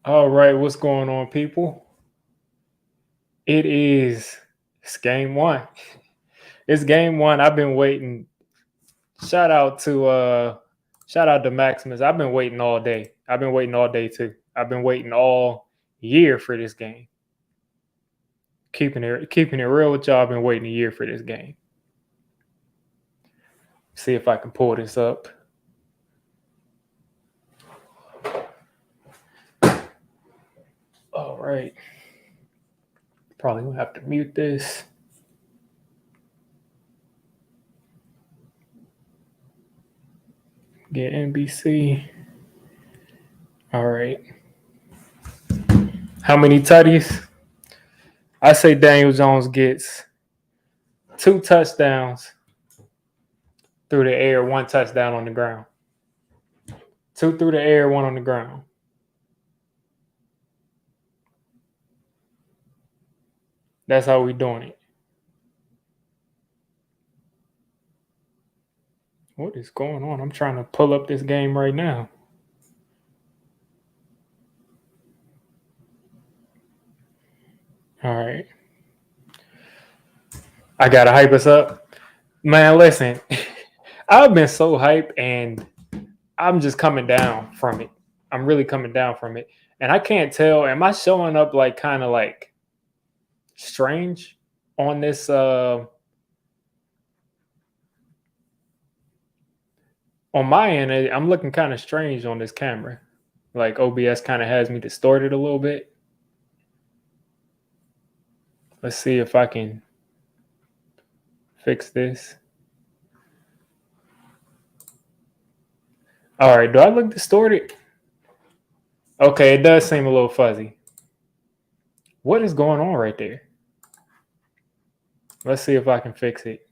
All right, what's going on, people? It's game one. It's game one. I've been waiting. Shout out to shout out to Maximus. I've been waiting all day. I've been waiting all day too. I've been waiting all year for this game. Keeping it real with y'all. I've been waiting a year for this game. See if I can pull this up. All right. Probably gonna have to mute this. Get NBC. All right. How many tutties? I say Daniel Jones gets 2 touchdowns through the air, 1 touchdown on the ground. 2 through the air, 1 on the ground. That's how we doing it. What is going on? I'm trying to pull up this game right now. All right. I gotta hype us up. Man, listen. I've been so hyped and I'm just coming down from it. I'm really coming down from it. And I can't tell, am I showing up like kind of like strange on this on my end? I'm looking kind of strange on this camera. Like OBS kind of has me distorted a little bit. Let's see if I can fix this. All right, do I look distorted? Okay, it does seem a little fuzzy. What is going on right there? Let's see if I can fix it.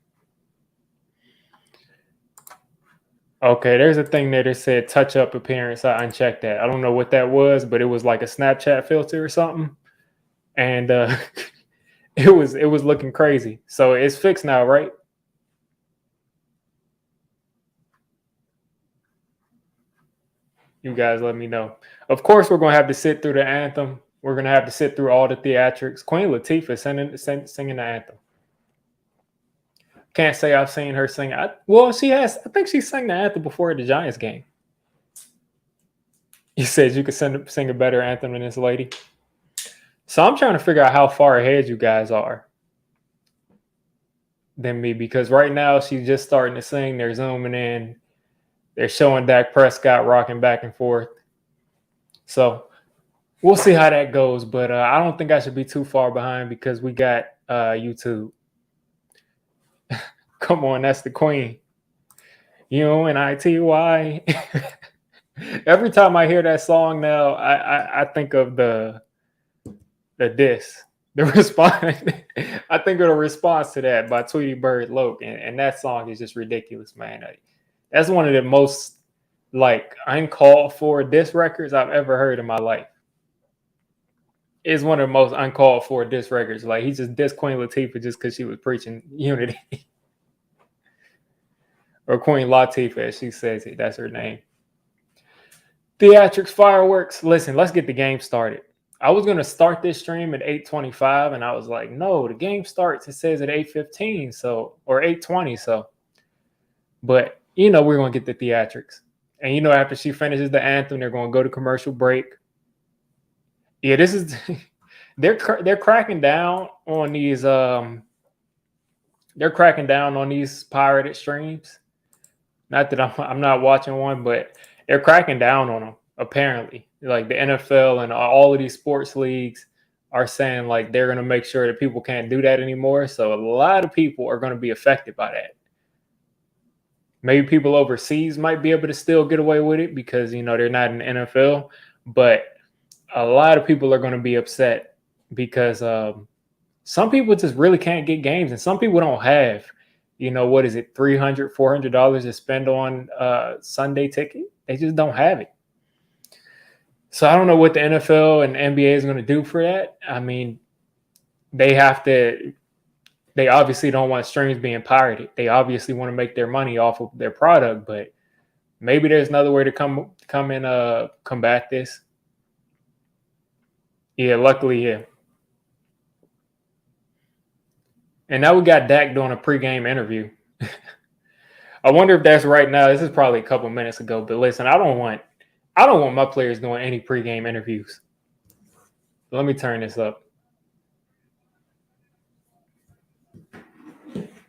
Okay, there's a thing there that said touch up appearance. I unchecked that. I don't know what that was, but it was like a Snapchat filter or something. And it was looking crazy. So it's fixed now, right? You guys let me know. Of course, we're gonna have to sit through the anthem. We're gonna have to sit through all the theatrics. Queen Latifah singing the anthem. Can't say I've seen her sing. Well, she has. I think she sang the anthem before the Giants game. You said you could sing a better anthem than this lady. So I'm trying to figure out how far ahead you guys are than me, because right now she's just starting to sing. They're zooming in. They're showing Dak Prescott rocking back and forth. So we'll see how that goes. But I don't think I should be too far behind because we got YouTube. Come on, that's the queen. UNITY. Every time I hear that song now, I think of the diss. The response. I think of the response to that by Tweety Bird Loke, and that song is just ridiculous, man. That's one of the most like uncalled for diss records I've ever heard in my life. It's one of the most uncalled for diss records. Like he just dissed Queen Latifah just because she was preaching unity. Or Queen Latifah, as she says it. That's her name. Theatrics, fireworks. Listen, let's get the game started. I was gonna start this stream at 8:25, and I was like, no, the game starts. It says at 8:15, so or 8:20, so. But we're gonna get the theatrics, and after she finishes the anthem, they're gonna go to commercial break. Yeah, this is they're cracking down on these they're cracking down on these pirated streams. Not that I'm not watching one, but they're cracking down on them. Apparently, like the NFL and all of these sports leagues are saying like they're going to make sure that people can't do that anymore. So a lot of people are going to be affected by that. Maybe people overseas might be able to still get away with it because they're not in the NFL, but a lot of people are going to be upset because some people just really can't get games, and some people don't have what is it, $300, $400 to spend on Sunday ticket. They just don't have it. So I don't know what the NFL and NBA is going to do for that. I mean, they obviously don't want streams being pirated. They obviously want to make their money off of their product, but maybe there's another way to come and combat this. Yeah, luckily, yeah. And now we got Dak doing a pregame interview. I wonder if that's right now. This is probably a couple minutes ago, but listen, I don't want my players doing any pregame interviews. Let me turn this up.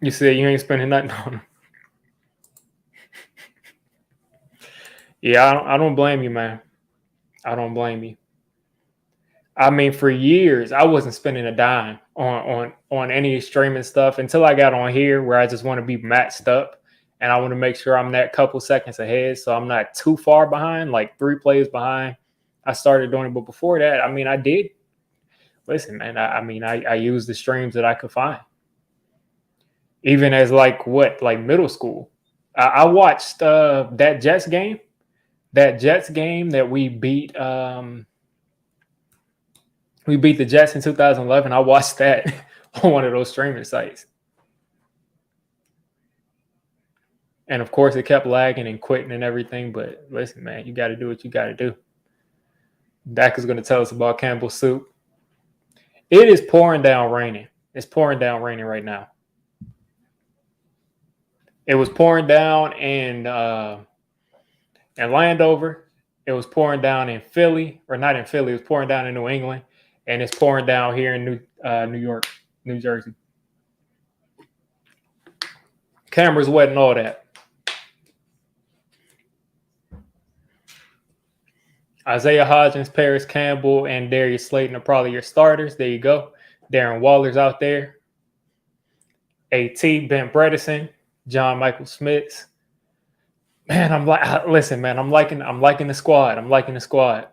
You said you ain't spending nothing on them. Yeah, I don't blame you, man. I don't blame you. I mean, for years, I wasn't spending a dime on any streaming stuff until I got on here, where I just want to be matched up, and I want to make sure I'm that couple seconds ahead, so I'm not too far behind, like 3 plays behind. I started doing it, but before that, I mean, I did. Listen, man. I used the streams that I could find, even as like middle school. I watched that Jets game. That Jets game that we beat. We beat the Jets in 2011. I watched that on one of those streaming sites. And of course, it kept lagging and quitting and everything. But listen, man, you got to do what you got to do. Dak is going to tell us about Campbell's soup. It is pouring down raining. It's pouring down raining right now. It was pouring down in Landover. It was pouring down in Philly, or not in Philly. It was pouring down in New England. And it's pouring down here in New York, New Jersey. Cameras wet and all that. Isaiah Hodgins, Paris Campbell, and Darius Slayton are probably your starters. There you go. Darren Waller's out there. AT, Ben Bredesen, John Michael Schmitz. Man, I'm liking the squad. I'm liking the squad.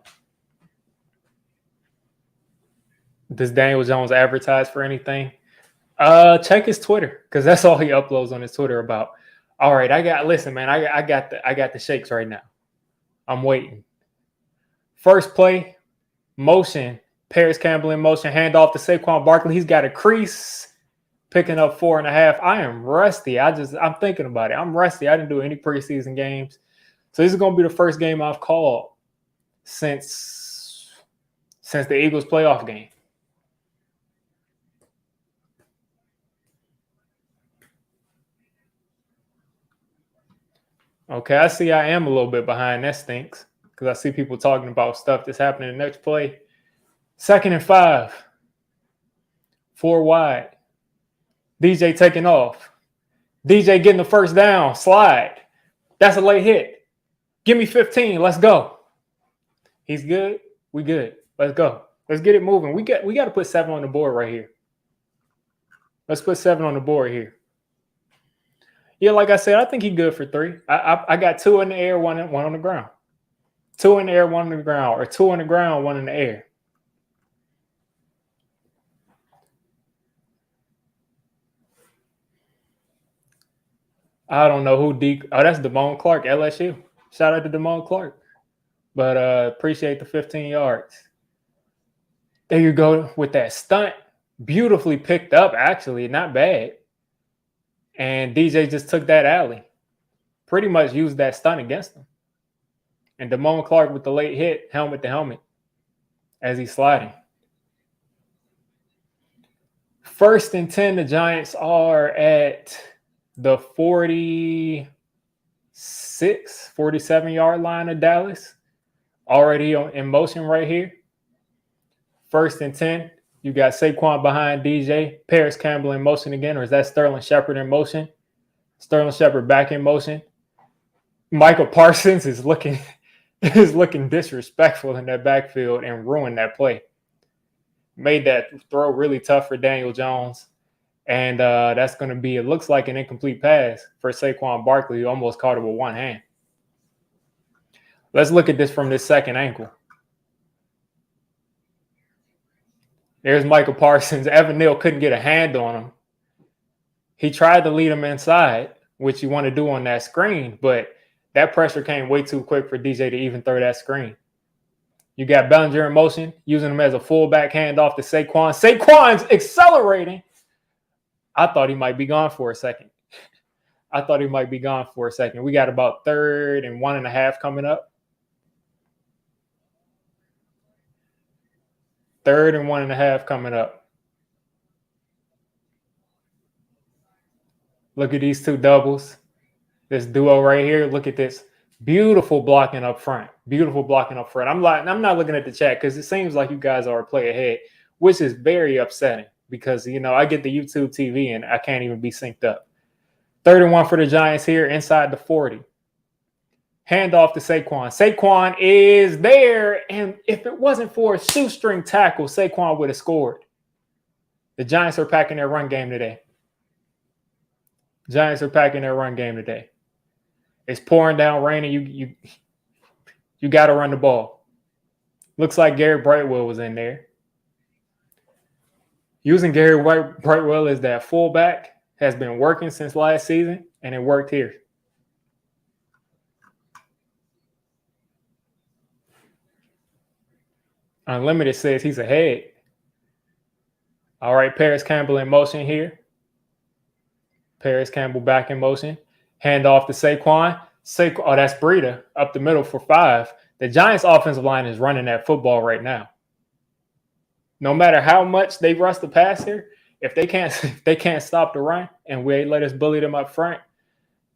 Does Daniel Jones advertise for anything? Check his Twitter, because that's all he uploads on his Twitter about. All right, I got the shakes right now. I'm waiting. First play, motion. Paris Campbell in motion, handoff to Saquon Barkley. He's got a crease, picking up 4.5. I am rusty. I'm thinking about it. I'm rusty. I didn't do any preseason games. So this is going to be the first game I've called since the Eagles playoff game. Okay, I see I am a little bit behind. That stinks, because I see people talking about stuff that's happening in the next play. 2nd and 5. 4 wide. DJ taking off. DJ getting the first down. Slide. That's a late hit. Give me 15. Let's go. He's good. We good. Let's go. Let's get it moving. We got to put 7 on the board right here. Let's put 7 on the board here. Yeah, like I said, I think he's good for 3. I got 2 in the air, one on the ground. 2 in the air, 1 on the ground, or 2 on the ground, 1 in the air. I don't know who that's Damone Clark, LSU. Shout out to Damone Clark. But appreciate the 15 yards. There you go with that stunt. Beautifully picked up, actually. Not bad. And DJ just took that alley. Pretty much used that stunt against him. And Damone Clark with the late hit, helmet to helmet, as he's sliding. 1st and 10, the Giants are at the 47-yard line of Dallas. Already in motion right here. 1st and 10. You got Saquon behind DJ. Paris Campbell in motion again, or is that Sterling Shepard in motion? Sterling Shepard back in motion. Michael Parsons is looking disrespectful in that backfield and ruined that play. Made that throw really tough for Daniel Jones. And that's going to be, it looks like, an incomplete pass for Saquon Barkley, who almost caught it with one hand. Let's look at this from this second angle. There's Michael Parsons. Evan Neal couldn't get a hand on him. He tried to lead him inside, which you want to do on that screen, but that pressure came way too quick for DJ to even throw that screen. You got Bellinger in motion, using him as a fullback handoff to Saquon. Saquon's accelerating. I thought he might be gone for a second. We got about 3rd and 1.5 coming up. 3rd and 1.5 coming up. Look at these two doubles. This duo right here. Look at this. Beautiful blocking up front. Beautiful blocking up front. I'm not looking at the chat because it seems like you guys are a play ahead, which is very upsetting because, you know, I get the YouTube TV and I can't even be synced up. 3rd and 1 for the Giants here inside the 40. Handoff to Saquon. Saquon is there. And if it wasn't for a shoestring tackle, Saquon would have scored. The Giants are packing their run game today. Giants are packing their run game today. It's pouring down, raining. You got to run the ball. Looks like Gary Brightwell was in there. Using Gary Brightwell as that fullback has been working since last season, and it worked here. Unlimited says he's ahead. All right, Paris Campbell in motion here. Paris Campbell back in motion. Hand off to Saquon. Oh, that's Breida up the middle for 5. The Giants' offensive line is running that football right now. No matter how much they rush the pass here, if they can't stop the run and we let us bully them up front,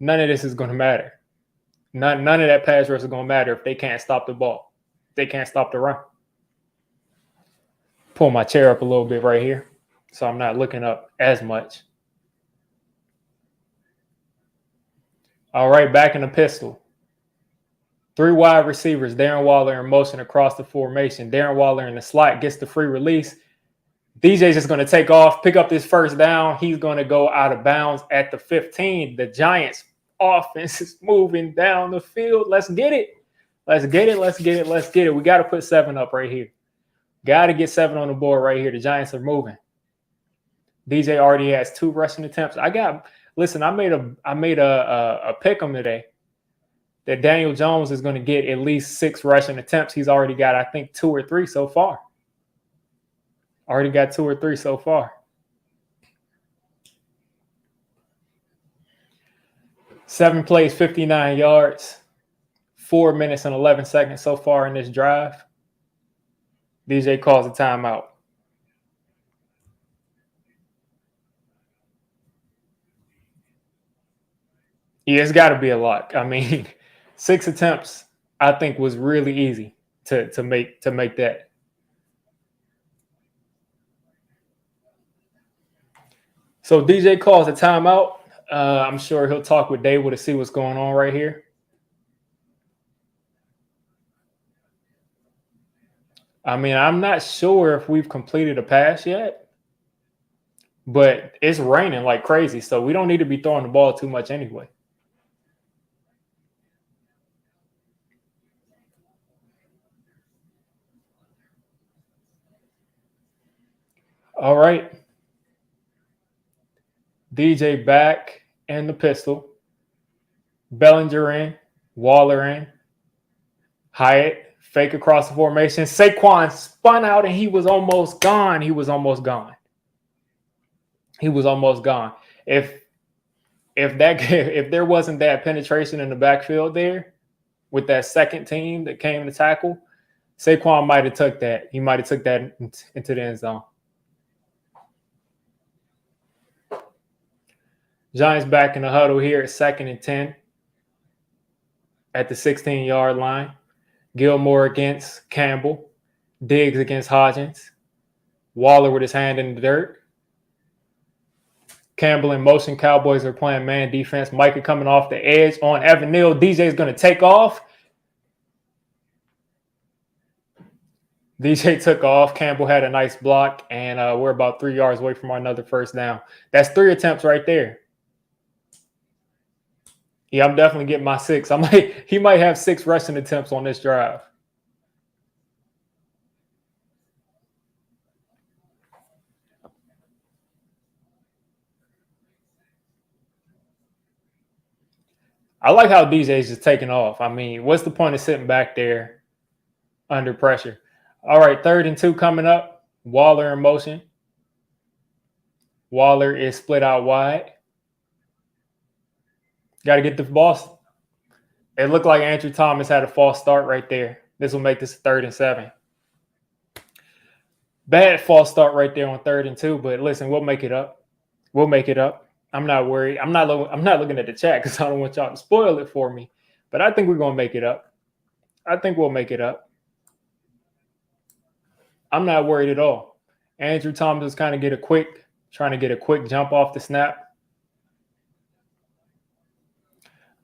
none of this is going to matter. None of that pass rush is going to matter if they can't stop the ball. They can't stop the run. Pull my chair up a little bit right here so I'm not looking up as much. All right, back in the pistol. 3 wide receivers. Darren Waller in motion across the formation. Darren Waller in the slot gets the free release. DJ's just going to take off, pick up this first down. He's going to go out of bounds at the 15. The Giants offense is moving down the field. Let's get it. Let's get it. Let's get it. Let's get it. We got to put 7 up right here. Got to get 7 on the board right here. The Giants are moving. DJ already has 2 rushing attempts. I made a pick 'em today that Daniel Jones is going to get at least 6 rushing attempts. He's already got, I think, 2 or 3 so far. Already got 2 or 3 so far. 7 plays, 59 yards, 4 minutes and 11 seconds so far in this drive. DJ calls a timeout. Yeah, it's got to be a lot. I mean, 6 attempts, I think, was really easy to make that. So DJ calls a timeout. I'm sure he'll talk with Dable to see what's going on right here. I mean, I'm not sure if we've completed a pass yet, but it's raining like crazy, so we don't need to be throwing the ball too much anyway. All right. DJ back and the pistol. Bellinger in. Waller in. Hyatt, fake across the formation. Saquon spun out and he was almost gone. He was almost gone. If there wasn't that penetration in the backfield there with that second team that came to tackle, Saquon might have took that. He might have took that into the end zone. Giants back in the huddle here at 2nd and 10 at the 16-yard line. Gilmore against Campbell. Diggs against Hodgins. Waller with his hand in the dirt. Campbell in motion. Cowboys are playing man defense. Micah coming off the edge on Evan Neal. DJ's going to take off. DJ took off. Campbell had a nice block, and we're about 3 yards away from another first down. That's 3 attempts right there. Yeah, I'm definitely getting my 6. He might have 6 rushing attempts on this drive. I like how DJ's just taking off. I mean, what's the point of sitting back there under pressure? All right, 3rd and 2 coming up. Waller in motion. Waller is split out wide. Got to get the ball. It looked like Andrew Thomas had a false start right there. This will make this 3rd and 7. Bad false start right there on 3rd and 2. But listen, we'll make it up. We'll make it up. I'm not worried. I'm not looking at the chat because I don't want y'all to spoil it for me. But I think we're gonna make it up. I think we'll make it up. I'm not worried at all. Andrew Thomas is trying to get a quick jump off the snap.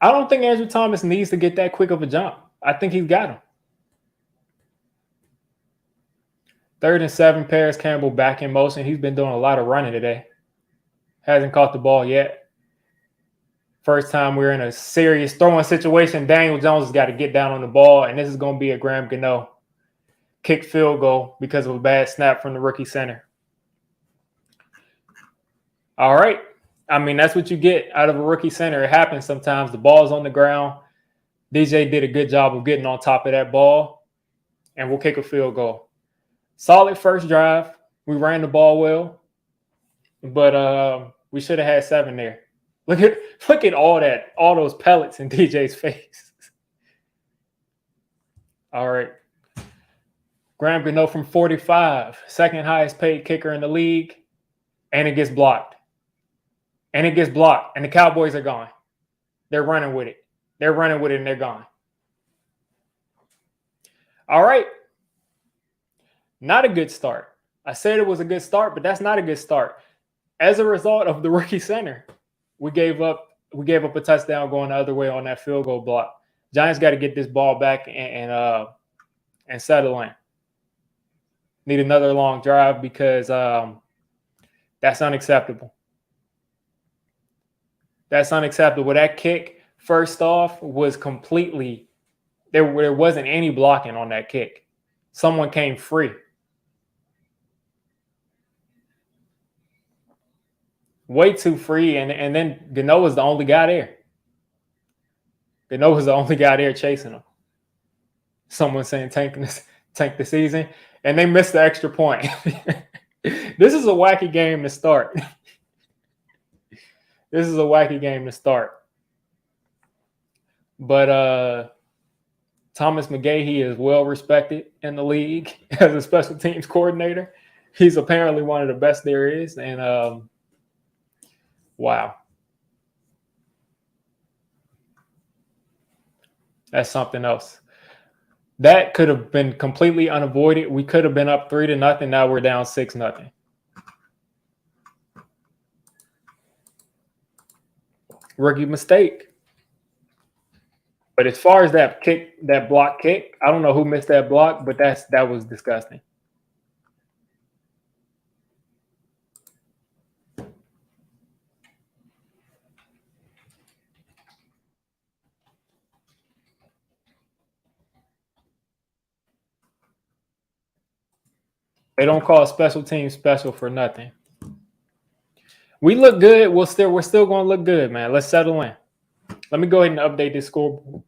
I don't think Andrew Thomas needs to get that quick of a jump. I think he's got him. 3rd and 7, Paris Campbell back in motion. He's been doing a lot of running today. Hasn't caught the ball yet. First time we're in a serious throwing situation. Daniel Jones has got to get down on the ball, and this is going to be a Graham Gano kick field goal because of a bad snap from the rookie center. All right. I mean, that's what you get out of a rookie center. It happens sometimes. The ball's on the ground. DJ did a good job of getting on top of that ball, and we'll kick a field goal. Solid first drive. We ran the ball well, but we should have had 7 there. Look at all those pellets in DJ's face. All right. Graham Gano from 45, second highest paid kicker in the league, and it gets blocked. And the Cowboys are gone. They're running with it. And they're gone. All right. Not a good start. I said it was a good start, but that's not a good start. As a result of the rookie center, we gave up a touchdown going the other way on that field goal block. Giants got to get this ball back and settle in. Need another long drive because that's unacceptable. That's unacceptable. That kick, first off, was completely there wasn't any blocking on that kick. Someone came free. Way too free, and then Gano was the only guy there. Gano was the only guy there chasing him. Someone saying tank the season, and they missed the extra point. This is a wacky game to start. But Thomas McGahee is well respected in the league as a special teams coordinator. He's apparently one of the best there is, and wow. That's something else. That could have been completely unavoided. We could have been up 3-0. Now we're down 6-0. Rookie mistake. But as far as that block kick, I don't know who missed that block, but that was disgusting. They don't call special teams special for nothing. We look good. We're still going to look good, man. Let's settle in. Let me go ahead and update this scoreboard.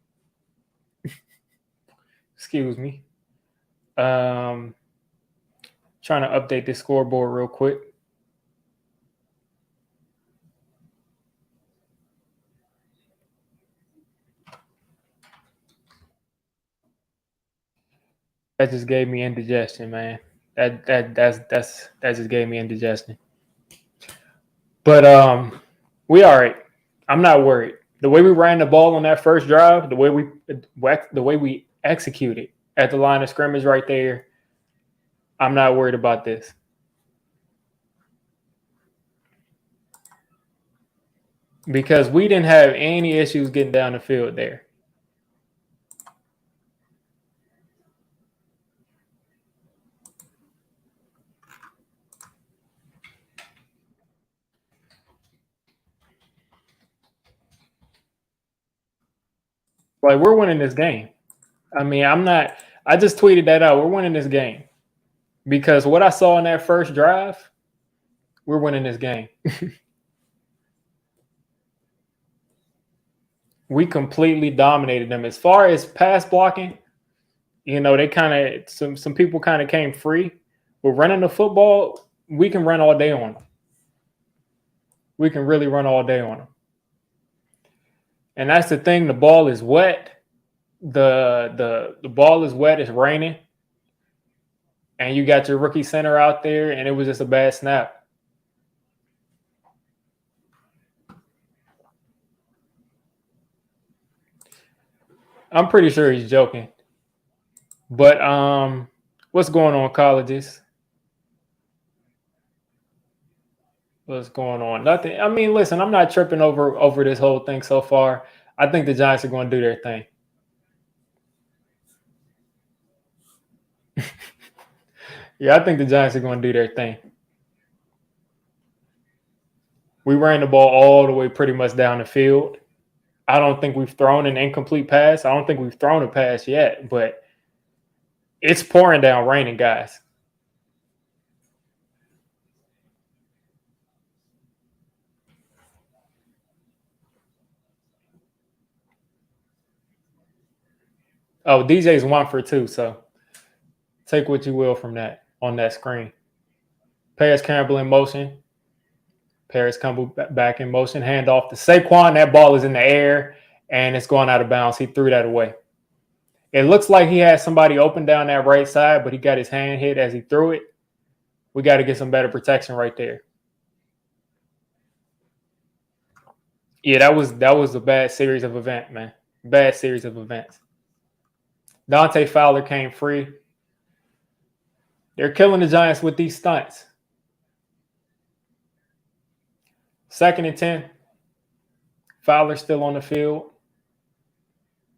Excuse me. Trying to update this scoreboard real quick. That just gave me indigestion, man. That just gave me indigestion. But we all right. I'm not worried. The way we ran the ball on that first drive, the way we executed at the line of scrimmage right there, I'm not worried about this. Because we didn't have any issues getting down the field there. Like, we're winning this game. I mean, I just tweeted that out. We're winning this game. Because what I saw in that first drive, we're winning this game. We completely dominated them. As far as pass blocking, they some people kind of came free. But running the football, we can run all day on them. We can really run all day on them. And that's the thing. The ball is wet. The ball is wet. It's raining. and you got your rookie center out there, and it was just a bad snap. I'm pretty sure he's joking. But what's going on, colleges? What's going on? Nothing. I mean, listen, I'm not tripping over this whole thing so far. I think the Giants are going to do their thing. Yeah, I think the Giants are going to do their thing. We ran the ball all the way pretty much down the field. I don't think we've thrown an incomplete pass. I don't think we've thrown a pass yet, but it's pouring down raining, guys. Oh, DJ's 1 for 2, so take what you will from that on that screen. Paris Campbell in motion. Paris Campbell back in motion. Hand off to Saquon. That ball is in the air, and it's going out of bounds. He threw that away. It looks like he had somebody open down that right side, but he got his hand hit as he threw it. We got to get some better protection right there. Yeah, that was a bad series of events, man. Bad series of events. Dante Fowler came free. They're killing the Giants with these stunts. 2nd and 10. Fowler still on the field.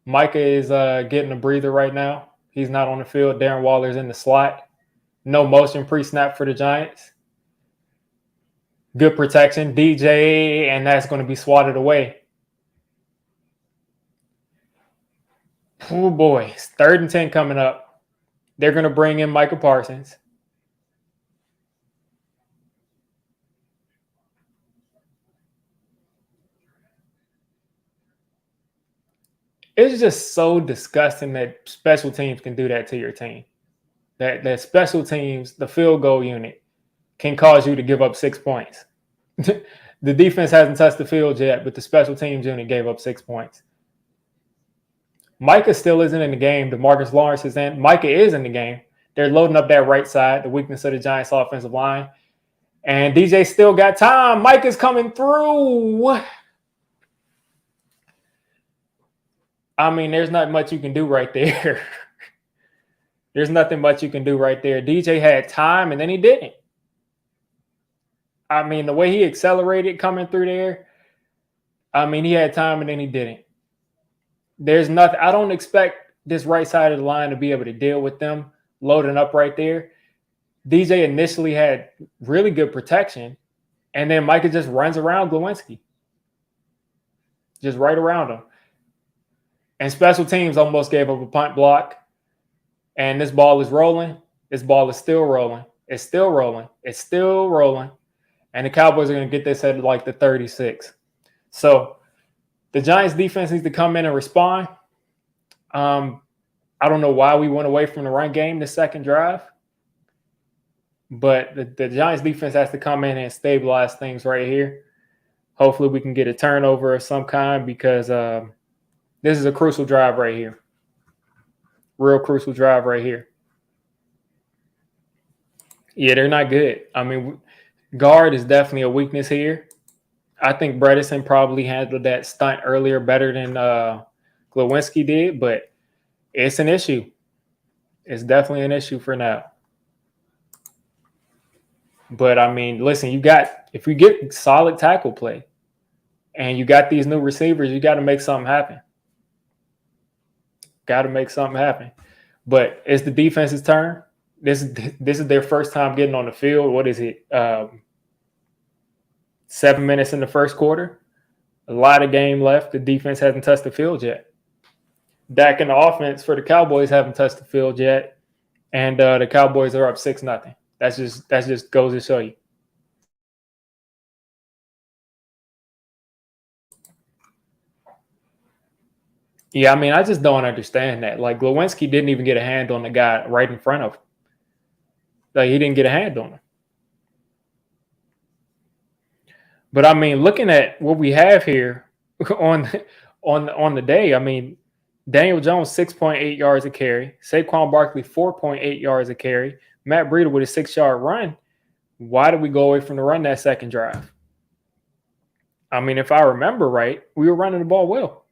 Micah is getting a breather right now. He's not on the field. Darren Waller's in the slot. No motion pre-snap for the Giants. Good protection. DJ, and that's going to be swatted away. Oh, boy. 3rd and 10 coming up. They're going to bring in Micah Parsons. It's just so disgusting that special teams can do that to your team. That special teams, the field goal unit, can cause you to give up 6 points. The defense hasn't touched the field yet, but the special teams unit gave up 6 points. Micah still isn't in the game. DeMarcus Lawrence is in. Micah is in the game. They're loading up that right side, the weakness of the Giants' offensive line. And DJ still got time. Micah's coming through. I mean, there's not much you can do right there. There's nothing much you can do right there. DJ had time, and then he didn't. I mean, the way he accelerated coming through there, I mean, he had time, and then he didn't. There's nothing. I don't expect this right side of the line to be able to deal with them loading up right there. DJ initially had really good protection, and then Micah just runs around Glowinski. Just right around him. And special teams almost gave up a punt block. And this ball is rolling. This ball is still rolling. It's still rolling. It's still rolling. And the Cowboys are going to get this at like the 36. So the Giants defense needs to come in and respond. I don't know why we went away from the run game the second drive. But the Giants defense has to come in and stabilize things right here. Hopefully we can get a turnover of some kind because this is a crucial drive right here. Real crucial drive right here. Yeah, they're not good. I mean, guard is definitely a weakness here. I think Bredesen probably handled that stunt earlier better than Glowinski did, but it's an issue. It's definitely an issue for now. But, I mean, listen, if you get solid tackle play and you got these new receivers, you got to make something happen. Got to make something happen. But it's the defense's turn. This is their first time getting on the field. What is it? 7 minutes in the first quarter. A lot of game left. The defense hasn't touched the field yet. Dak and the offense for the Cowboys haven't touched the field yet. And the Cowboys are up 6-0. That just goes to show you. Yeah, I mean, I just don't understand that. Like, Glowinski didn't even get a hand on the guy right in front of him. Like, he didn't get a hand on him. But, I mean, looking at what we have here on the day, I mean, Daniel Jones, 6.8 yards a carry. Saquon Barkley, 4.8 yards a carry. Matt Breida with a 6-yard run. Why did we go away from the run that second drive? I mean, if I remember right, we were running the ball well.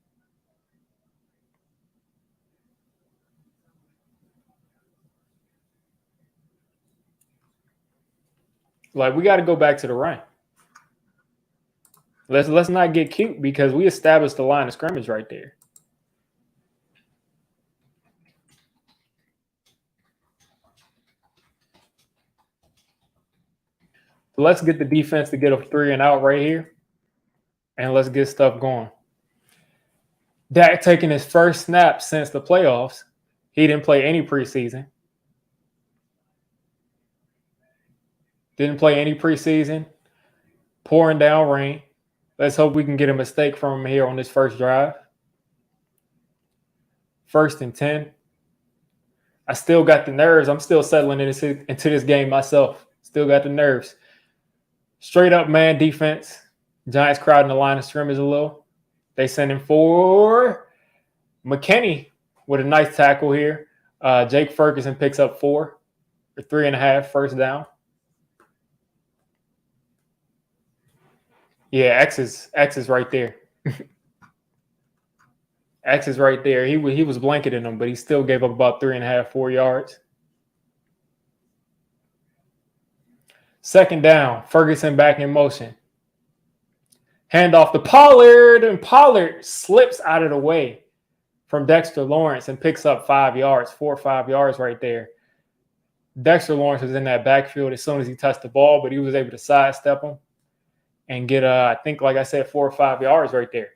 Like, we got to go back to the run. Let's not get cute because we established the line of scrimmage right there. Let's get the defense to get a 3 and out right here, and let's get stuff going. Dak taking his first snap since the playoffs. He didn't play any preseason. Didn't play any preseason. Pouring down rain. Let's hope we can get a mistake from him here on this first drive. 1st and 10. I still got the nerves. I'm still settling into this game myself. Still got the nerves. Straight up man defense. Giants crowding the line of scrimmage a little. They send him for McKinney with a nice tackle here. Jake Ferguson picks up 4 for 3.5 first down. Yeah, X is right there. X is right there. He was blanketing him, but he still gave up about 3.5, 4 yards. 2nd down, Ferguson back in motion. Handoff to Pollard, and Pollard slips out of the way from Dexter Lawrence and picks up 5 yards, 4 or 5 yards right there. Dexter Lawrence was in that backfield as soon as he touched the ball, but he was able to sidestep him and get, I think, like I said, 4 or 5 yards right there.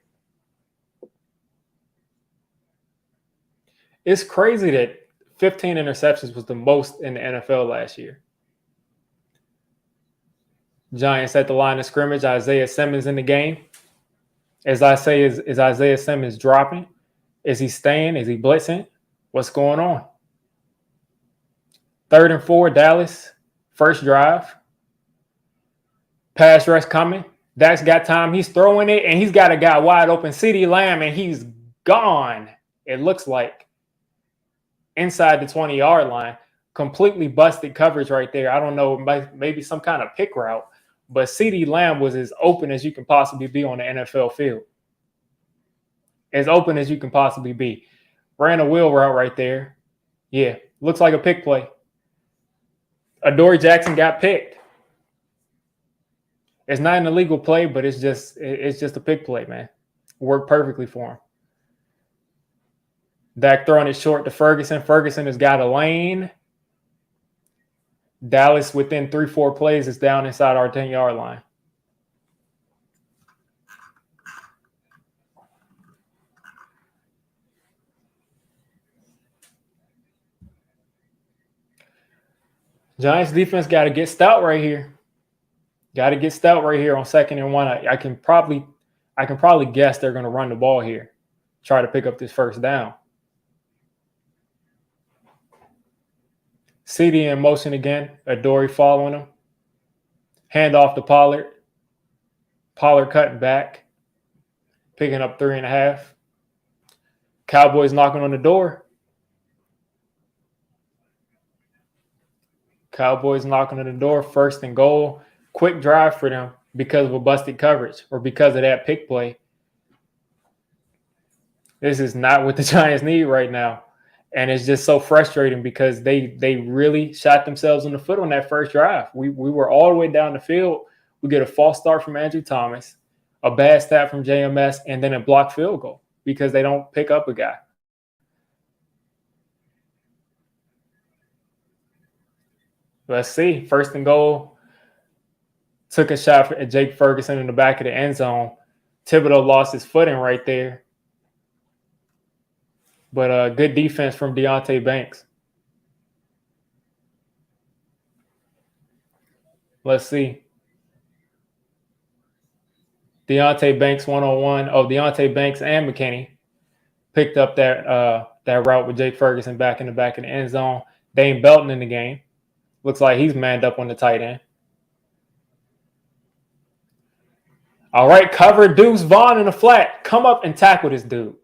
It's crazy that 15 interceptions was the most in the NFL last year. Giants at the line of scrimmage. Isaiah Simmons in the game. As I say, is Isaiah Simmons dropping? Is he staying? Is he blitzing? What's going on? 3rd and 4, Dallas. First drive. Pass rush coming. Dak's got time. He's throwing it, and he's got a guy wide open, CeeDee Lamb, and he's gone. It looks like inside the 20-yard line. Completely busted coverage right there. I don't know, maybe some kind of pick route, but CeeDee Lamb was as open as you can possibly be on the NFL field. As open as you can possibly be. Ran a wheel route right there. Yeah, looks like a pick play. Adoree Jackson got picked. It's not an illegal play, but it's just a pick play, man. Worked perfectly for him. Dak throwing it short to Ferguson. Ferguson has got a lane. Dallas, within 3-4 plays, is down inside our 10-yard line. Giants defense got to get stout right here. Got to get stout right here on 2nd and 1. I can probably guess they're going to run the ball here. Try to pick up this first down. CeeDee in motion again. Adoree following him. Hand off to Pollard. Pollard cutting back. Picking up 3.5. Cowboys knocking on the door. Cowboys knocking on the door. 1st and goal. Quick drive for them because of a busted coverage or because of that pick play. This is not what the Giants need right now. And it's just so frustrating because they really shot themselves in the foot on that first drive. We were all the way down the field. We get a false start from Andrew Thomas, a bad stat from JMS, and then a blocked field goal because they don't pick up a guy. Let's see. 1st and goal. Took a shot at Jake Ferguson in the back of the end zone. Thibodeau lost his footing right there. But good defense from Deonte Banks. Let's see. Deonte Banks 1-on-1. Oh, Deonte Banks and McKinney picked up that route with Jake Ferguson back in the back of the end zone. Dane Belton in the game. Looks like he's manned up on the tight end. All right, cover Deuce Vaughn in the flat. Come up and tackle this dude.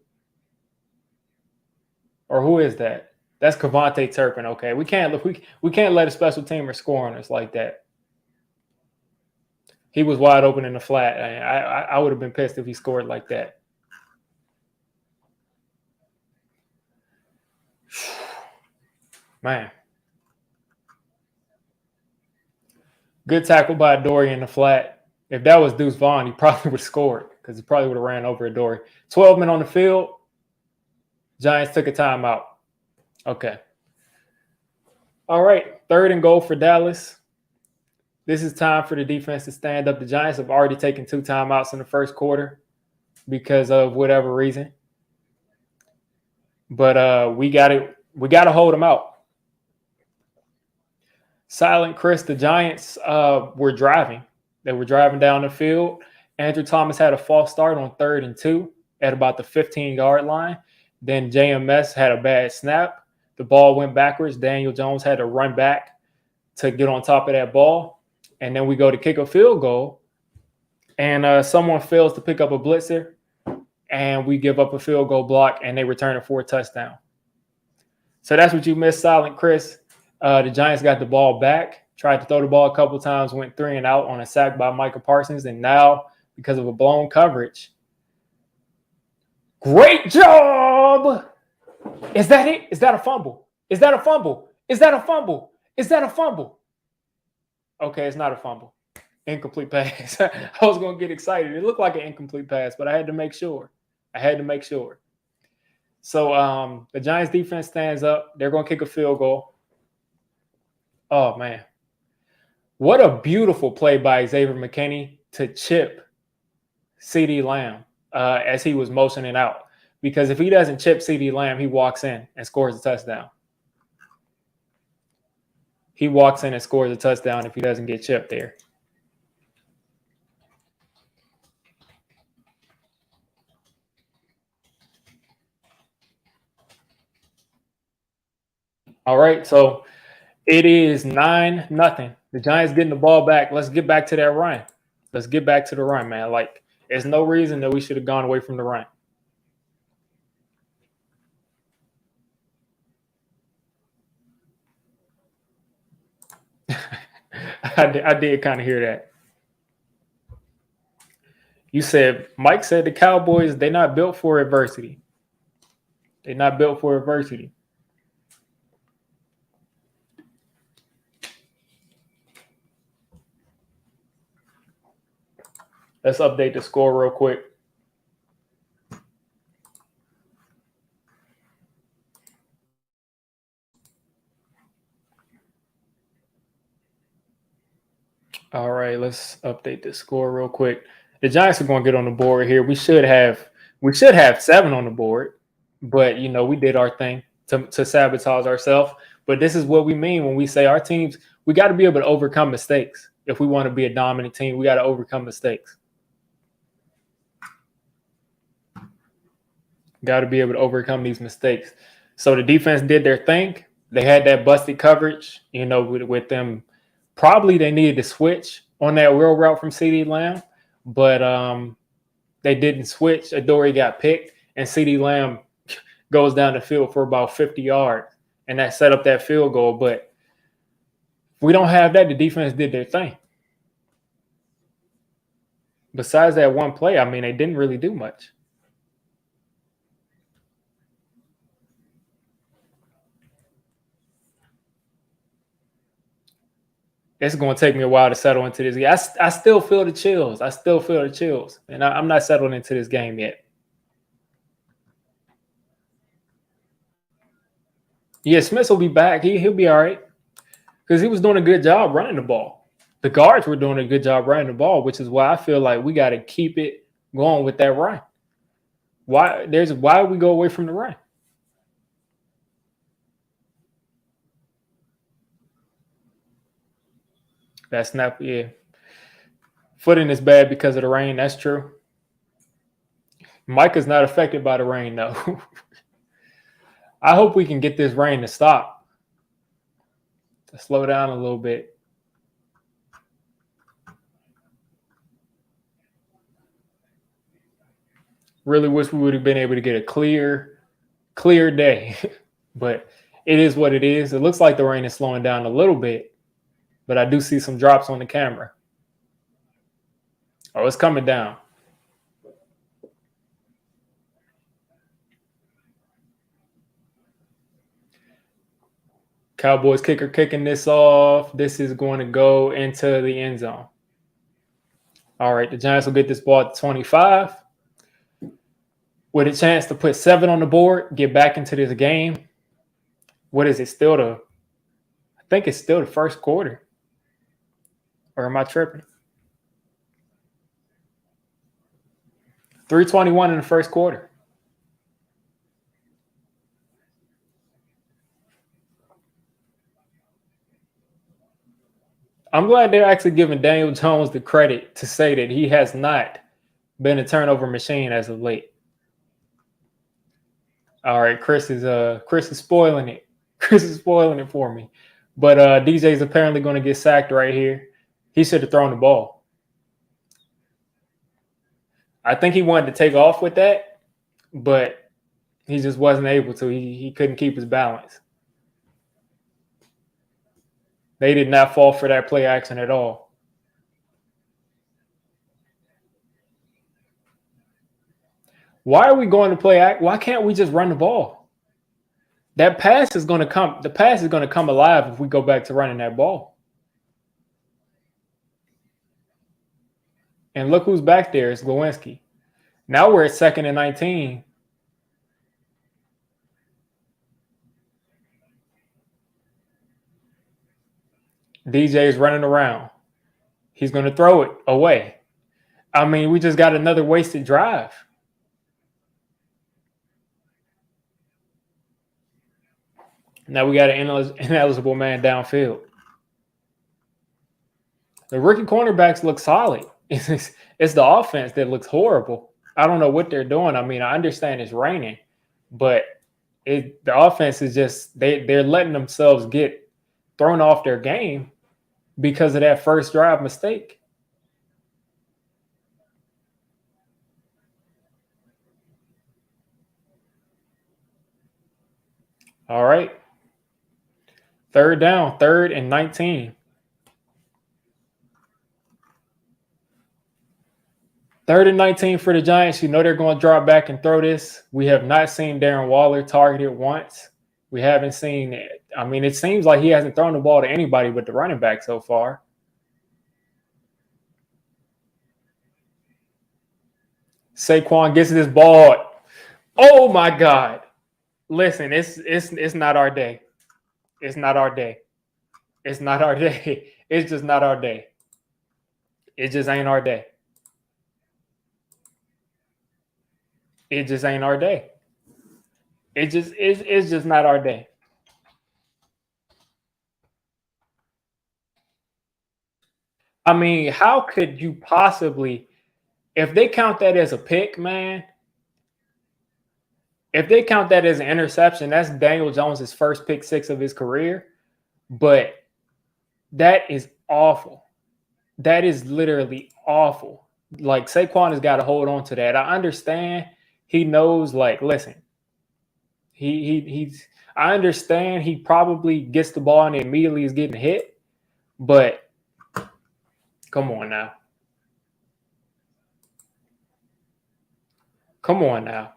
Or who is that? That's Cavante Turpin. Okay, we can't let a special teamer score on us like that. He was wide open in the flat. I would have been pissed if he scored like that. Man. Good tackle by Dory in the flat. If that was Deuce Vaughn, he probably would have scored because he probably would have ran over a Dory. 12 men on the field. Giants took a timeout. Okay. All right. 3rd and goal for Dallas. This is time for the defense to stand up. The Giants have already taken 2 timeouts in the first quarter because of whatever reason. But we got to hold them out. Silent Chris, the Giants were driving. They were driving down the field. Andrew Thomas had a false start on 3rd and 2 at about the 15-yard line. Then JMS had a bad snap. The ball went backwards. Daniel Jones had to run back to get on top of that ball. And then we go to kick a field goal. And someone fails to pick up a blitzer. And we give up a field goal block. And they return it for a touchdown. So that's what you missed, Silent Chris. The Giants got the ball back. Tried to throw the ball a couple times. Went 3 and out on a sack by Micah Parsons. And now, because of a blown coverage. Great job! Is that it? Is that a fumble? Is that a fumble? Is that a fumble? Is that a fumble? Okay, it's not a fumble. Incomplete pass. I was going to get excited. It looked like an incomplete pass, but I had to make sure. So the Giants defense stands up. They're going to kick a field goal. Oh, man. What a beautiful play by Xavier McKinney to chip CeeDee Lamb as he was motioning out. Because if he doesn't chip CeeDee Lamb, he walks in and scores a touchdown. He walks in and scores a touchdown if he doesn't get chipped there. All right, so it is 9-0. The Giants getting the ball back. Let's get back to that run. Let's get back to the run, man. Like, there's no reason that we should have gone away from the run. I did kind of hear that. You said, Mike said the Cowboys, they're not built for adversity. They're not built for adversity. Let's update the score real quick. All right, let's update the score real quick. The Giants are going to get on the board here. We should have 7 on the board, but we did our thing to sabotage ourselves. But this is what we mean when we say our teams, we got to be able to overcome mistakes. If we want to be a dominant team, we got to overcome mistakes. Got to be able to overcome these mistakes. So the defense did their thing. They had that busted coverage, with them. Probably they needed to switch on that wheel route from CeeDee Lamb, but they didn't switch. Adoree got picked, and CeeDee Lamb goes down the field for about 50 yards, and that set up that field goal. But if we don't have that, the defense did their thing. Besides that one play, they didn't really do much. It's going to take me a while to settle into this game. I still feel the chills. And I'm not settled into this game yet. Yeah, Smith will be back. He'll be all right because he was doing a good job running the ball. The guards were doing a good job running the ball, which is why I feel like we got to keep it going with that run. Why we go away from the run? That snap, yeah. Footing is bad because of the rain. That's true. Micah's not affected by the rain, though. I hope we can get this rain to stop, to slow down a little bit. Really wish we would have been able to get a clear day, but it is what it is. It looks like the rain is slowing down a little bit, but I do see some drops on the camera. Oh, it's coming down. Cowboys kicker kicking this off. This is going to go into the end zone. All right, the Giants will get this ball at 25 with a chance to put 7 on the board, get back into this game. What is it? I think it's still the first quarter. Or am I tripping? 3:21 in the first quarter. I'm glad they're actually giving Daniel Jones the credit to say that he has not been a turnover machine as of late. All right, Chris is spoiling it. Chris is spoiling it for me. But DJ's apparently going to get sacked right here. He should have thrown the ball. I think he wanted to take off with that, but he just wasn't able to. He couldn't keep his balance. They did not fall for that play action at all. Why are we going to play act? Why can't we just run the ball? That pass is going to come. The pass is going to come alive if we go back to running that ball. And look who's back there. It's Lewinsky. Now we're at 2nd and 19. DJ is running around. He's going to throw it away. I mean, we just got another wasted drive. Now we got an ineligible man downfield. The rookie cornerbacks look solid. It's the offense that looks horrible. I don't know what they're doing. I mean, I understand it's raining, but the offense is just they're letting themselves get thrown off their game because of that first drive mistake. All right. 3rd down, 3rd and 19. 3rd and 19 for the Giants. You know they're going to drop back and throw this. We have not seen Darren Waller targeted once. We haven't seen it. I mean, it seems like he hasn't thrown the ball to anybody but the running back so far. Saquon gets this ball. Oh my God. Listen, it's not our day. It's not our day. It's not our day. It's just not our day. It just ain't our day. It just ain't our day. It's just not our day. I mean, how could you possibly, if they count that as a pick, man, if they count that as an interception, that's Daniel Jones' first pick 6 of his career. But that is awful. That is literally awful. Like, Saquon has got to hold on to that. I understand. He knows, like, listen, I understand he probably gets the ball and immediately is getting hit, but come on now. Come on now.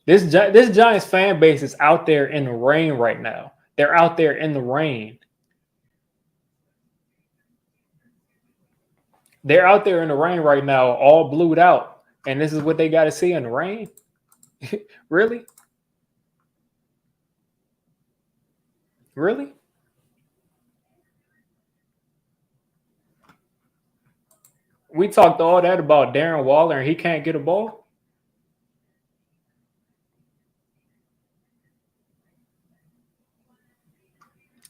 This Giants fan base is out there in the rain right now. They're out there in the rain. They're out there in the rain right now, all blued out. And this is what they got to see in the rain? Really? Really? We talked all that about Darren Waller and he can't get a ball?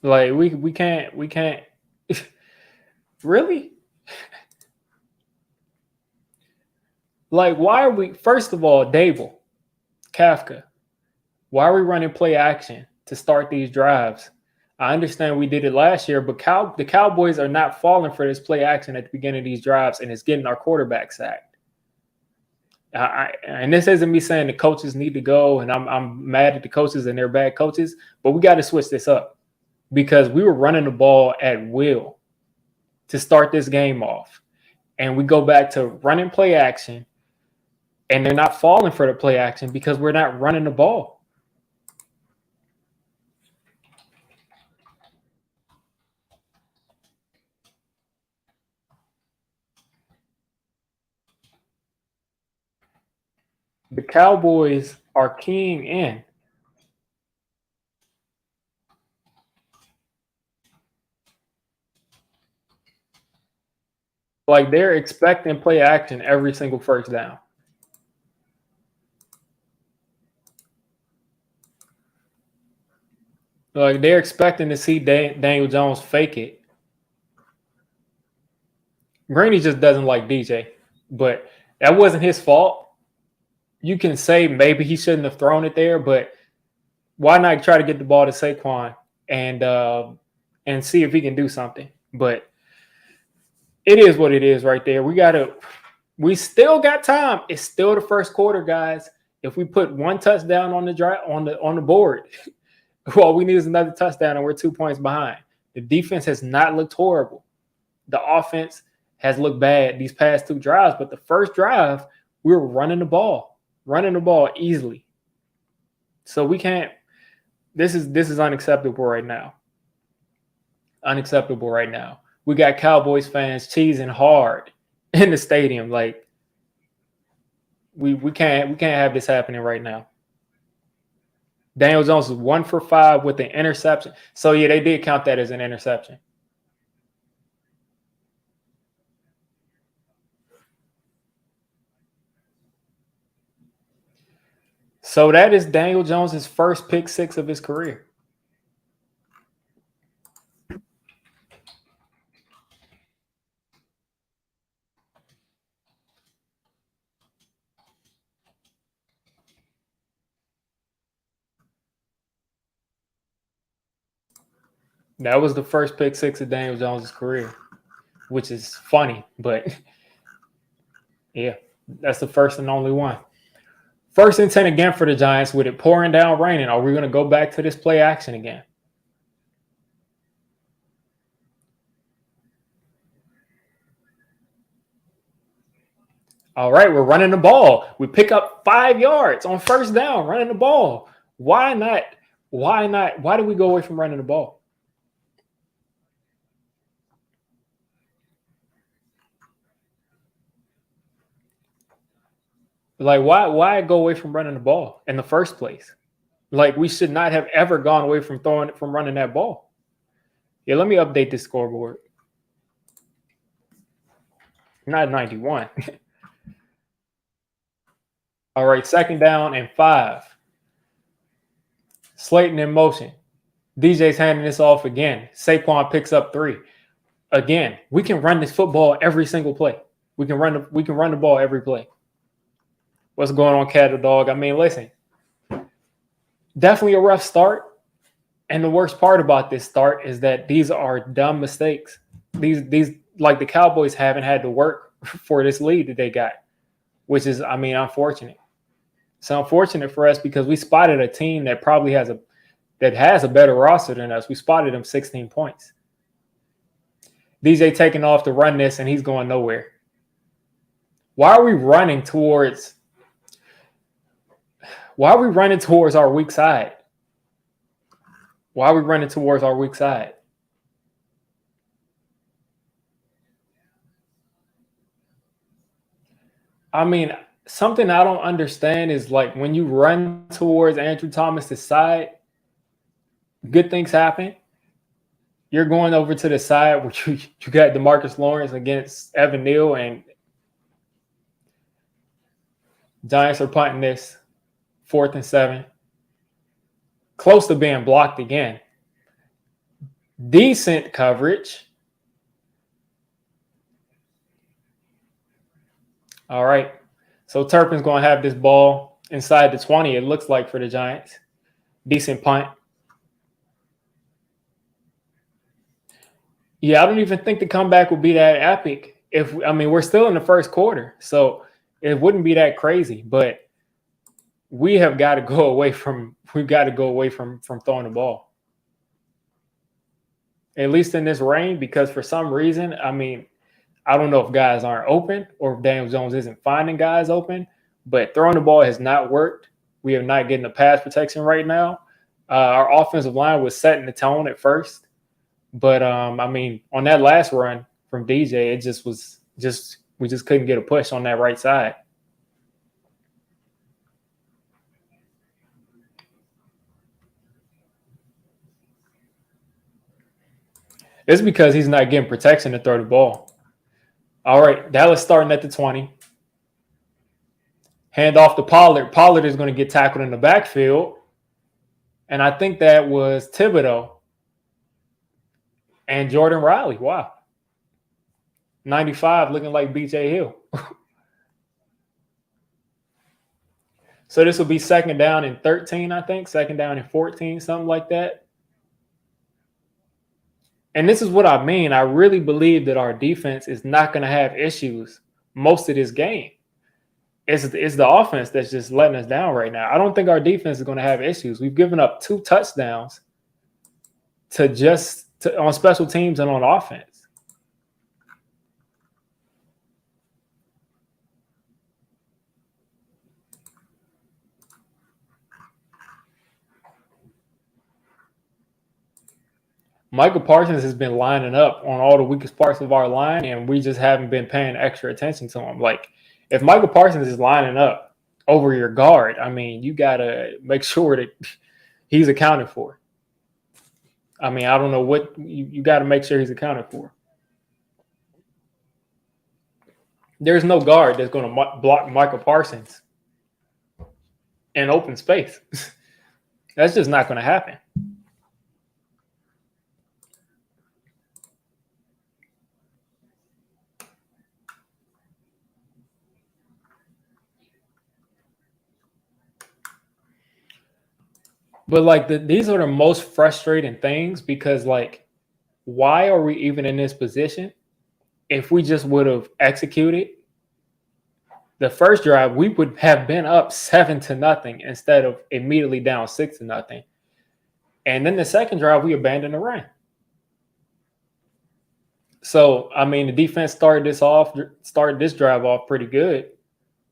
Like, we can't really? Like, why are we, first of all, Dable, Kafka, why are we running play action to start these drives? I understand we did it last year, but the Cowboys are not falling for this play action at the beginning of these drives, and it's getting our quarterback sacked. And this isn't me saying the coaches need to go, and I'm mad at the coaches and they're bad coaches, but we got to switch this up because we were running the ball at will to start this game off, and we go back to running play action, and they're not falling for the play action because we're not running the ball. The Cowboys are keying in. Like they're expecting play action every single first down. Like they're expecting to see Daniel Jones fake it. Granny just doesn't like DJ, but that wasn't his fault. You can say maybe he shouldn't have thrown it there, but why not try to get the ball to Saquon and see if he can do something? But it is what it is right there. We still got time. It's still the first quarter, guys. If we put one touchdown on the drive on the board, all we need is another touchdown, and we're 2 points behind. The defense has not looked horrible. The offense has looked bad these past two drives, but the first drive, we were running the ball easily. So we can't. This is unacceptable right now. Unacceptable right now. We got Cowboys fans cheesing hard in the stadium. Like we can't have this happening right now. Daniel Jones is 1 for 5 with an interception. So yeah, they did count that as an interception. So that is Daniel Jones's first pick six of his career. That was the first pick six of Daniel Jones's career, which is funny, but yeah, that's the first and only one. First and 10 again for the Giants with it pouring down raining. Are we going to go back to this play action again? All right, we're running the ball. We pick up 5 yards on first down, running the ball. Why not? Why not? Why do we go away from running the ball? Like, why go away from running the ball in the first place? Like, we should not have ever gone away from running that ball. Yeah, let me update this scoreboard. Not 91. All right, second down and 5. Slayton in motion. DJ's handing this off again. Saquon picks up 3. Again, we can run this football every single play. We can run the ball every play. What's going on, Cattle Dog? I mean, listen, definitely a rough start. And the worst part about this start is that these are dumb mistakes. These like the Cowboys haven't had to work for this lead that they got, which is, I mean, unfortunate. It's unfortunate for us because we spotted a team that probably has a better roster than us. We spotted them 16 points. DJ taking off to run this, and he's going nowhere. Why are we running towards our weak side? Why are we running towards our weak side? I mean, something I don't understand is like when you run towards Andrew Thomas's side, good things happen. You're going over to the side where you got DeMarcus Lawrence against Evan Neal, and Giants are punting this 4th and 7. Close to being blocked again. Decent coverage. All right. So Turpin's going to have this ball inside the 20, it looks like, for the Giants. Decent punt. Yeah, I don't even think the comeback will be that epic. We're still in the first quarter. So It wouldn't be that crazy, but we've got to go away from throwing the ball. At least in this rain, because for some reason, I mean, I don't know if guys aren't open or if Daniel Jones isn't finding guys open, but throwing the ball has not worked. We are not getting the pass protection right now. Our offensive line was setting the tone at first, but I mean, on that last run from DJ, it just was we just couldn't get a push on that right side. It's because he's not getting protection to throw the ball. All right, Dallas starting at the 20. Hand off to Pollard. Pollard is going to get tackled in the backfield. And I think that was Thibodeau and Jordan Riley. Wow. 95 looking like BJ Hill. So this will be second down and 13, I think. Second down and 14, something like that. And this is what I mean. I really believe that our defense is not going to have issues most of this game. It's the offense that's just letting us down right now. I don't think our defense is going to have issues. We've given up 2 touchdowns on special teams and on offense. Michael Parsons has been lining up on all the weakest parts of our line, and we just haven't been paying extra attention to him. Like, if Michael Parsons is lining up over your guard, I mean, you got to make sure that he's accounted for. I mean, I don't know what you got to make sure he's accounted for. There's no guard that's going to block Michael Parsons in open space. That's just not going to happen. But like these are the most frustrating things because like, why are we even in this position? If we just would have executed the first drive, we would have been up 7-0 instead of immediately down 6-0. And then the second drive, we abandoned the run. So I mean, the defense started this drive off pretty good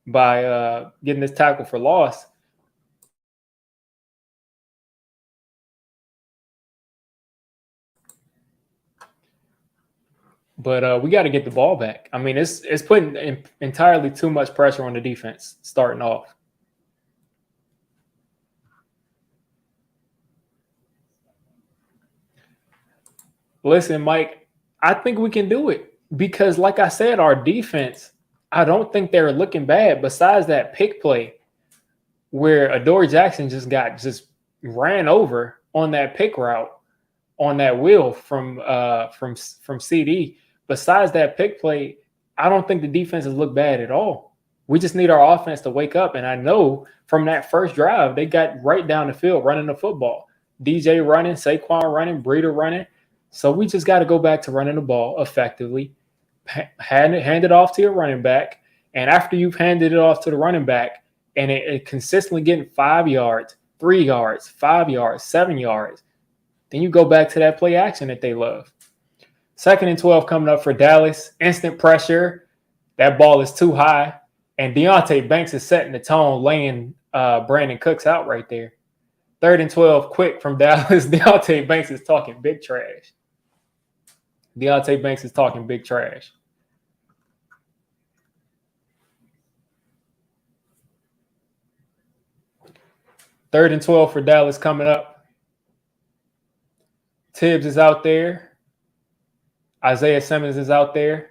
by getting this tackle for loss. But we got to get the ball back. I mean, it's putting entirely too much pressure on the defense starting off. Listen, Mike, I think we can do it because, like I said, our defense, I don't think they're looking bad. Besides that pick play where Adoree Jackson just ran over on that pick route on that wheel from CD. Besides that pick play, I don't think the defenses look bad at all. We just need our offense to wake up. And I know from that first drive, they got right down the field running the football. DJ running, Saquon running, Breida running. So we just got to go back to running the ball effectively, hand it off to your running back. And after you've handed it off to the running back and it consistently getting 5 yards, 3 yards, 5 yards, 7 yards, then you go back to that play action that they love. 2nd and 12 coming up for Dallas. Instant pressure. That ball is too high. And Deontay Banks is setting the tone, laying Brandon Cooks out right there. 3rd and 12, quick from Dallas. Deontay Banks is talking big trash. Deontay Banks is talking big trash. Third and 12 for Dallas coming up. Tibbs is out there. Isaiah Simmons is out there.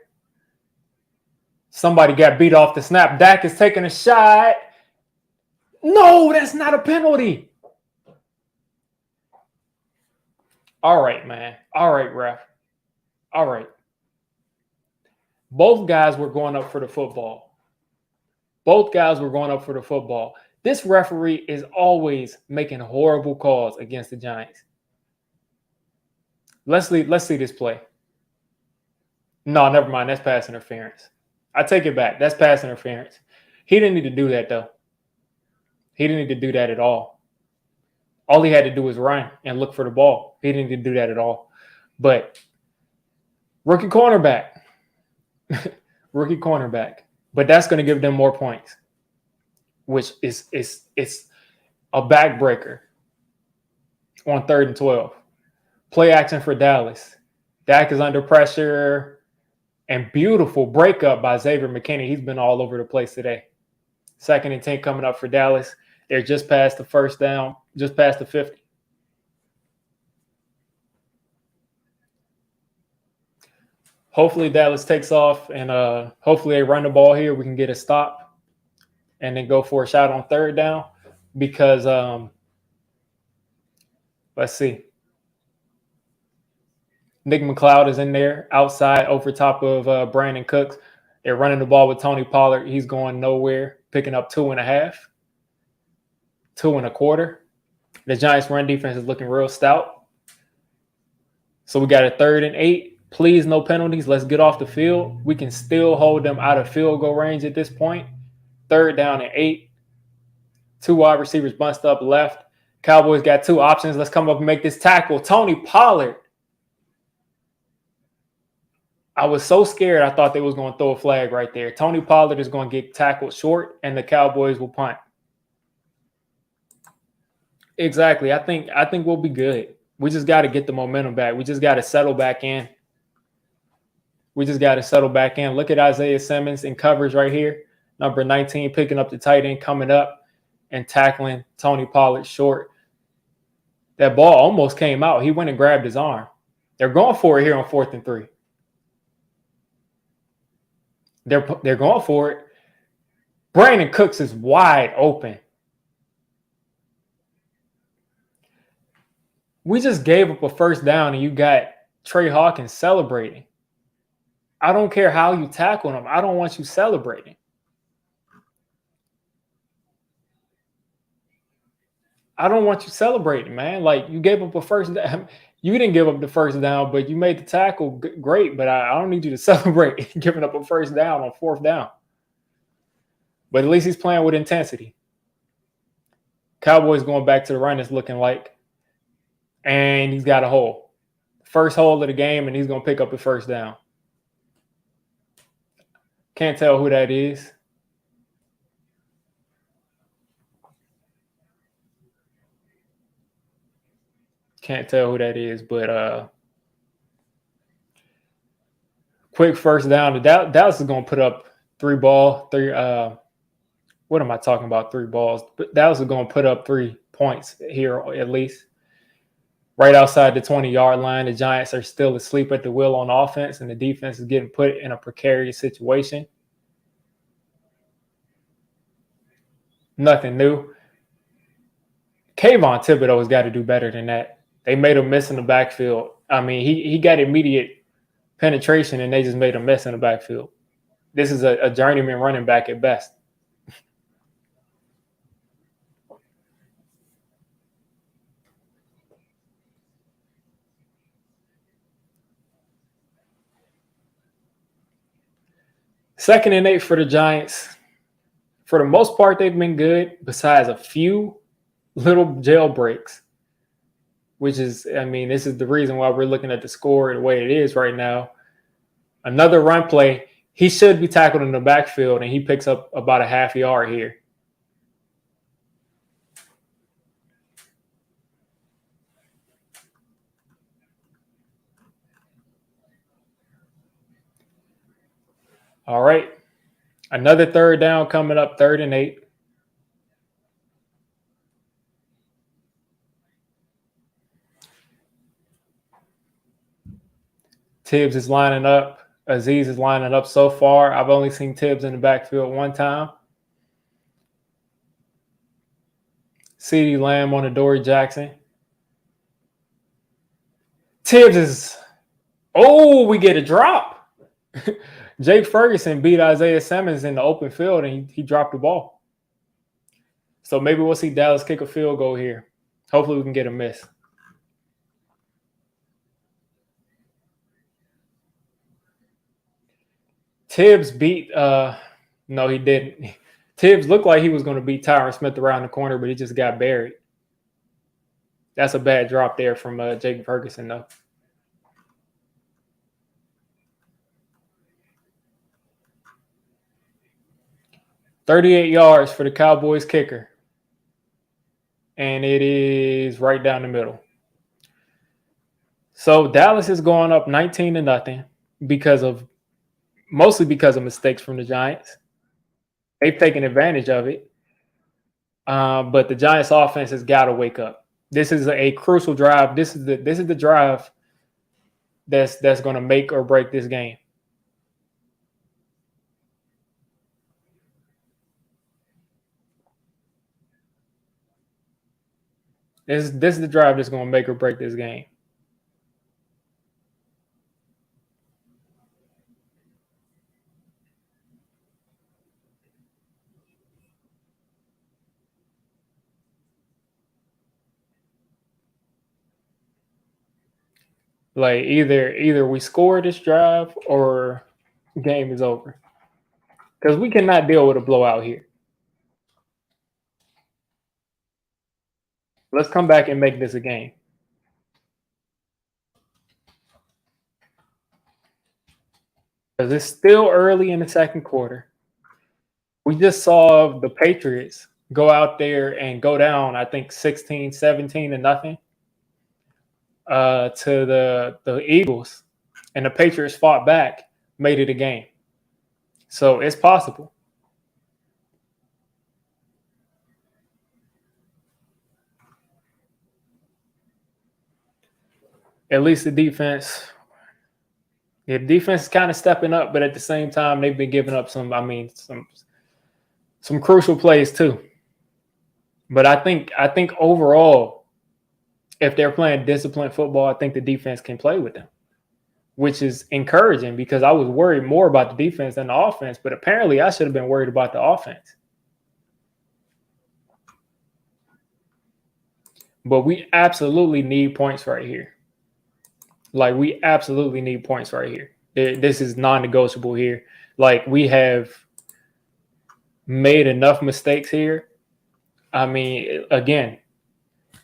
Somebody got beat off the snap. Dak is taking a shot. No, that's not a penalty. All right, man. All right, ref. All right. Both guys were going up for the football. This referee is always making horrible calls against the Giants. Let's see this play. No, never mind. That's pass interference. I take it back. That's pass interference. He didn't need to do that, though. He didn't need to do that at all. All he had to do was run and look for the ball. He didn't need to do that at all. But rookie cornerback. Rookie cornerback. But that's going to give them more points, which is a backbreaker on 3rd and 12. Play action for Dallas. Dak is under pressure, and beautiful breakup by Xavier McKinney. He's been all over the place today. 2nd and 10 coming up for Dallas. They're just past the first down, just past the 50. Hopefully Dallas takes off, and hopefully they run the ball here. We can get a stop and then go for a shot on 3rd down because let's see. Nick McLeod is in there outside over top of Brandon Cooks. They're running the ball with Tony Pollard. He's going nowhere, picking up 2.5, 2.25. The Giants' run defense is looking real stout. So we got a 3rd and 8. Please, no penalties. Let's get off the field. We can still hold them out of field goal range at this point. 3rd down and 8. 2 wide receivers bunched up left. Cowboys got 2 options. Let's come up and make this tackle. Tony Pollard. I was so scared I thought they was going to throw a flag right there. Tony Pollard is going to get tackled short, and the Cowboys will punt. Exactly. I think we'll be good. We just got to get the momentum back. We just got to settle back in. Look at Isaiah Simmons in coverage right here. Number 19 picking up the tight end, coming up and tackling Tony Pollard short. That ball almost came out. He went and grabbed his arm. They're going for it here on 4th and 3. They're going for it. Brandon Cooks is wide open. We just gave up a 1st down, and you got Trey Hawkins celebrating. I don't care how you tackle him. I don't want you celebrating. I don't want you celebrating, man. Like, you gave up a 1st down. You didn't give up the 1st down, but you made the tackle great. But I don't need you to celebrate giving up a 1st down on 4th down. But at least he's playing with intensity. Cowboys going back to the run is looking like. And he's got a hole. First hole of the game, and he's going to pick up a 1st down. Can't tell who that is. Can't tell who that is, but quick 1st down. Dallas is going to put up 3 balls. What am I talking about? 3 balls. But Dallas is going to put up 3 points here at least. Right outside the 20-yard line, the Giants are still asleep at the wheel on offense, and the defense is getting put in a precarious situation. Nothing new. Kayvon Thibodeau has got to do better than that. They made him miss in the backfield. I mean, he got immediate penetration, and they just made him miss in the backfield. This is a journeyman running back at best. Second and 8 for the Giants. For the most part, they've been good, besides a few little jailbreaks, which is, I mean, this is the reason why we're looking at the score the way it is right now. Another run play. He should be tackled in the backfield, and he picks up about a half yard here. All right. Another 3rd down coming up, 3rd and 8. Tibbs is lining up. Aziz is lining up so far. I've only seen Tibbs in the backfield 1 time. CeeDee Lamb on Adoree Jackson. Tibbs is – we get a drop. Jake Ferguson beat Isaiah Simmons in the open field, and he dropped the ball. So maybe we'll see Dallas kick a field goal here. Hopefully we can get a miss. Tibbs beat no, he didn't. Tibbs looked like he was going to beat Tyron Smith around the corner, but he just got buried. That's a bad drop there from Jake Ferguson, though. "38 yards for the Cowboys kicker. And it is right down the middle. So Dallas is going up 19-0 mostly because of mistakes from the Giants. They've taken advantage of it. But the Giants offense has got to wake up. This is a crucial drive. This is the drive that's going to make or break this game. This is the drive that's going to make or break this game. Like either we score this drive or game is over. Because we cannot deal with a blowout here. Let's come back and make this a game. Because it's still early in the second quarter. We just saw the Patriots go out there and go down, I think 16-17-0 to the Eagles. And the Patriots fought back, made it a game. So it's possible. At least the defense is kind of stepping up, but at the same time, they've been giving up some crucial plays too. But I think overall, if they're playing disciplined football, I think the defense can play with them, which is encouraging because I was worried more about the defense than the offense, but apparently I should have been worried about the offense. But we absolutely need points right here. Like, we absolutely need points right here. This is non-negotiable here. Like, we have made enough mistakes here. I mean, again,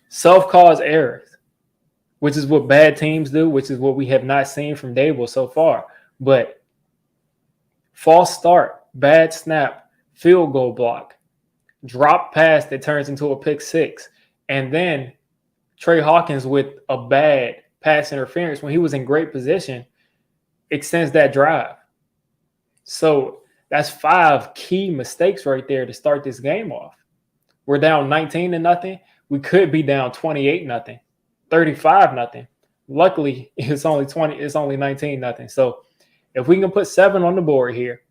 self-caused errors, which is what bad teams do, which is what we have not seen from Dable so far. But false start, bad snap, field goal block, drop pass that turns into a pick six, and then Trey Hawkins with a bad pass interference when he was in great position extends that drive. So that's 5 key mistakes right there to start this game off. We're down 19-0. We could be down 28-0, 35-0. Luckily, it's only 19-0. So if we can put 7 on the board here,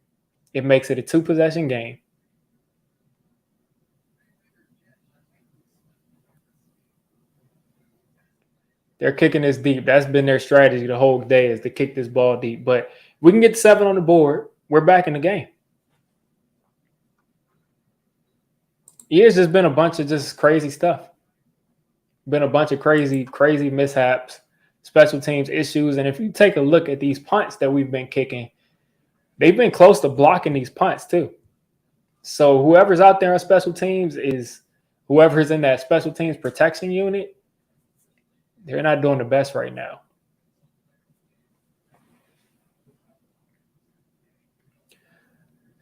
it makes it a 2-possession game. They're kicking this deep. That's been their strategy the whole day, is to kick this ball deep. But we can get 7 on the board. We're back in the game. It's just been a bunch of just crazy stuff. Been a bunch of crazy mishaps, special teams issues. And if you take a look at these punts that we've been kicking, they've been close to blocking these punts too. So whoever's out there on special teams is whoever's in that special teams protection unit. They're not doing the best right now.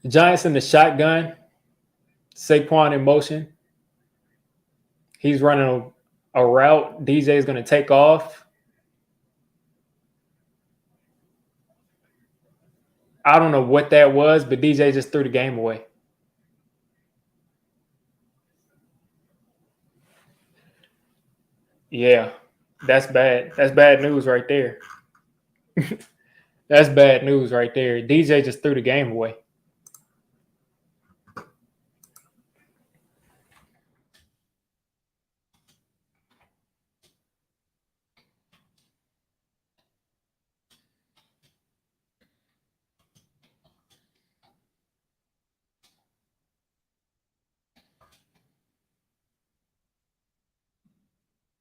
The Giants in the shotgun. Saquon in motion. He's running a route. DJ is going to take off. I don't know what that was, but DJ just threw the game away. Yeah, that's bad. That's bad news right there. That's bad news right there. DJ just threw the game away.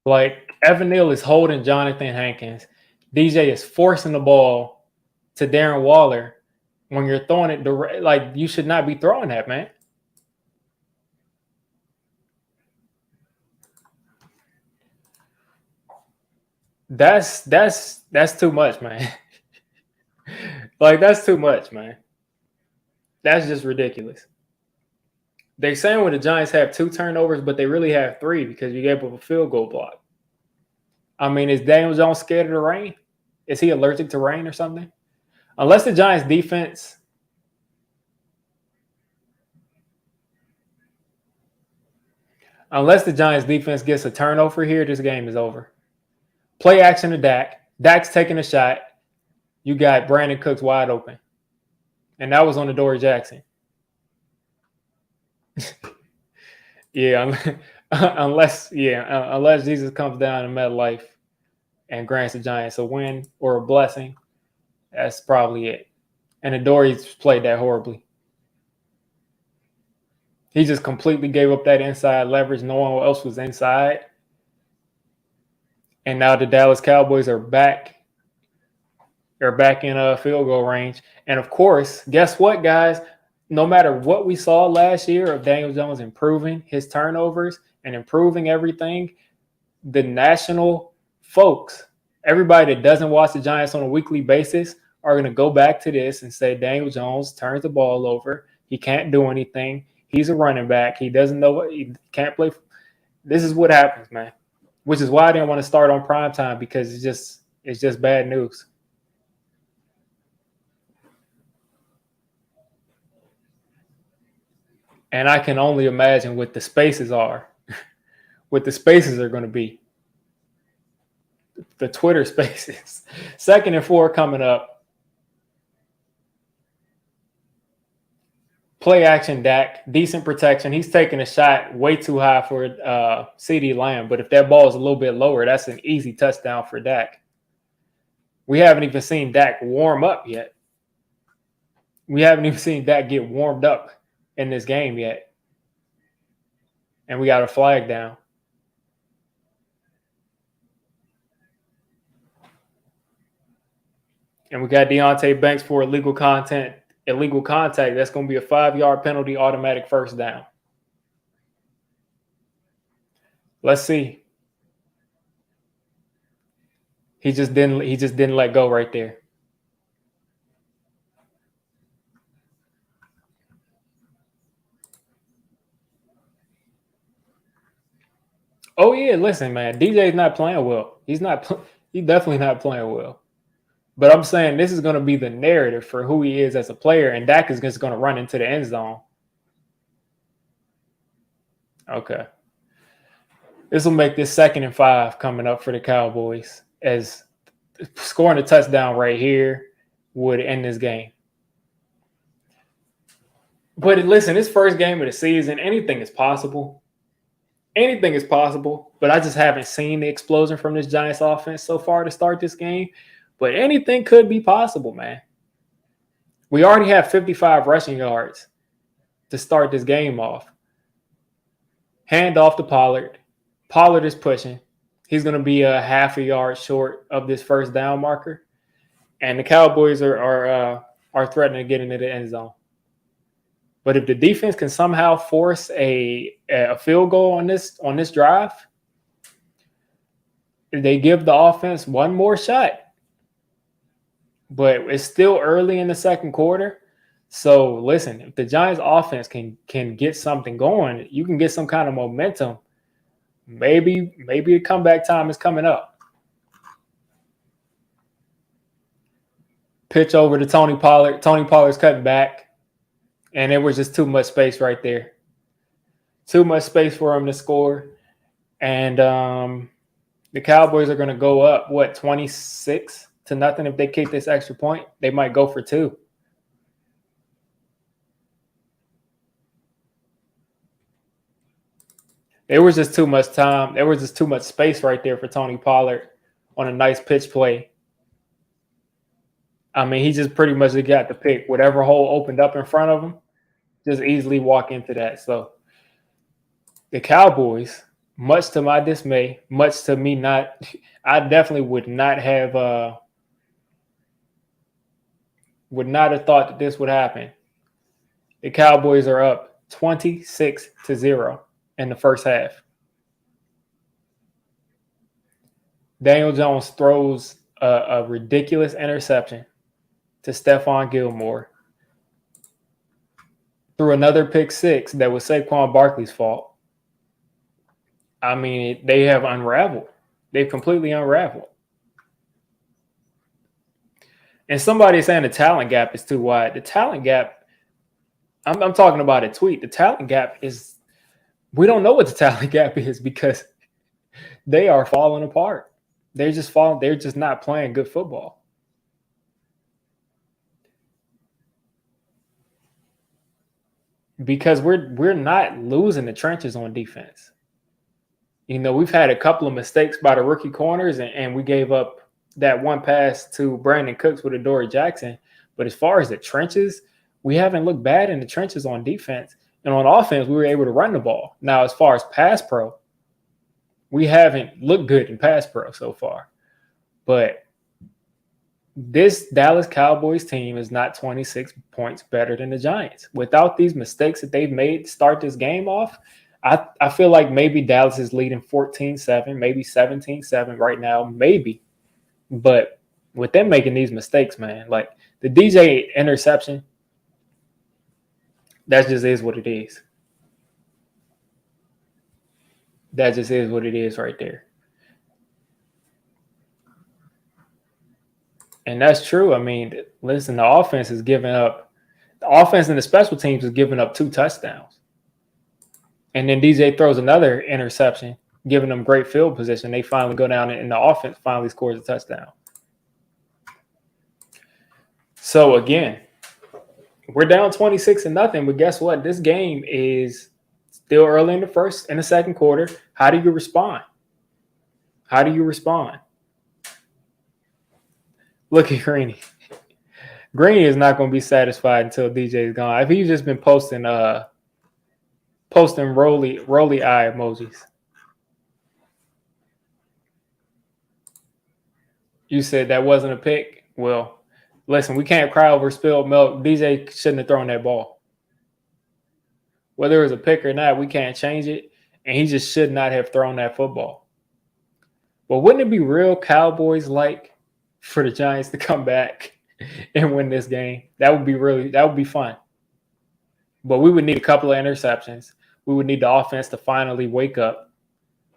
Like, Evan Neal is holding Jonathan Hankins. DJ is forcing the ball to Darren Waller when you're throwing it direct. Like, you should not be throwing that, man. That's too much, man. Like that's too much, man. That's just ridiculous. They saying when the Giants have 2 turnovers, but they really have 3 because you gave up a field goal block. I mean, is Daniel Jones scared of the rain? Is he allergic to rain or something? Unless the Giants defense, gets a turnover here, this game is over. Play action to Dak. Dak's taking a shot. You got Brandon Cooks wide open. And that was on the Dory Jackson. Yeah, unless Jesus comes down in MetLife and grants the Giants a win or a blessing, that's probably it. And the Dory's played that horribly. He just completely gave up that inside leverage. No one else was inside. And now the Dallas Cowboys are back. They're back in a field goal range. And of course, guess what, guys? No matter what we saw last year of Daniel Jones improving his turnovers and improving everything, the national folks, everybody that doesn't watch the Giants on a weekly basis, are going to go back to this and say Daniel Jones turns the ball over. He can't do anything. He's a running back. He doesn't know what he can't play. This is what happens, man. Which is why I didn't want to start on Primetime because it's just bad news. And I can only imagine what the spaces are. What the spaces are going to be. The Twitter spaces. 2nd and 4 coming up. Play action, Dak. Decent protection. He's taking a shot way too high for CeeDee Lamb. But if that ball is a little bit lower, that's an easy touchdown for Dak. We haven't even seen Dak warm up yet. We haven't even seen Dak get warmed up in this game yet. And we got a flag down. And we got Deontay Banks for illegal contact. That's going to be a 5-yard penalty, automatic first down. Let's see. He just didn't let go right there. Oh yeah, listen, man. DJ's not playing well. He's definitely not playing well. But I'm saying this is going to be the narrative for who he is as a player, and Dak is just going to run into the end zone. Okay. This will make this 2nd and 5 coming up for the Cowboys, as scoring a touchdown right here would end this game. But listen, this first game of the season, anything is possible. Anything is possible, but I just haven't seen the explosion from this Giants offense so far to start this game. But anything could be possible, man. We already have 55 rushing yards to start this game off. Hand off to Pollard. Pollard is pushing. He's going to be a half a yard short of this first down marker. And the Cowboys are threatening to get into the end zone. But if the defense can somehow force a field goal on this drive, they give the offense one more shot. But it's still early in the second quarter. So listen, if the Giants offense can get something going, you can get some kind of momentum. Maybe the comeback time is coming up. Pitch over to Tony Pollard. Tony Pollard's cutting back. And there was just too much space right there. Too much space for him to score. And the Cowboys are going to go up, 26-0 if they kick this extra point. They might go for 2. There was just too much time. There was just too much space right there for Tony Pollard on a nice pitch play. I mean, he just pretty much got to pick whatever hole opened up in front of him, just easily walk into that. So the Cowboys, much to my dismay, much to me not, I definitely would not have thought that this would happen. The Cowboys are up 26-0 in the first half. Daniel Jones throws a ridiculous interception to Stephon Gilmore through another pick six that was Saquon Barkley's fault. I mean, they have unraveled. They've completely unraveled. And somebody is saying the talent gap is too wide. The talent gap, I'm talking about a tweet. The talent gap is, we don't know what the talent gap is because they are falling apart. They're just falling. They're just not playing good football. Because we're not losing the trenches on defense. You know, we've had a couple of mistakes by the rookie corners, and we gave up that one pass to Brandon Cooks with Adoree Jackson. But as far as the trenches, we haven't looked bad in the trenches on defense. And on offense, we were able to run the ball. Now, as far as pass pro, we haven't looked good in pass pro so far. But this Dallas Cowboys team is not 26 points better than the Giants. Without these mistakes that they've made to start this game off, I feel like maybe Dallas is leading 14-7, maybe 17-7 right now, maybe. But with them making these mistakes, man, like the DJ interception, that just is what it is. That just is what it is right there. And that's true. I mean, listen, the offense and the special teams is giving up 2 touchdowns. And then DJ throws another interception, giving them great field position. They finally go down and the offense finally scores a touchdown. So again, we're down 26-0, but guess what? This game is still early in the second quarter. How do you respond? How do you respond? Look at Greeny. Greeny is not going to be satisfied until DJ is gone. If he's just been posting roly eye emojis. You said that wasn't a pick? Well, listen, we can't cry over spilled milk. DJ shouldn't have thrown that ball. Whether it was a pick or not, we can't change it. And he just should not have thrown that football. But wouldn't it be real Cowboys-like for the Giants to come back and win this game? That would be fun. But we would need a couple of interceptions. We would need the offense to finally wake up,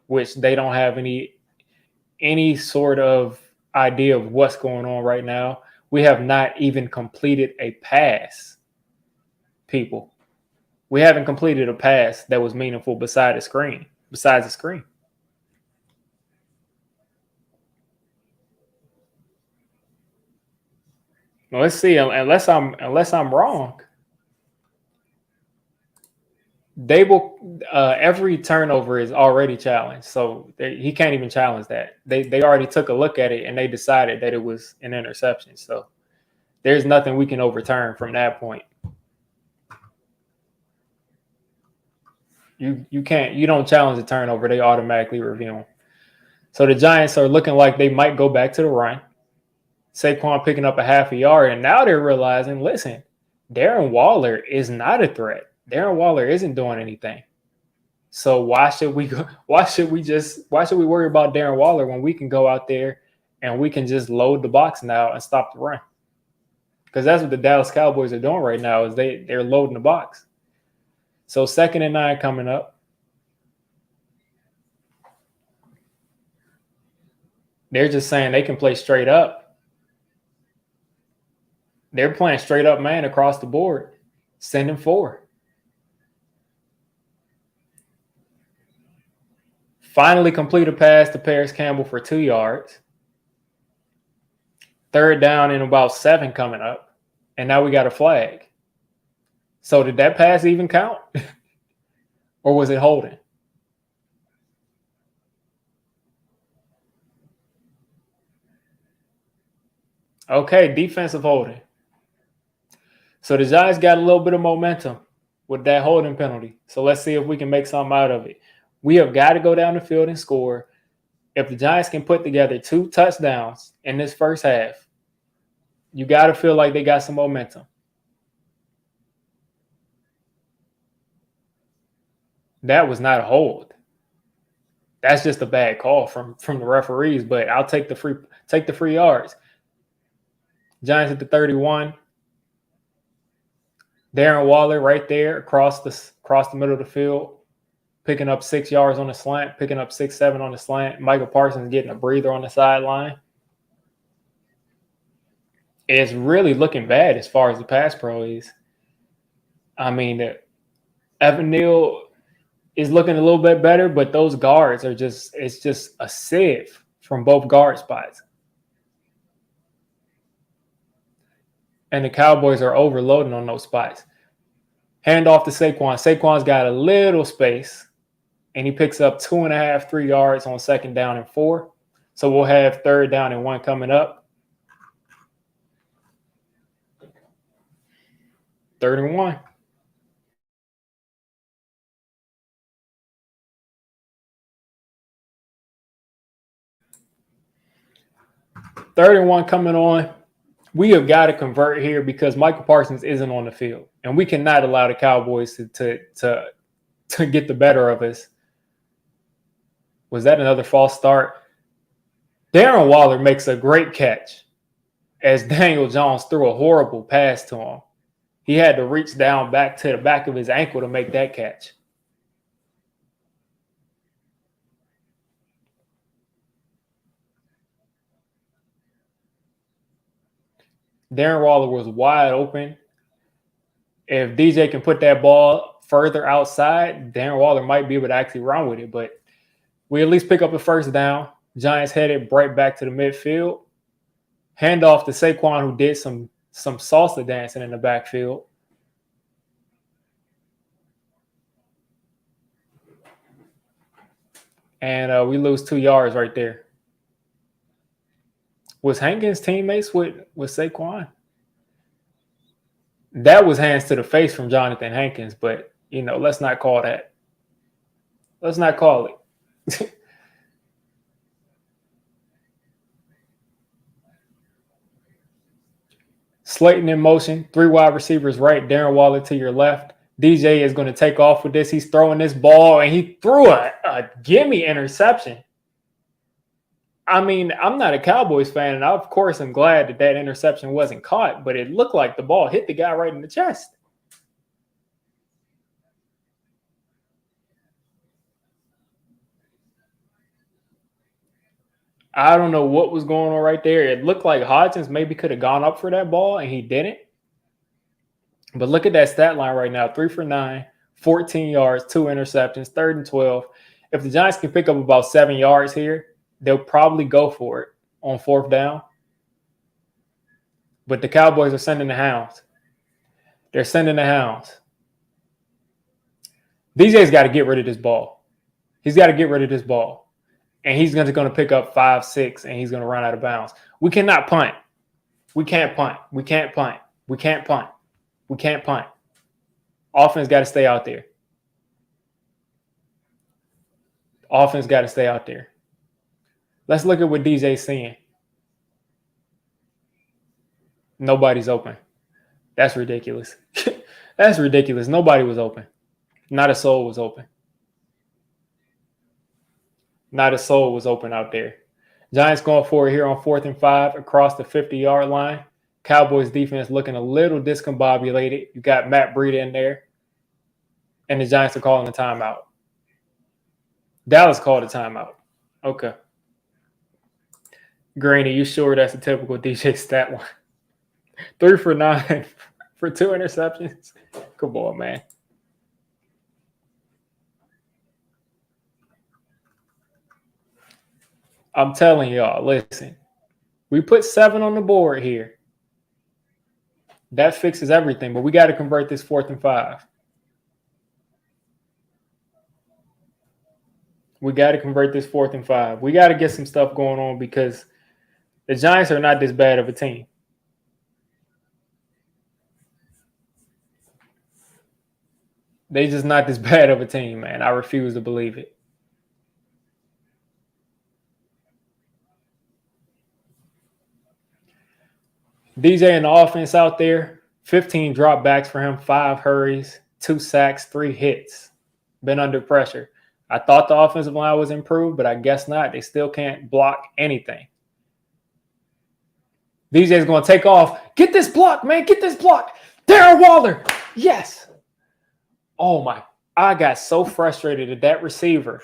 which they don't have any sort of idea of what's going on right now. We have not even completed a pass, people. We haven't completed a pass that was meaningful besides the screen. Well, let's see. Unless I'm wrong, they will. Every turnover is already challenged, so he can't even challenge that. They already took a look at it and they decided that it was an interception. So there's nothing we can overturn from that point. You can't. You don't challenge the turnover; they automatically review them. So the Giants are looking like they might go back to the run. Saquon picking up a half a yard, and now they're realizing, listen, Darren Waller is not a threat. Darren Waller isn't doing anything. So why should we worry about Darren Waller when we can go out there and we can just load the box now and stop the run? Because that's what the Dallas Cowboys are doing right now is they're loading the box. So 2nd and 9 coming up. They're just saying they can play straight up. They're playing straight up man across the board. Send him 4. Finally complete a pass to Paris Campbell for 2 yards. 3rd down and about 7 coming up. And now we got a flag. So did that pass even count? Or was it holding? Okay, defensive holding. So the Giants got a little bit of momentum with that holding penalty. So let's see if we can make something out of it. We have got to go down the field and score. If the Giants can put together 2 touchdowns in this first half, you got to feel like they got some momentum. That was not a hold. That's just a bad call from the referees, but I'll take the free yards. Giants at the 31. Darren Waller right there across the middle of the field, picking up 6 yards on the slant, picking up 6, 7 on the slant. Michael Parsons getting a breather on the sideline. It's really looking bad as far as the pass pro is. I mean, Evan Neal is looking a little bit better, but those guards are it's just a sieve from both guard spots. And the Cowboys are overloading on those spots. Hand off to Saquon. Saquon's got a little space, and he picks up 2.5, 3 yards on 2nd down and 4. So we'll have 3rd down and 1 coming up. 3rd and 1. Third and 1 coming on. We have got to convert here because Michael Parsons isn't on the field, and we cannot allow the Cowboys to get the better of us. Was that another false start? Darren Waller makes a great catch as Daniel Jones threw a horrible pass to him. He had to reach down back to the back of his ankle to make that catch. Darren Waller was wide open. If DJ can put that ball further outside, Darren Waller might be able to actually run with it. But we at least pick up a 1st down. Giants headed right back to the midfield. Handoff to Saquon, who did some salsa dancing in the backfield. And we lose 2 yards right there. Was Hankins teammates with Saquon? That was hands to the face from Jonathan Hankins, but, let's not call that. Let's not call it. Slayton in motion, 3 wide receivers right, Darren Waller to your left. DJ is going to take off with this. He's throwing this ball, and he threw a gimme interception. I mean, I'm not a Cowboys fan, and I, of course, am glad that interception wasn't caught, but it looked like the ball hit the guy right in the chest. I don't know what was going on right there. It looked like Hodgins maybe could have gone up for that ball, and he didn't. But look at that stat line right now. 3 for 9, 14 yards, 2 interceptions, 3rd and 12. If the Giants can pick up about 7 yards here, they'll probably go for it on 4th down. But the Cowboys are sending the hounds. They're sending the hounds. DJ's got to get rid of this ball. He's got to get rid of this ball. And he's going to pick up 5, 6, and he's going to run out of bounds. We cannot punt. We can't punt. We can't punt. We can't punt. We can't punt. Offense got to stay out there. Offense got to stay out there. Let's look at what DJ's seeing. Nobody's open. That's ridiculous. That's ridiculous. Nobody was open. Not a soul was open. Not a soul was open out there. Giants going for it here on 4th and 5 across the 50-yard line. Cowboys defense looking a little discombobulated. You got Matt Breida in there. And the Giants are calling a timeout. Dallas called a timeout. Okay. Granny, you sure that's a typical DJ stat line? 3 for 9 for 2 interceptions. Come on, man. I'm telling y'all, listen. We put 7 on the board here. That fixes everything, but we got to convert this 4th and 5. We got to convert this 4th and 5. We got to get some stuff going on because the Giants are not this bad of a team. They just not this bad of a team, man. I refuse to believe it. DJ in the offense out there, 15 dropbacks for him, 5 hurries, 2 sacks, 3 hits. Been under pressure. I thought the offensive line was improved, but I guess not. They still can't block anything. DJ's going to take off. Get this block, man. Get this block. Darren Waller. Yes. Oh, my. I got so frustrated at that receiver.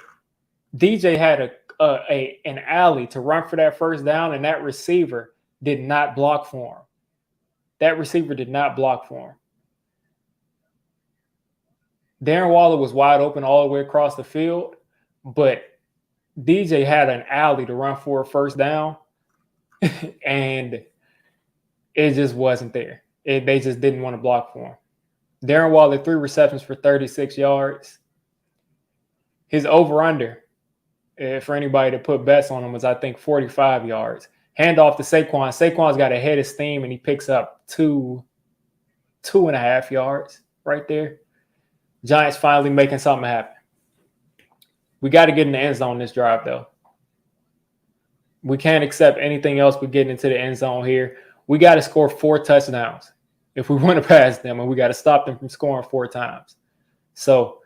DJ had an alley to run for that first down, and that receiver did not block for him. That receiver did not block for him. Darren Waller was wide open all the way across the field, but DJ had an alley to run for a first down, and it just wasn't there. They just didn't want to block for him. Darren Waller, 3 receptions for 36 yards. His over-under, for anybody to put bets on him, was, I think, 45 yards. Handoff to Saquon. Saquon's got a head of steam, and he picks up 2.5 yards right there. Giants finally making something happen. We got to get in the end zone this drive, though. We can't accept anything else but getting into the end zone here. We got to score 4 touchdowns if we want to pass them, and we got to stop them from scoring 4 times. So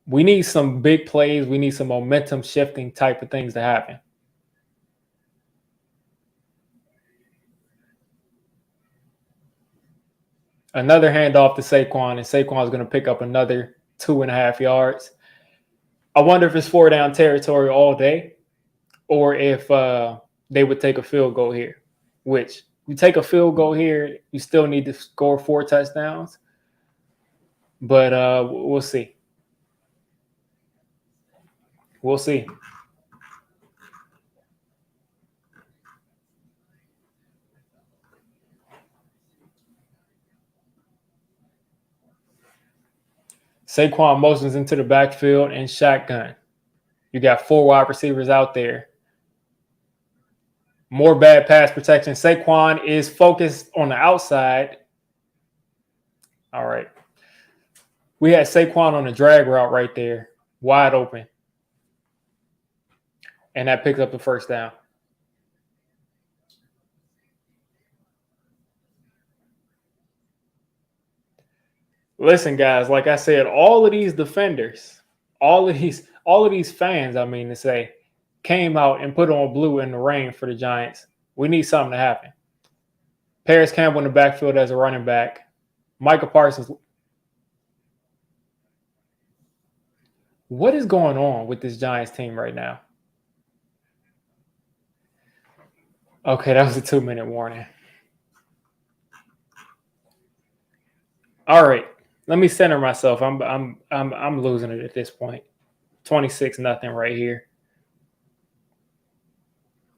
we need some big plays. We need some momentum shifting type of things to happen. Another handoff to Saquon, and Saquon's going to pick up another 2.5 yards. I wonder if it's 4-down territory all day, or if they would take a field goal here, which you take a field goal here, you still need to score 4 touchdowns. But we'll see. We'll see. Saquon motions into the backfield and shotgun. You got 4 wide receivers out there. More bad pass protection. Saquon is focused on the outside. All right. We had Saquon on a drag route right there, wide open. And that picks up the first down. Listen, guys, like I said, all of these defenders, all of these fans, I mean to say, came out and put on blue in the rain for the Giants. We need something to happen. Paris Campbell in the backfield as a running back. Micah Parsons. What is going on with this Giants team right now? Okay, that was a 2-minute warning. All right. Let me center myself. I'm losing it at this point. 26-0 right here.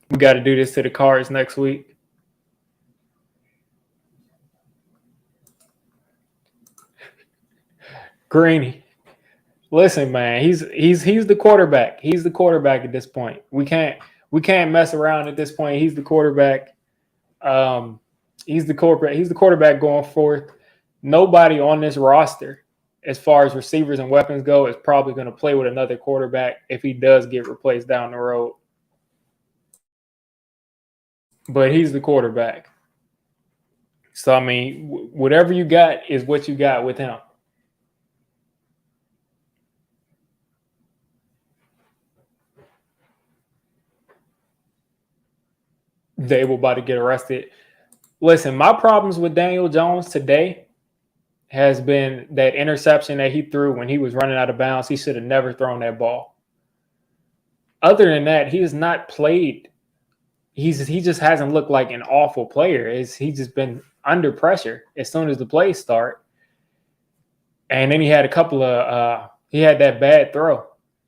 We got to do this to the Cards next week. Greeny. Listen, man, he's the quarterback. He's the quarterback at this point. We can't mess around at this point. He's the quarterback. He's the quarterback going forth. Nobody on this roster, as far as receivers and weapons go, is probably going to play with another quarterback if he does get replaced down the road. But he's the quarterback. So, I mean, whatever you got is what you got with him. They were about to get arrested. Listen, my problems with Daniel Jones today has been that interception that he threw when he was running out of bounds. He should have never thrown that ball. Other than that, he has not played. He just hasn't looked like an awful player. He's just been under pressure as soon as the plays start. And then he had a couple of he had that bad throw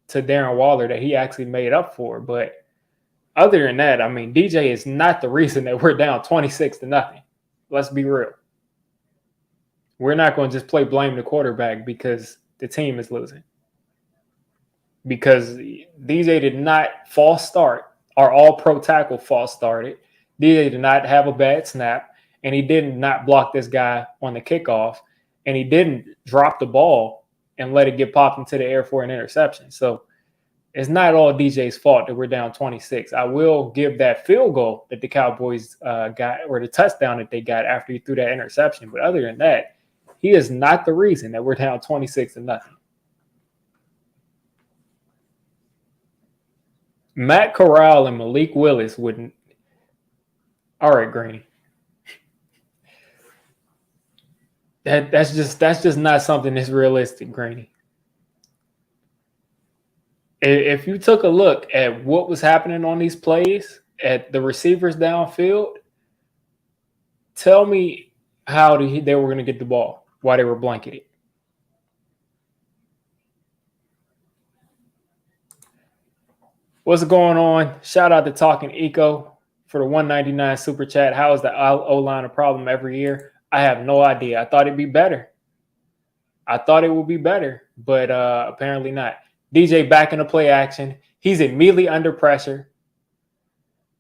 to Darren Waller that he actually made up for. But other than that, I mean, DJ is not the reason that we're down 26-0. Let's be real. We're not going to just blame the quarterback because the team is losing. Because DJ did not false start. Our all-pro tackle false started. DJ did not have a bad snap, and he did not block this guy on the kickoff, and he didn't drop the ball and let it get popped into the air for an interception. So it's not all DJ's fault that we're down 26. I will give that field goal that the Cowboys got, or the touchdown that they got after he threw that interception. But other than that, he is not the reason that we're down 26-0. Matt Corral and Malik Willis wouldn't. All right, Granny. That's just not something that's realistic, Granny. If you took a look at what was happening on these plays at the receivers downfield, tell me how they were going to get the ball while they were blanketed. What's going on? Shout out to Talking Eco for the 199 super chat. How is the O-line a problem every year? I have no idea. I thought it'd be better. I thought it would be better, but apparently not. DJ back in the play action. He's immediately under pressure.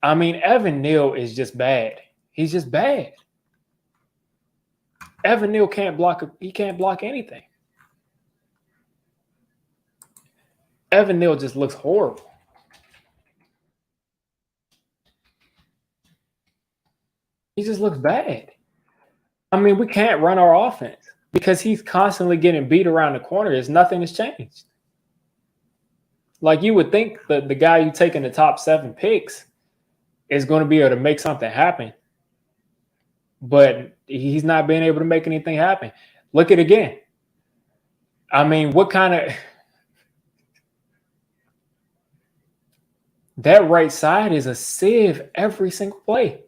I mean, Evan Neal is just bad. He's just bad. Evan Neal can't block. He can't block anything. Evan Neal just looks horrible. He just looks bad. I mean, we can't run our offense because he's constantly getting beat around the corner. Nothing has changed. Like you would think that the guy you take in the top 7 picks is going to be able to make something happen. But he's not being able to make anything happen. Look at it again. I mean, what kind of – that right side is a sieve every single play.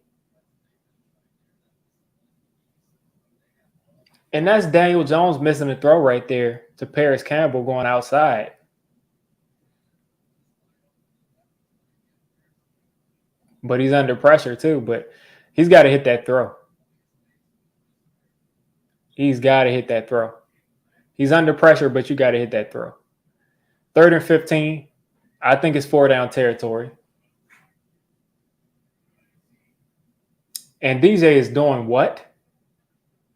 And that's Daniel Jones missing a throw right there to Paris Campbell going outside. But he's under pressure too. But he's got to hit that throw. He's got to hit that throw. He's under pressure, but you got to hit that throw. 3rd and 15. I think it's 4-down territory. And DJ is doing what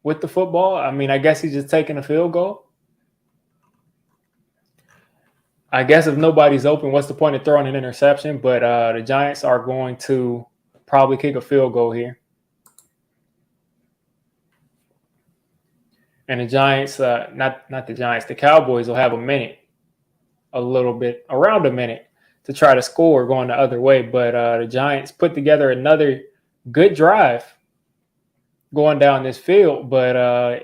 with the football? I mean, I guess he's just taking a field goal. I guess if nobody's open, what's the point of throwing an interception? But the Giants are going to probably kick a field goal here. And the Giants, not the Giants, the Cowboys will have around a minute to try to score going the other way. But the Giants put together another good drive going down this field. But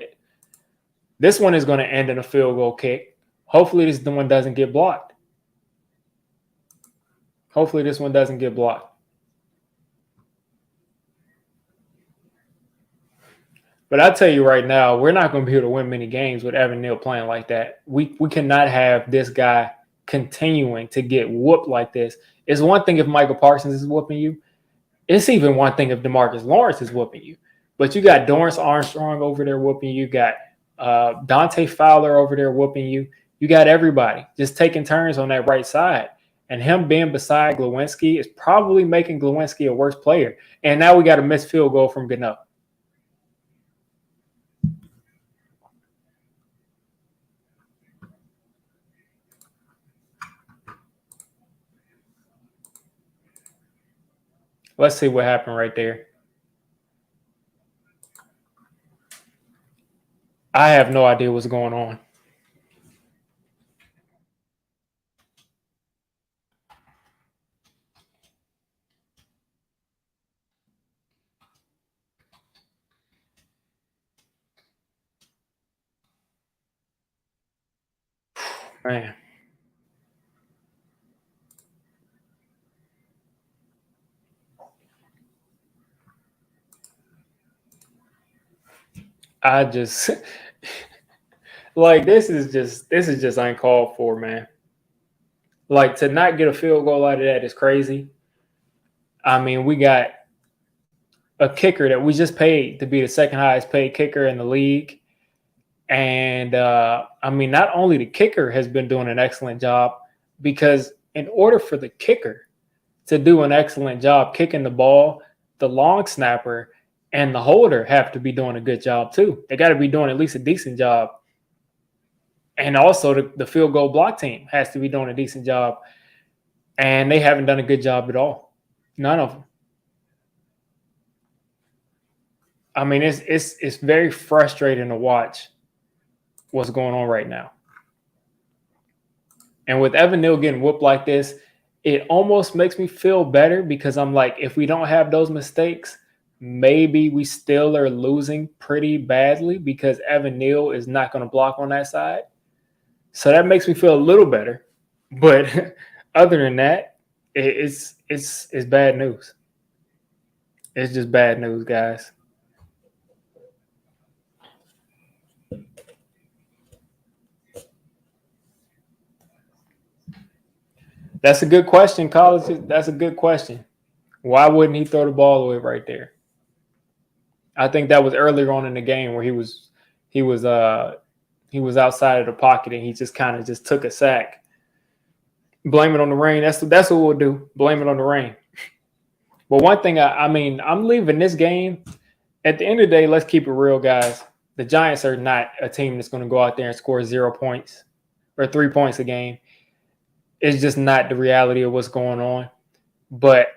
this one is going to end in a field goal kick. Hopefully this one doesn't get blocked. But I'll tell you right now, we're not going to be able to win many games with Evan Neal playing like that. We cannot have this guy continuing to get whooped like this. It's one thing if Michael Parsons is whooping you. It's even one thing if DeMarcus Lawrence is whooping you. But you got Dorrance Armstrong over there whooping you. You got Dante Fowler over there whooping you. You got everybody just taking turns on that right side. And him being beside Glowinski is probably making Glowinski a worse player. And now we got a missed field goal from Gano. Let's see what happened right there. I have no idea what's going on. Man. I just like this is just uncalled for, man. Like to not get a field goal out of that is crazy. I mean, we got a kicker that we just paid to be the second highest paid kicker in the league. And I mean, not only the kicker has been doing an excellent job, because in order for the kicker to do an excellent job kicking the ball, the long snapper and the holder have to be doing a good job too. They got to be doing at least a decent job. And also the field goal block team has to be doing a decent job. And they haven't done a good job at all. None of them. I mean, it's very frustrating to watch what's going on right now. And with Evan Neal getting whooped like this, it almost makes me feel better because I'm like, if we don't have those mistakes, maybe we still are losing pretty badly because Evan Neal is not going to block on that side. So that makes me feel a little better. But other than that, it's bad news. It's just bad news, guys. That's a good question, college. That's a good question. Why wouldn't he throw the ball away right there? I think that was earlier on in the game where he was he was outside of the pocket and he just kind of just took a sack. Blame it on the rain. That's what we'll do. Blame it on the rain. But one thing, I mean, I'm leaving this game. At the end of the day, let's keep it real, guys. The Giants are not a team that's going to go out there and score 0 points or 3 points a game. It's just not the reality of what's going on. But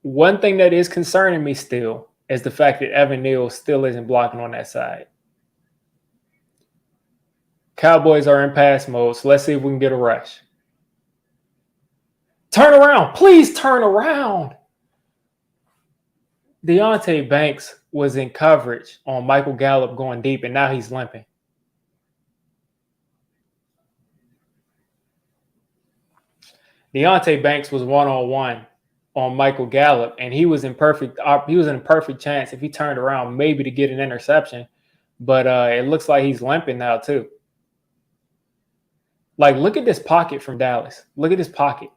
one thing that is concerning me still is the fact that Evan Neal still isn't blocking on that side. Cowboys are in pass mode, so let's see if we can get a rush. Turn around. Please turn around. Deontay Banks was in coverage on Michael Gallup going deep, and now he's limping. Deontay Banks was one-on-one on Michael Gallup, and he was in a perfect chance if he turned around maybe to get an interception. But it looks like he's limping now too. Like, look at this pocket from Dallas. Look at this pocket.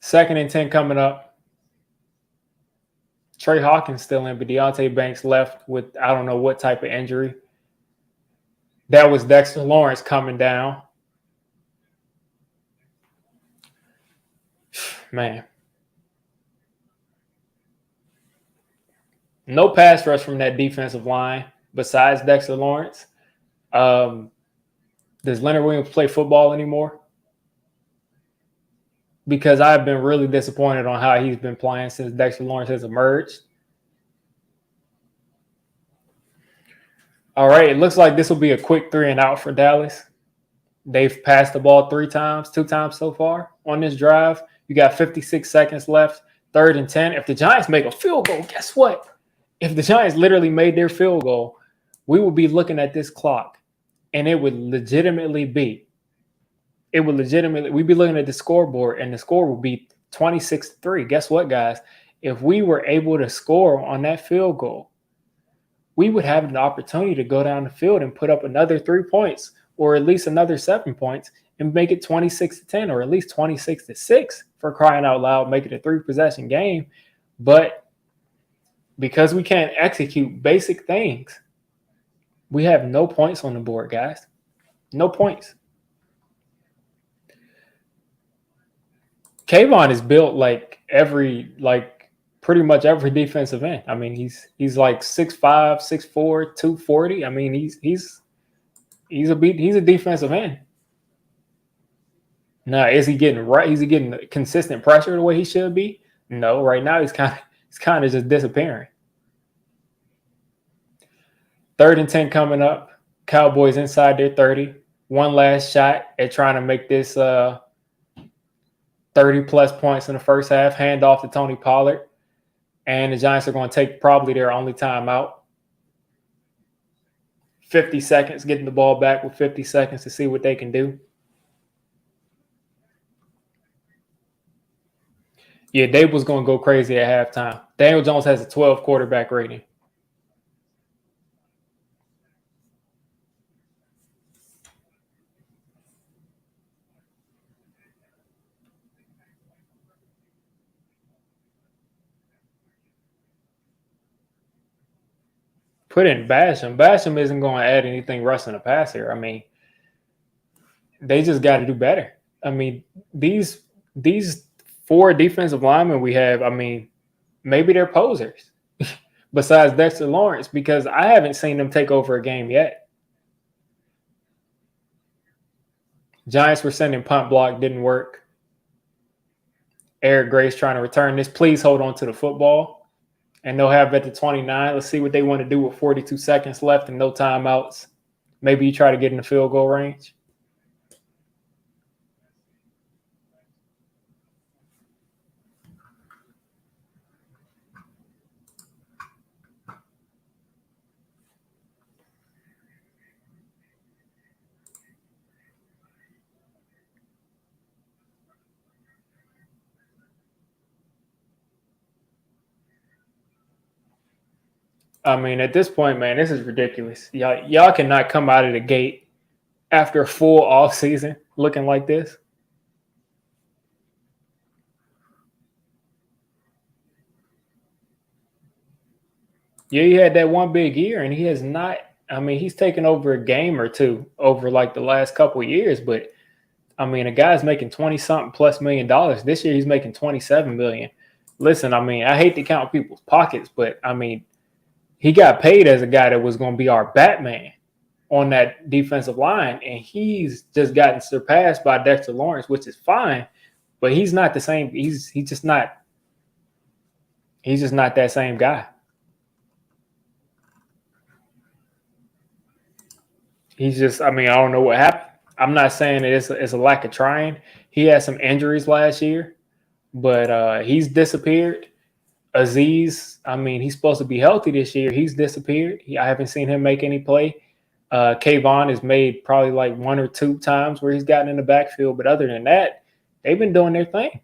Second and 10 coming up. Trey Hawkins still in, but Deontay Banks left with I don't know what type of injury. That was Dexter Lawrence coming down. Man. No pass rush from that defensive line besides Dexter Lawrence. Does Leonard Williams play football anymore? Because I've been really disappointed on how he's been playing since Dexter Lawrence has emerged. All right, it looks like this will be a quick 3 and out for Dallas. They've passed the ball 2 times so far on this drive. You got 56 seconds left, 3rd and 10. If the Giants make a field goal, guess what? If the Giants literally made their field goal, we would be looking at this clock, and we'd be looking at the scoreboard, and the score would be 26-3. Guess what, guys? If we were able to score on that field goal, we would have an opportunity to go down the field and put up another 3 points or at least another 7 points and make it 26-10 or at least 26-6 for crying out loud, make it a 3-possession game. But because we can't execute basic things, we have no points on the board, guys. No points. Kayvon is built like pretty much every defensive end. I mean, he's like 6'5", 6'4", 240. I mean, he's a defensive end. Now, is he getting consistent pressure the way he should be? No, right now he's kind of just disappearing. 3rd and 10 coming up. Cowboys inside their 30. One last shot at trying to make this 30-plus points in the first half. Hand off to Tony Pollard. And the Giants are going to take probably their only timeout. 50 seconds, getting the ball back with 50 seconds to see what they can do. Yeah, Dave was going to go crazy at halftime. Daniel Jones has a 12 quarterback rating. Put in Basham. Basham isn't going to add anything rushing the pass here. I mean, they just got to do better. I mean, these 4 defensive linemen we have, I mean, maybe they're posers besides Dexter Lawrence because I haven't seen them take over a game yet. Giants were sending punt block, didn't work. Eric Gray's trying to return this. Please hold on to the football. and they'll have at the 29. Let's see what they want to do with 42 seconds left and no timeouts. Maybe you try to get in the field goal range. I mean, at this point, man, this is ridiculous. Y'all cannot come out of the gate after a full off season looking like this. Yeah, he had that one big year, and he has not. I mean, he's taken over a game or two over like the last couple of years, but I mean, a guy's making 20 something plus $1 million. This year, he's making 27 million. Listen, I mean, I hate to count people's pockets, but I mean, he got paid as a guy that was going to be our Batman on that defensive line, and he's just gotten surpassed by Dexter Lawrence, which is fine, but he's not the same. He's just not. He's just not that same guy. He's just. I mean, I don't know what happened. I'm not saying it's a lack of trying. He had some injuries last year, but he's disappeared. Aziz, I mean, he's supposed to be healthy this year. He's disappeared. I haven't seen him make any play. Kayvon has made probably like one or two times where he's gotten in the backfield, but other than that, they've been doing their thing.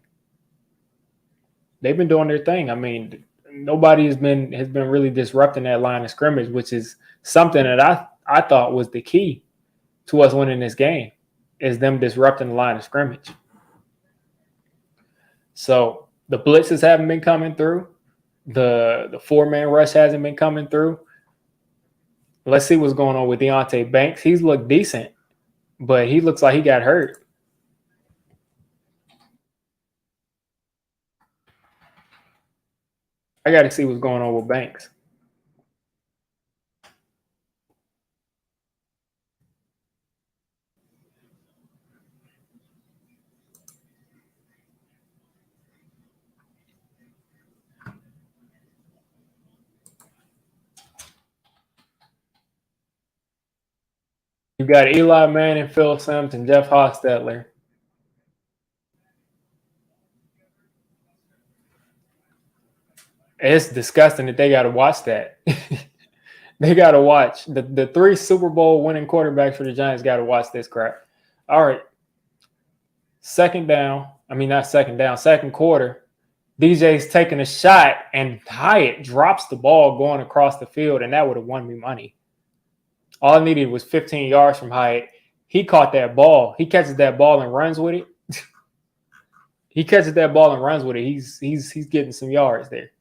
They've been doing their thing. I mean, nobody has been really disrupting that line of scrimmage, which is something that I thought was the key to us winning this game, is them disrupting the line of scrimmage. So the blitzes haven't been coming through. The four-man rush hasn't been coming through. Let's see what's going on with Deonte Banks. He's looked decent, but he looks like he got hurt. I got to see what's going on with Banks. You got Eli Manning, Phil Simms, and Jeff Hostetler. It's disgusting that they got to watch that. They got to watch the three Super Bowl winning quarterbacks for the Giants. Got to watch this crap. All right, second down. I mean, not second down. Second quarter. DJ's taking a shot, and Hyatt drops the ball going across the field, and that would have won me money. All I needed was 15 yards from Hyatt. He caught that ball. He catches that ball and runs with it. He catches that ball and runs with it. He's getting some yards there.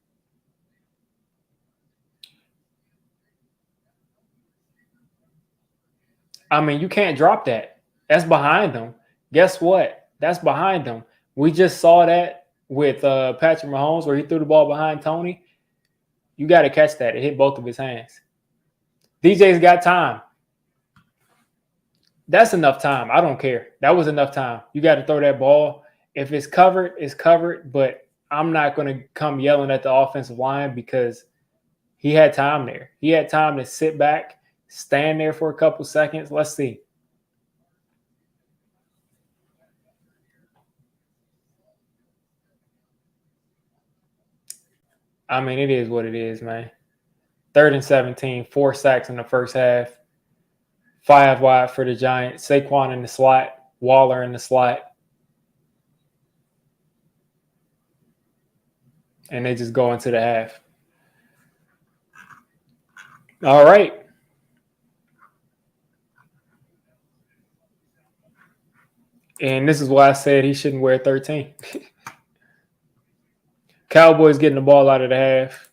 I mean, you can't drop that. That's behind them. Guess what? That's behind them. We just saw that with Patrick Mahomes where he threw the ball behind Tony. You got to catch that. It hit both of his hands. DJ's got time. That's enough time. I don't care. That was enough time. You got to throw that ball. If it's covered, it's covered. But I'm not going to come yelling at the offensive line because he had time there. He had time to sit back, stand there for a couple seconds. Let's see. I mean, it is what it is, man. 3rd and 17, 4 sacks in the first half. 5 wide for the Giants. Saquon in the slot. Waller in the slot. And they just go into the half. All right. And this is why I said he shouldn't wear 13. Cowboys getting the ball out of the half.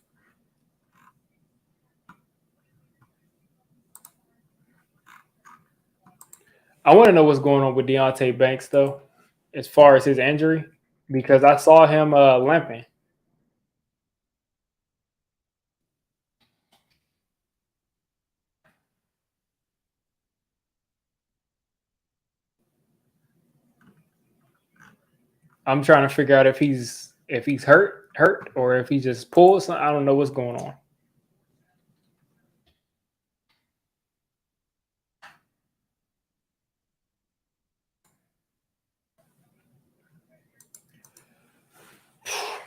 I want to know what's going on with Deonte Banks, though, as far as his injury, because I saw him limping. I'm trying to figure out if he's hurt hurt or if he just pulled something. I don't know what's going on.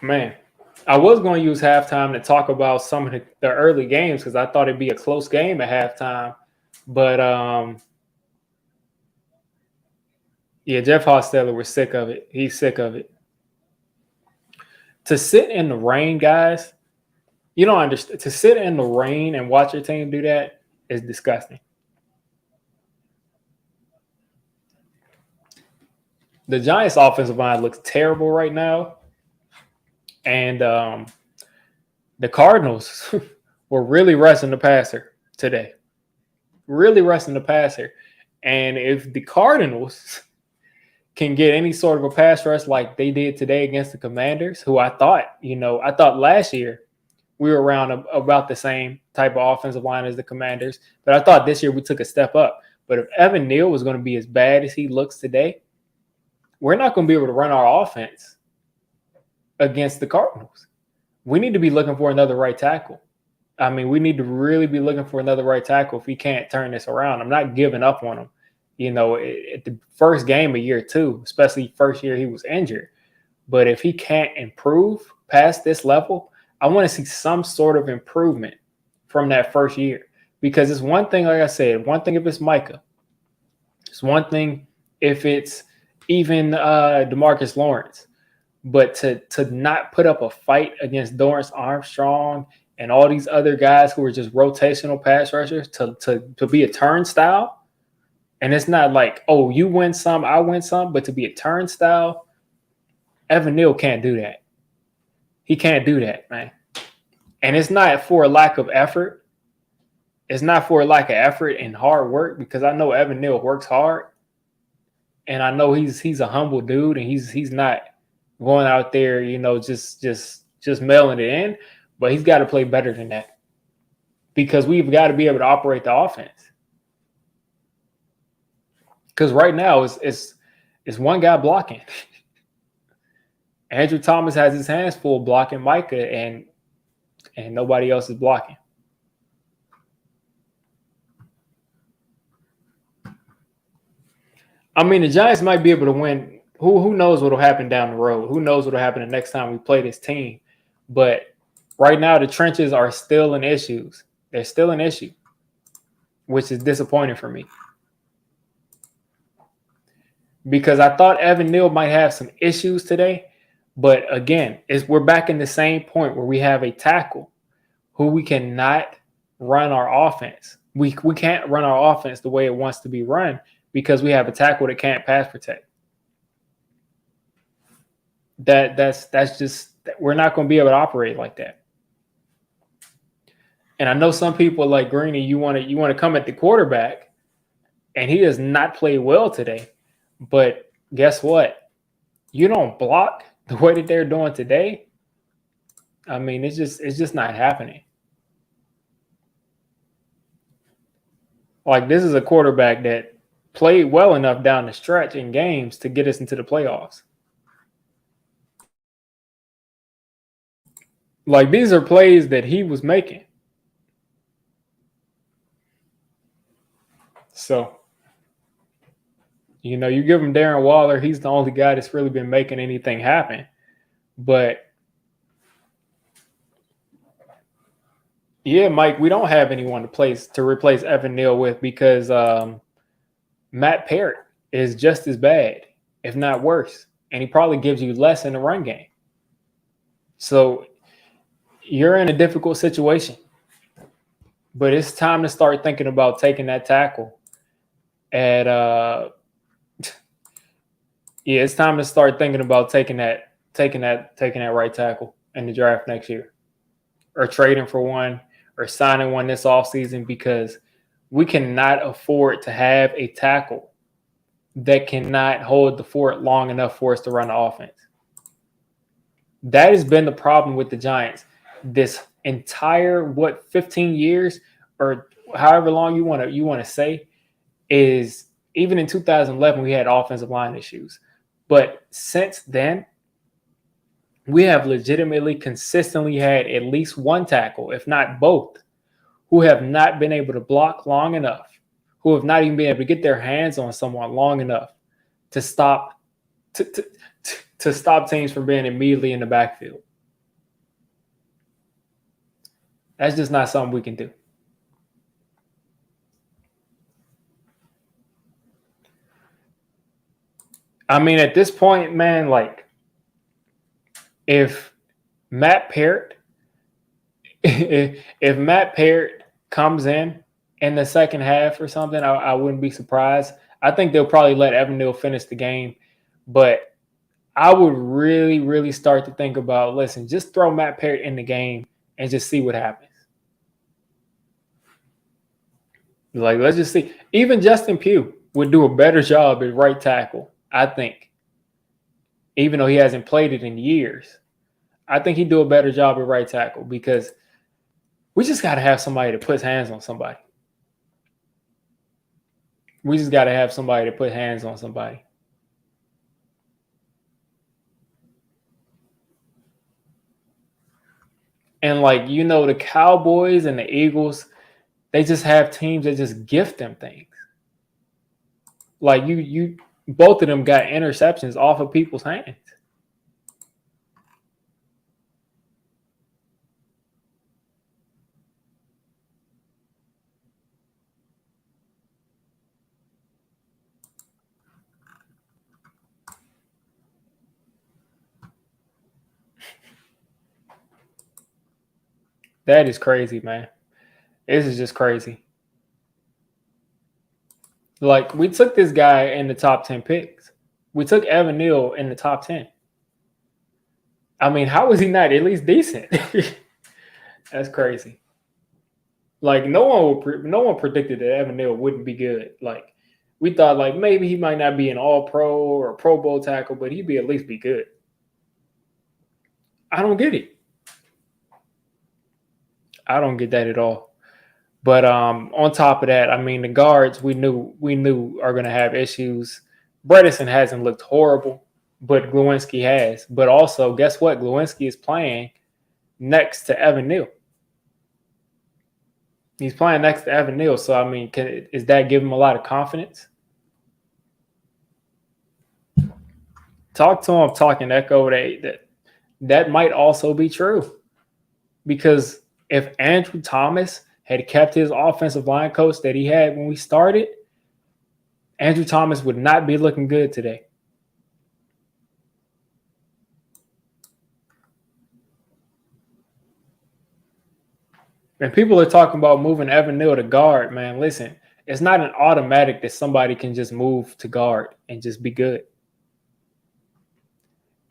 Man, I was going to use halftime to talk about some of the early games because I thought it'd be a close game at halftime. But yeah, Jeff Hostetler was sick of it. He's sick of it. To sit in the rain, guys, you don't understand. To sit in the rain and watch your team do that is disgusting. The Giants' offensive line looks terrible right now. And the Cardinals were really resting the passer today. Really resting the passer. And if the Cardinals can get any sort of a pass rush like they did today against the Commanders, who I thought last year we were around about the same type of offensive line as the Commanders. But I thought this year we took a step up. But if Evan Neal was going to be as bad as he looks today, we're not going to be able to run our offense against the Cardinals. We need to be looking for another right tackle. I mean, we need to really be looking for another right tackle if we can't turn this around. I'm not giving up on him. At the first game of year two, especially first year he was injured. But if he can't improve past this level, I want to see some sort of improvement from that first year. Because it's one thing, like I said, one thing if it's Micah. It's one thing if it's even DeMarcus Lawrence. But to not put up a fight against Dorrance Armstrong and all these other guys who are just rotational pass rushers to be a turnstile, and it's not like, oh, you win some, I win some, but to be a turnstile, Evan Neal can't do that. He can't do that, man. And it's not for a lack of effort. It's not for a lack of effort and hard work, because I know Evan Neal works hard, and I know he's a humble dude, and he's not going out there, just mailing it in, but he's got to play better than that, because we've got to be able to operate the offense. Because right now it's one guy blocking. Andrew Thomas has his hands full blocking Micah, and nobody else is blocking. I mean, the Giants might be able to win. Who knows what will happen down the road? Who knows what will happen the next time we play this team? But right now, the trenches are still an issue. They're still an issue, which is disappointing for me. Because I thought Evan Neal might have some issues today. But again, we're back in the same point where we have a tackle who we cannot run our offense. We can't run our offense the way it wants to be run because we have a tackle that can't pass protect. That's just, we're not going to be able to operate like that. And I know some people like Greeny, you want to come at the quarterback, and he does not play well today. But guess what? You don't block the way that they're doing today. I mean, it's just not happening. Like, this is a quarterback that played well enough down the stretch in games to get us into the playoffs. Like, these are plays that he was making. So, you give him Darren Waller. He's the only guy that's really been making anything happen. But, yeah, Mike, we don't have anyone to replace Evan Neal with, because Matt Parrott is just as bad, if not worse. And he probably gives you less in the run game. So you're in a difficult situation. But it's time to start thinking about taking that tackle it's time to start thinking about taking that right tackle in the draft next year, or trading for one, or signing one this offseason, because we cannot afford to have a tackle that cannot hold the fort long enough for us to run the offense. That has been the problem with the Giants this entire 15 years, or however long you want to say, is even in 2011 we had offensive line issues. But since then, We have legitimately consistently had at least one tackle, if not both, who have not been able to block long enough, who have not even been able to get their hands on someone long enough to stop to stop teams from being immediately in the backfield. That's just not something we can do. I mean, at this point, man, like if Matt Parrott, if Matt Parrott comes in the second half or something, I wouldn't be surprised. I think they'll probably let Evan Neal finish the game, but I would really, really start to think about, listen, just throw Matt Parrott in the game and just see what happens. Like, let's just see. Even Justin Pugh would do a better job at right tackle, I think, even though he hasn't played it in years. I think he'd do a better job at right tackle because we just got to have somebody that puts hands on somebody. We just got to have somebody to put hands on somebody. And like, the Cowboys and the Eagles, they just have teams that just gift them things. Like you both of them got interceptions off of people's hands. That is crazy, man. This is just crazy. Like, we took this guy in the top 10 picks. We took Evan Neal in the top 10. I mean, how is he not at least decent? That's crazy. Like, no one predicted that Evan Neal wouldn't be good. Like, we thought like maybe he might not be an all pro or a Pro Bowl tackle, but he'd be at least be good. I don't get it. I don't get that at all. But on top of that, I mean, the guards we knew are going to have issues. Bredesen hasn't looked horrible, but Glowinski has. But also, guess what? Glowinski is playing next to Evan Neal. He's playing next to Evan Neal. So, I mean, is that giving him a lot of confidence? Talk to him, talking echo that might also be true. Because if Andrew Thomas had kept his offensive line coach that he had when we started, Andrew Thomas would not be looking good today. And people are talking about moving Evan Neal to guard, man. Listen, it's not an automatic that somebody can just move to guard and just be good.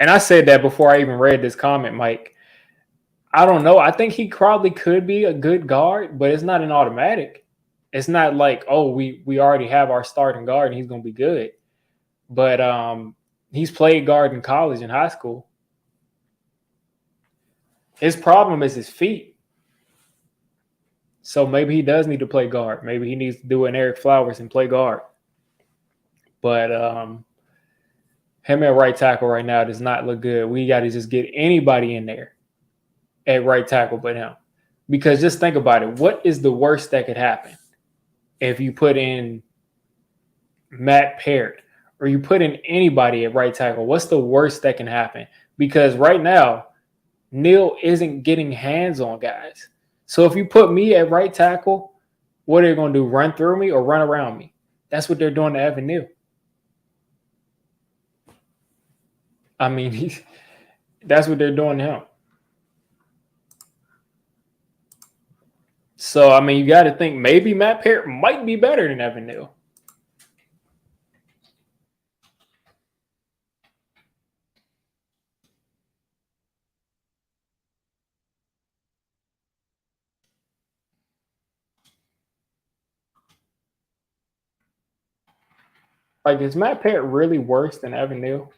And I said that before I even read this comment, Mike. I don't know. I think he probably could be a good guard, but it's not an automatic. It's not like, oh, we already have our starting guard and he's going to be good. But he's played guard in college and high school. His problem is his feet. So maybe he does need to play guard. Maybe he needs to do an Eric Flowers and play guard. But him at right tackle right now does not look good. We got to just get anybody in there at right tackle but him. Because just think about it. What is the worst that could happen if you put in Matt Parrott or you put in anybody at right tackle? What's the worst that can happen? Because right now, Neal isn't getting hands on guys. So if you put me at right tackle, what are they going to do? Run through me or run around me? That's what they're doing to Evan Neal. I mean, that's what they're doing to him. So, I mean, you got to think maybe Matt Parrott might be better than Evan Neal. Like, is Matt Parrott really worse than Evan Neal?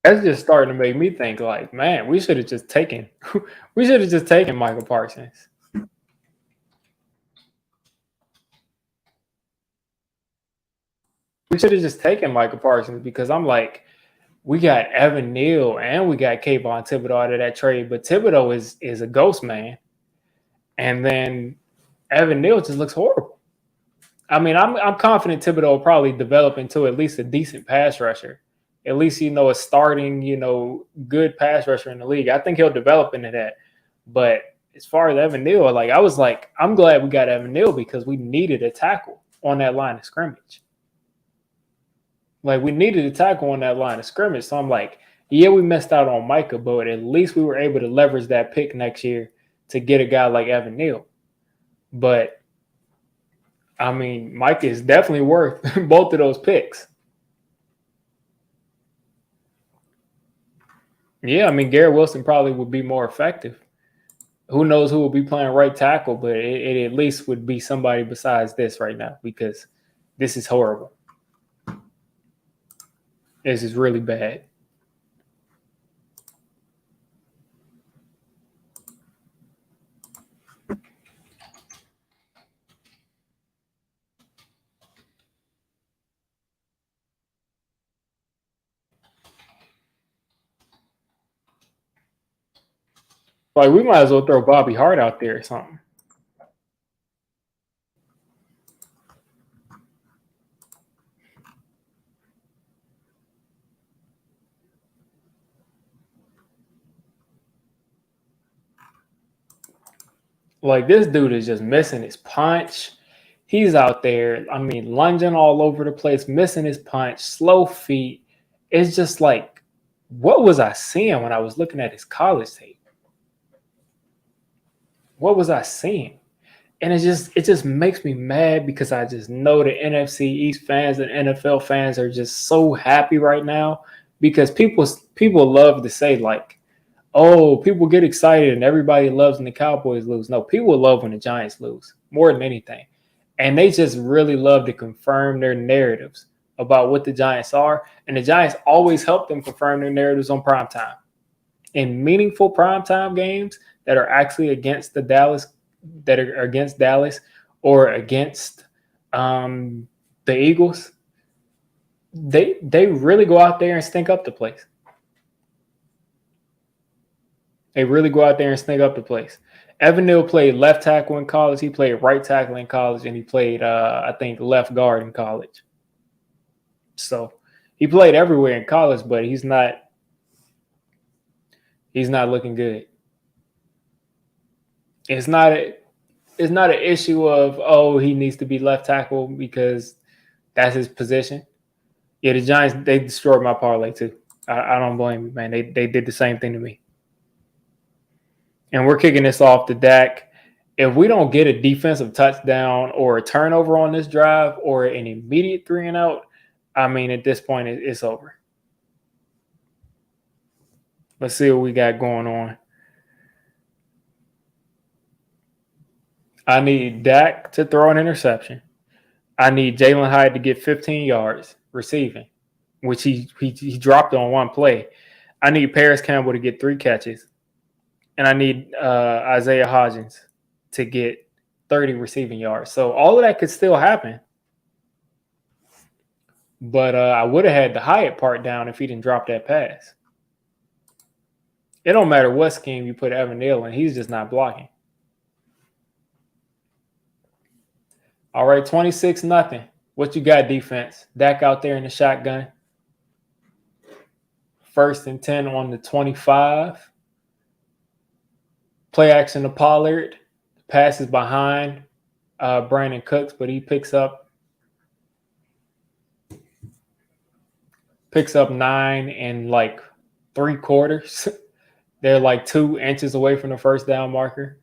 That's just starting to make me think like, man, we should have just taken Michael Parsons. We should have just taken Michael Parsons because I'm like, we got Evan Neal and we got Kayvon Thibodeau out of that trade, but Thibodeau is a ghost man, and then Evan Neal just looks horrible. I mean, I'm confident Thibodeau will probably develop into at least a decent pass rusher. At least a starting, good pass rusher in the league. I think he'll develop into that. But as far as Evan Neal, I was like, I'm glad we got Evan Neal because we needed a tackle on that line of scrimmage. Like we needed a tackle on that line of scrimmage. So I'm like, yeah, we missed out on Micah, but at least we were able to leverage that pick next year to get a guy like Evan Neal. But I mean, Micah is definitely worth both of those picks. Yeah, I mean, Garrett Wilson probably would be more effective. Who knows who will be playing right tackle, but it at least would be somebody besides this right now because this is horrible. This is really bad. Like we might as well throw Bobby Hart out there or something. Like this dude is just missing his punch. He's out there, I mean, lunging all over the place, missing his punch, slow feet. It's just like, what was I seeing when I was looking at his college tape? What was I seeing? And it just makes me mad because I just know the NFC East fans and NFL fans are just so happy right now because people love to say like, oh, people get excited and everybody loves when the Cowboys lose. No, people love when the Giants lose more than anything. And they just really love to confirm their narratives about what the Giants are. And the Giants always help them confirm their narratives on primetime. In meaningful primetime games that are actually against Dallas or against the Eagles, they really go out there and stink up the place. They really go out there and stink up the place. Evan Neal played left tackle in college. He played right tackle in college, and he played, I think, left guard in college. So he played everywhere in college, but he's not looking good. It's not an issue of he needs to be left tackle because that's his position. Yeah, the Giants, they destroyed my parlay too. I don't blame you, man. They did the same thing to me. And we're kicking this off to Dak. If we don't get a defensive touchdown or a turnover on this drive or an immediate 3-and-out, I mean, at this point, it's over. Let's see what we got going on. I need Dak to throw an interception. I need Jalen Hyde to get 15 yards receiving, which he dropped on one play. I need Paris Campbell to get 3 catches. And I need Isaiah Hodgins to get 30 receiving yards. So all of that could still happen. But I would have had the Hyatt part down if he didn't drop that pass. It don't matter what scheme you put Evan Neal in. He's just not blocking. All right, 26-0. What you got, defense? Dak out there in the shotgun. 1st and 10 on the 25. Play action to Pollard. Pass is behind Brandon Cooks, but he picks up 9 and like 3/4. They're like 2 inches away from the first down marker.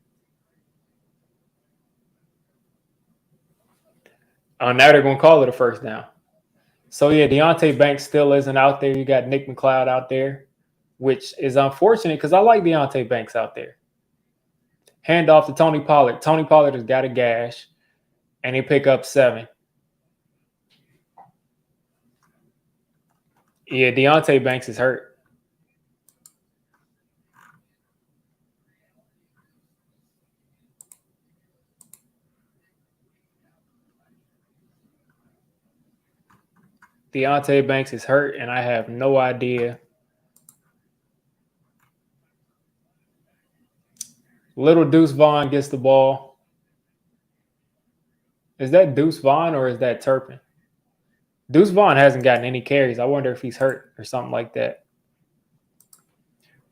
Now they're going to call it a first down. So, yeah, Deontay Banks still isn't out there. You got Nick McLeod out there, which is unfortunate because I like Deontay Banks out there. Hand off to Tony Pollard. Tony Pollard has got a gash, and they pick up 7. Yeah, Deontay Banks is hurt. Deontay Banks is hurt, and I have no idea. Little Deuce Vaughn gets the ball. Is that Deuce Vaughn or is that Turpin? Deuce Vaughn hasn't gotten any carries. I wonder if he's hurt or something like that.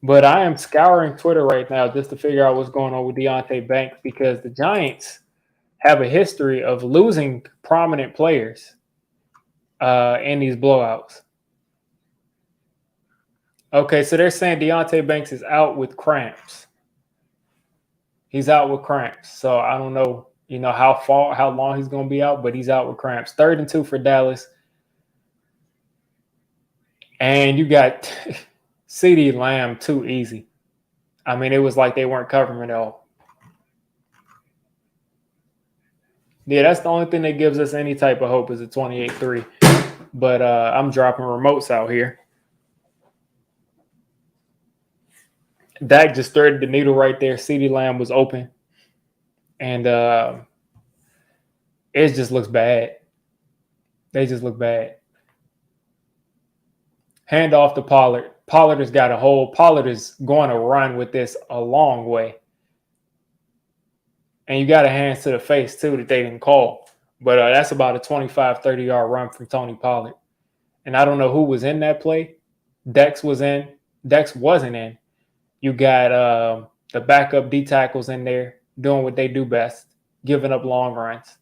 But I am scouring Twitter right now just to figure out what's going on with Deontay Banks because the Giants have a history of losing prominent players in these blowouts. Okay, so they're saying Deontay Banks is out with cramps. He's out with cramps. So I don't know, how long he's going to be out, but he's out with cramps. 3rd and 2 for Dallas. And you got CeeDee Lamb too easy. I mean, it was like they weren't covering it all. Yeah, that's the only thing that gives us any type of hope is a 28-3. But I'm dropping remotes out here. Dak just threaded the needle right there. CeeDee Lamb was open. And it just looks bad. They just look bad. Hand off to Pollard. Pollard has got a hole. Pollard is going to run with this a long way. And you got a hands to the face, too, that they didn't call. But that's about a 25, 30-yard run from Tony Pollard. And I don't know who was in that play. Dex was in. Dex wasn't in. You got the backup D tackles in there doing what they do best, giving up long runs.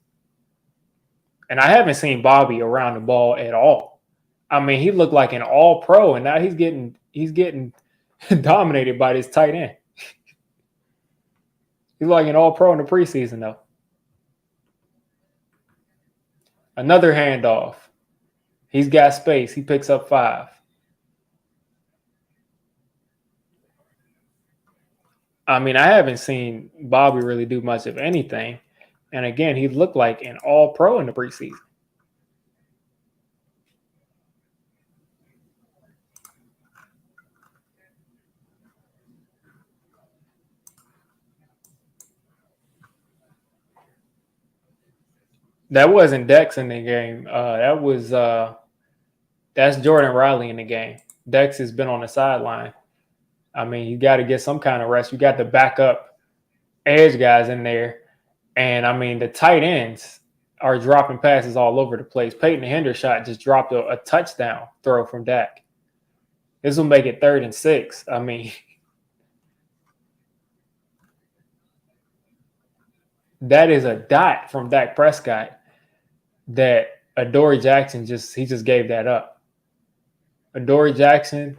And I haven't seen Bobby around the ball at all. I mean, he looked like an all-pro, and now he's getting dominated by this tight end. He's like an all-pro in the preseason, though. Another handoff. He's got space. He picks up 5. I mean, I haven't seen Bobby really do much of anything. And again, he looked like an all-pro in the preseason. That wasn't Dex in the game. That's Jordan Riley in the game. Dex has been on the sideline. I mean, you got to get some kind of rest. You got the backup edge guys in there. And, I mean, the tight ends are dropping passes all over the place. Peyton Hendershot just dropped a touchdown throw from Dak. This will make it 3rd and 6. I mean, that is a dot from Dak Prescott that Adoree Jackson just gave that up. Adoree Jackson,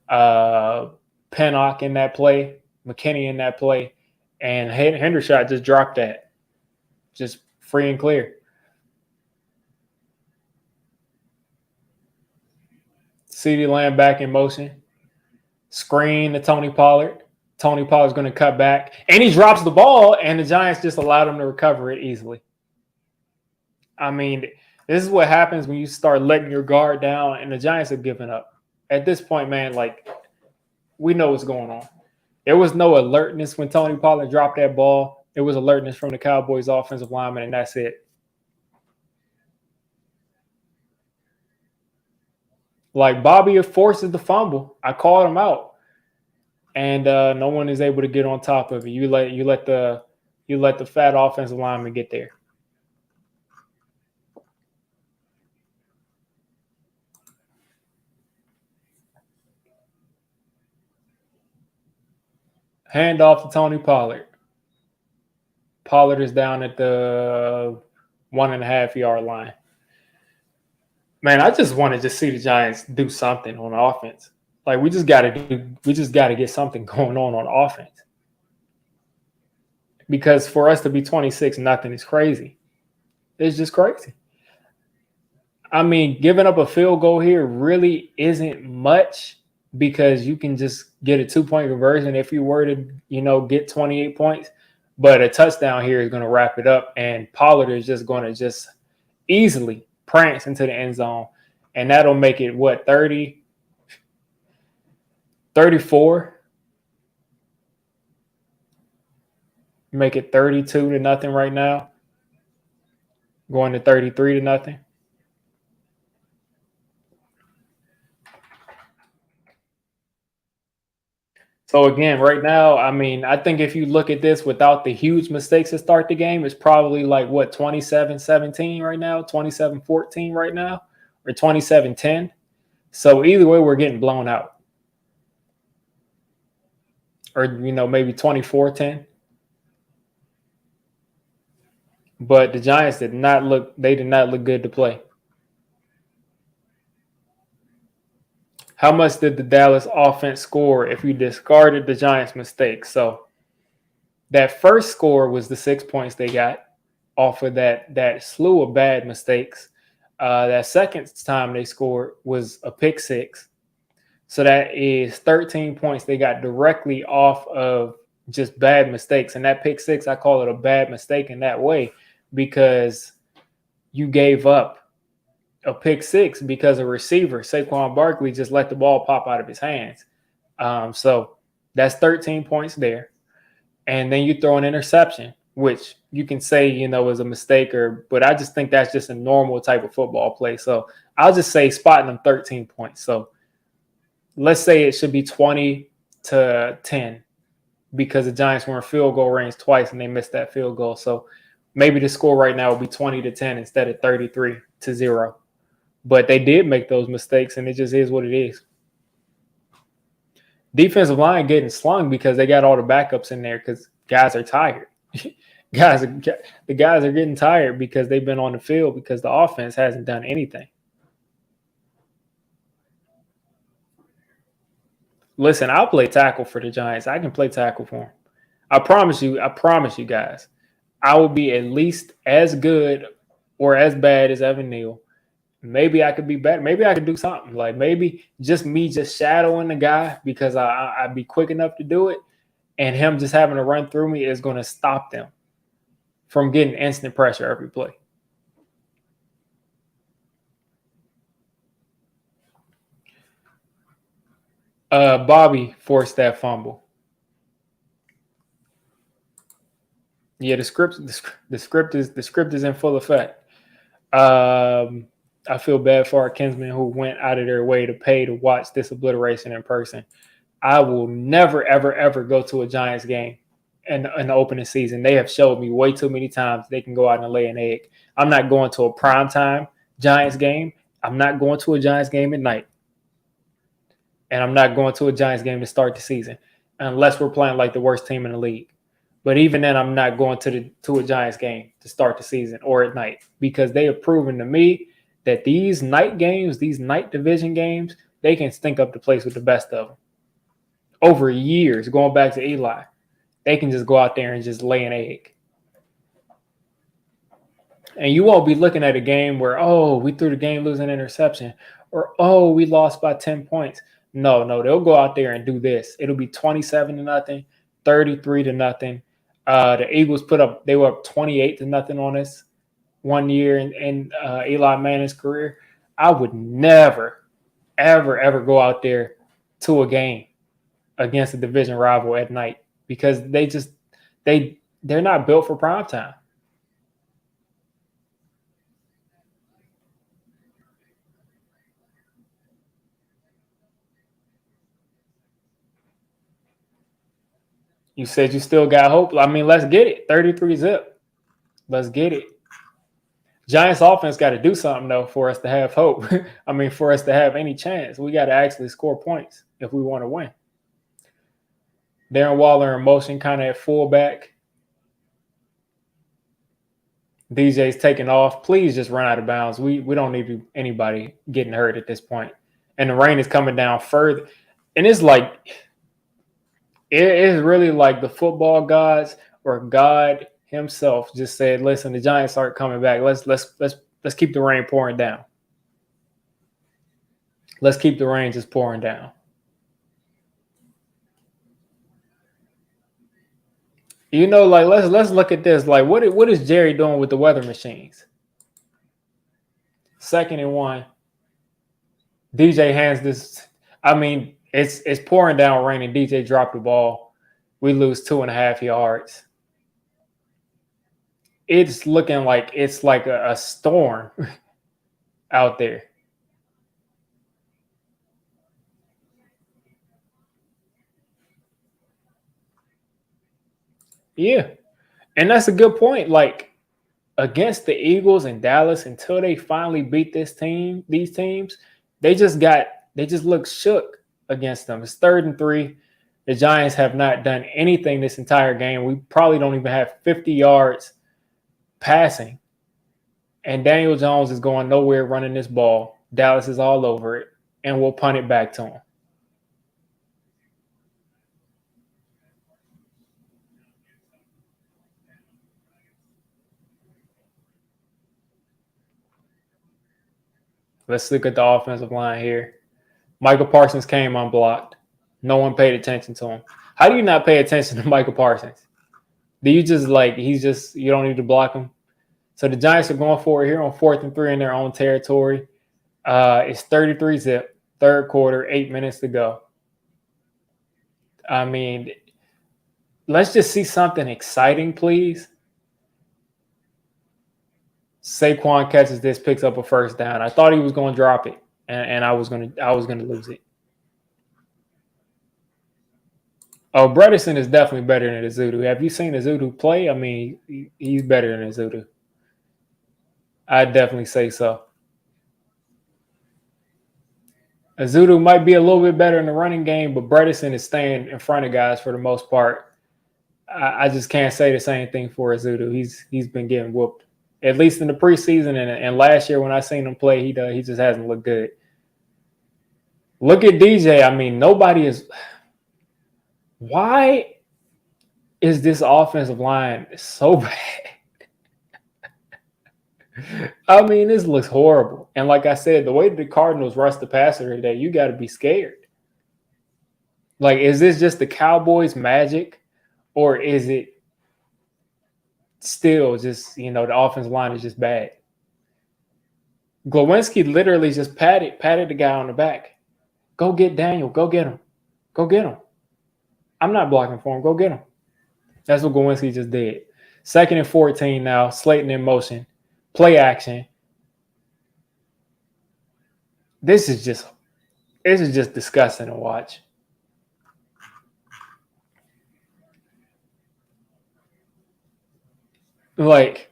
Pennock in that play, McKinney in that play, and Hendershot just dropped that. Just free and clear. CeeDee Lamb back in motion. Screen to Tony Pollard. Tony Pollard's going to cut back. And he drops the ball, and the Giants just allowed him to recover it easily. I mean, this is what happens when you start letting your guard down, and the Giants have given up. At this point, man, like, we know what's going on. There was no alertness when Tony Pollard dropped that ball. It was alertness from the Cowboys offensive lineman, and that's it. Like, Bobby forces the fumble. I called him out. And no one is able to get on top of it. You let the fat offensive lineman get there. Hand off to Tony Pollard. Pollard is down at the 1.5-yard line. Man, I just wanted to see the Giants do something on offense. Like, we just got to get something going on offense. Because for us to be 26-0 is crazy. It's just crazy. I mean, giving up a field goal here really isn't much because you can just get a 2-point conversion if you were to, get 28 points. But a touchdown here is going to wrap it up, and Pollard is just going to just easily prance into the end zone, and that'll make it, 30? 34? Make it 32-0 right now. Going to 33-0. So again, right now, I mean, I think if you look at this without the huge mistakes to start the game, it's probably like what 27-17 right now, 27-14 right now, or 27-10. So either way, we're getting blown out. Or maybe 24-10. But the Giants did not look good to play. How much did the Dallas offense score if you discarded the Giants' mistakes? So that first score was the 6 points they got off of that slew of bad mistakes. That second time they scored was a pick six. So that is 13 points they got directly off of just bad mistakes. And that pick six, I call it a bad mistake in that way because you gave up a pick six because a receiver, Saquon Barkley, just let the ball pop out of his hands. So that's 13 points there. And then you throw an interception, which you can say, is a mistake, but I just think that's just a normal type of football play. So I'll just say spotting them 13 points. So let's say it should be 20-10 because the Giants were in field goal range twice and they missed that field goal. So maybe the score right now will be 20-10 instead of 33-0. But they did make those mistakes, and it just is what it is. Defensive line getting slung because they got all the backups in there because guys are tired. The guys are getting tired because they've been on the field because the offense hasn't done anything. Listen, I'll play tackle for the Giants. I can play tackle for them. I promise you guys, I will be at least as good or as bad as Evan Neal. Maybe I could be better. Maybe I could do something. Like maybe just me just shadowing the guy because I'd be quick enough to do it. And him just having to run through me is going to stop them from getting instant pressure every play. Bobby forced that fumble. Yeah, the script is in full effect. I feel bad for our kinsmen who went out of their way to pay to watch this obliteration in person. I will never, ever, ever go to a Giants game in the opening season. They have showed me way too many times they can go out and lay an egg. I'm not going to a primetime Giants game. I'm not going to a Giants game at night. And I'm not going to a Giants game to start the season unless we're playing like the worst team in the league. But even then, I'm not going to a Giants game to start the season or at night because they have proven to me that these night games, these night division games, they can stink up the place with the best of them. Over years, going back to Eli, they can just go out there and just lay an egg. And you won't be looking at a game where, oh, we threw the game losing interception or, oh, we lost by 10 points. No, they'll go out there and do this. It'll be 27-0, 33-0. The Eagles they were up 28-0 on us one year in Eli Manning's career. I would never, ever, ever go out there to a game against a division rival at night because they're not built for prime time. You said you still got hope. I mean, let's get it. 33-0. Let's get it. Giants offense got to do something, though, for us to have hope. I mean, for us to have any chance, we got to actually score points if we want to win. Darren Waller in motion, kind of at fullback. DJ's taking off. Please just run out of bounds. We don't need anybody getting hurt at this point. And the rain is coming down further. And it's like it is really like the football gods or God himself just said, listen, the Giants aren't coming back. Let's keep the rain pouring down. Let's keep the rain just pouring down. Like let's look at this. Like what is Jerry doing with the weather machines? 2nd and 1. DJ hands this. I mean, it's pouring down rain and DJ dropped the ball. We lose 2.5 yards. It's looking like it's like a storm out there. Yeah. And that's a good point. Like against the Eagles and Dallas, until they finally beat these teams, they just look shook against them. It's 3rd and 3. The Giants have not done anything this entire game. We probably don't even have 50 yards passing. And Daniel Jones is going nowhere running this ball. Dallas is all over it. And we'll punt it back to him. Let's look at the offensive line here. Michael Parsons came unblocked. No one paid attention to him. How do you not pay attention to Michael Parsons? Do you just you don't need to block him? So the Giants are going for it here on 4th and 3 in their own territory. It's 33-zip, 3rd quarter, 8 minutes to go. I mean, let's just see something exciting, please. Saquon catches this, picks up a 1st down. I thought he was going to drop it, and I was going to lose it. Oh, Bredesen is definitely better than Azudu. Have you seen Azudu play? I mean, he's better than Azudu. I'd definitely say so. Azudu might be a little bit better in the running game, but Bredesen is staying in front of guys for the most part. I just can't say the same thing for Azudu. He's been getting whooped, at least in the preseason and last year when I seen him play. He just hasn't looked good. Look at DJ. I mean, nobody is. Why is this offensive line so bad? I mean, this looks horrible. And like I said, the way the Cardinals rushed the passer today, you got to be scared. Like, is this just the Cowboys' magic, or is it still just, the offensive line is just bad? Glowinski literally just patted the guy on the back. Go get Daniel. Go get him. Go get him. I'm not blocking for him. Go get him. That's what Glowinski just did. 2nd and 14 now. Slayton in motion. Play action. This is just disgusting to watch. Like,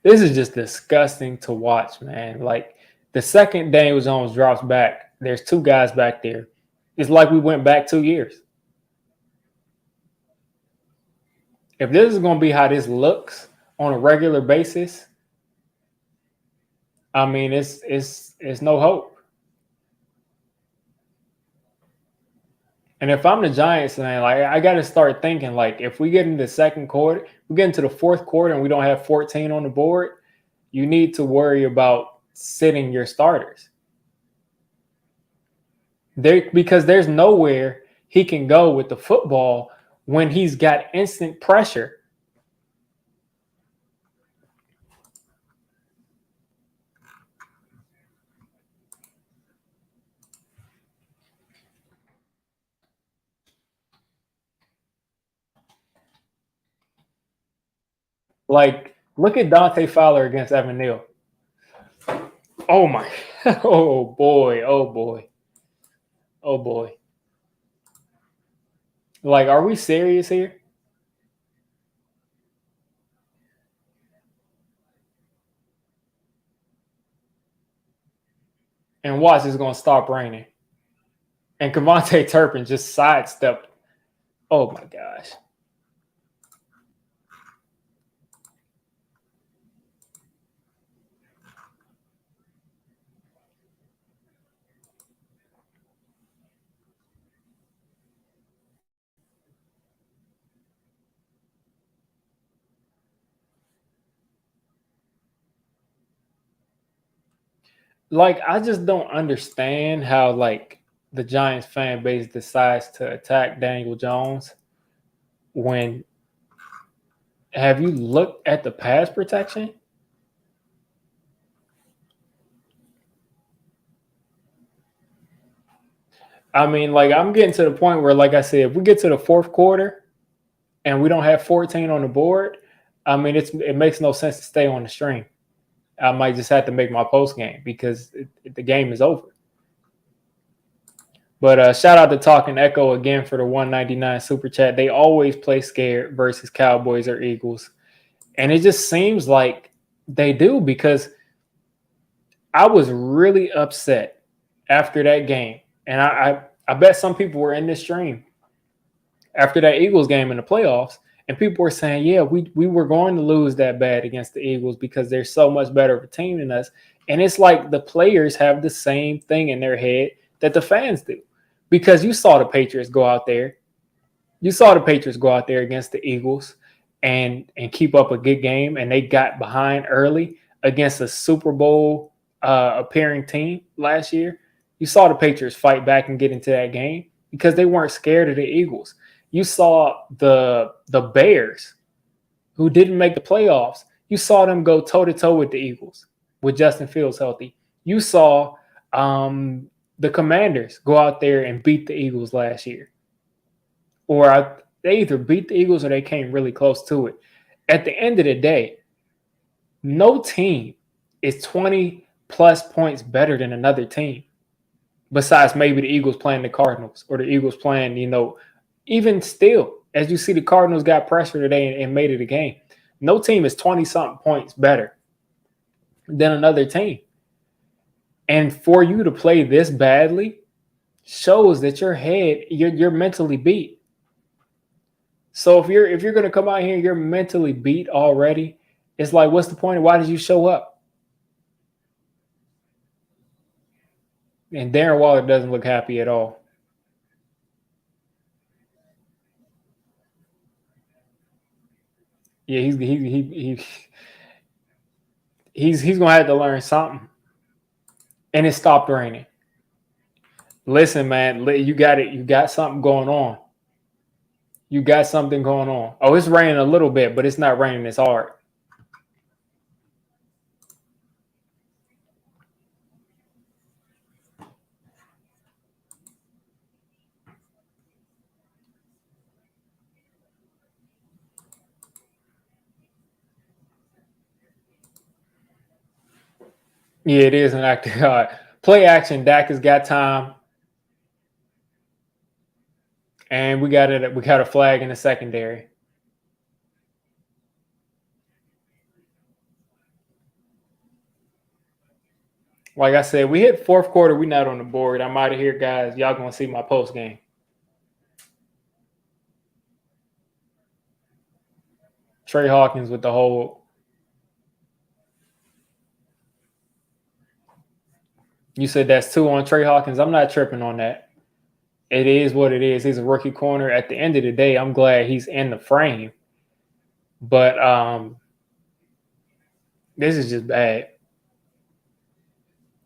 this is just disgusting to watch, man. Like, the second Daniel Jones drops back, there's 2 guys back there. It's like we went back 2 years. If this is going to be how this looks on a regular basis, I mean, it's no hope. And if I'm the Giants, man, like, I got to start thinking, like, if we get into the 2nd quarter, we get into the 4th quarter and we don't have 14 on the board, you need to worry about sitting your starters. Because there's nowhere he can go with the football when he's got instant pressure. Like, look at Dante Fowler against Evan Neal. Oh, my. Oh, boy. Oh, boy. Oh, boy. Like, are we serious here? And watch, it's going to stop raining. And Kevontae Turpin just sidestepped. Oh, my gosh. Like, I just don't understand how, like, the Giants fan base decides to attack Daniel Jones when have you looked at the pass protection? I mean, like, I'm getting to the point where, like I said, if we get to the 4th quarter and we don't have 14 on the board, I mean, it makes no sense to stay on the stream. I might just have to make my post game because the game is over. But shout out to Talking Echo again for the 199 super chat. They always play scared versus Cowboys or Eagles. And it just seems like they do, because I was really upset after that game. And I bet some people were in this stream after that Eagles game in the playoffs. And people were saying, yeah, we were going to lose that bad against the Eagles because they're so much better of a team than us. And it's like the players have the same thing in their head that the fans do. Because you saw the Patriots go out there. You saw the Patriots go out there against the Eagles and keep up a good game. And they got behind early against a Super Bowl appearing team last year. You saw the Patriots fight back and get into that game because they weren't scared of the Eagles. You saw the Bears, who didn't make the playoffs. You saw them go toe-to-toe with the Eagles with Justin Fields healthy. You saw the Commanders go out there and beat the Eagles last year. Or they either beat the Eagles or they came really close to it. At the end of the day, no team is 20-plus points better than another team, besides maybe the Eagles playing the Cardinals or the Eagles playing, even still, as you see, the Cardinals got pressure today and made it a game. No team is 20-something points better than another team. And for you to play this badly shows that you're mentally beat. So if you're going to come out here and you're mentally beat already, it's like, what's the point? Why did you show up? And Darren Waller doesn't look happy at all. Yeah, he's gonna have to learn something. And it stopped raining. Listen, man, you got it. You got something going on. You got something going on. Oh, it's raining a little bit, but it's not raining as hard. Yeah, it is an act of God. Play action. Dak has got time. And we got it. We got a flag in the secondary. Like I said, we hit fourth quarter. We not on the board. I'm out of here, guys. Y'all gonna see my post game. Trey Hawkins with the whole. You said that's 2 on Trey Hawkins. I'm not tripping on that. It is what it is. He's a rookie corner. At the end of the day, I'm glad he's in the frame. But this is just bad.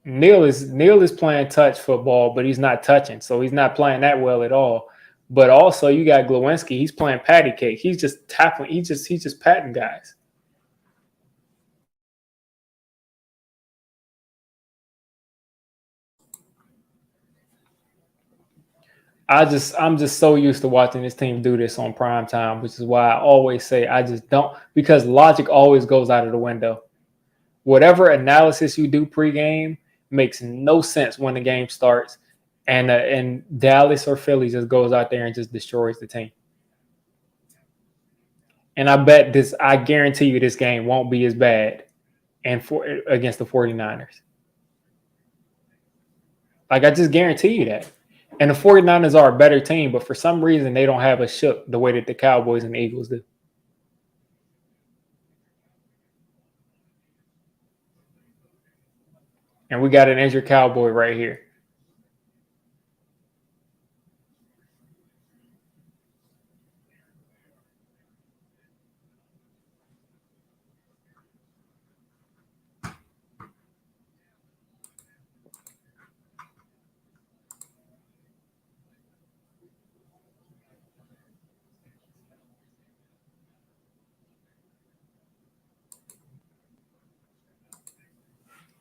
Neal is playing touch football, but he's not touching, so he's not playing that well at all. But also, you got Glowinski. He's playing patty cake. He's just tackling. He's just patting guys. I'm just so used to watching this team do this on primetime, which is why I always say I just don't, because logic always goes out of the window. Whatever analysis you do pregame makes no sense when the game starts, and Dallas or Philly just goes out there and just destroys the team. And I guarantee you this game won't be as bad against the 49ers. Like, I just guarantee you that. And the 49ers are a better team, but for some reason they don't have a shook the way that the Cowboys and the Eagles do. And we got an injured Cowboy right here.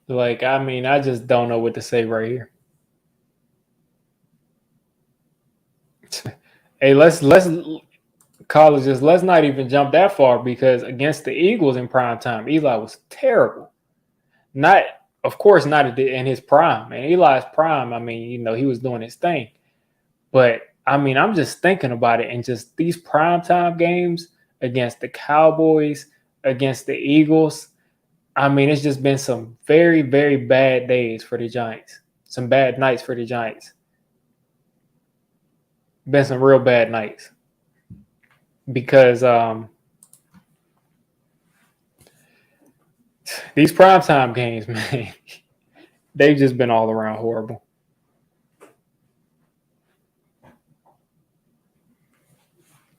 Like, I mean, I just don't know what to say right here. Hey, let's colleges, let's not even jump that far, because against the Eagles in prime time, Eli was terrible. Not, of course, not in his prime. And Eli's prime, I mean, he was doing his thing. But I mean, I'm just thinking about it, and just these primetime games against the Cowboys, against the Eagles. I mean, it's just been some very, very bad days for the Giants. Some bad nights for the Giants. Been some real bad nights because these primetime games, man, they've just been all around horrible.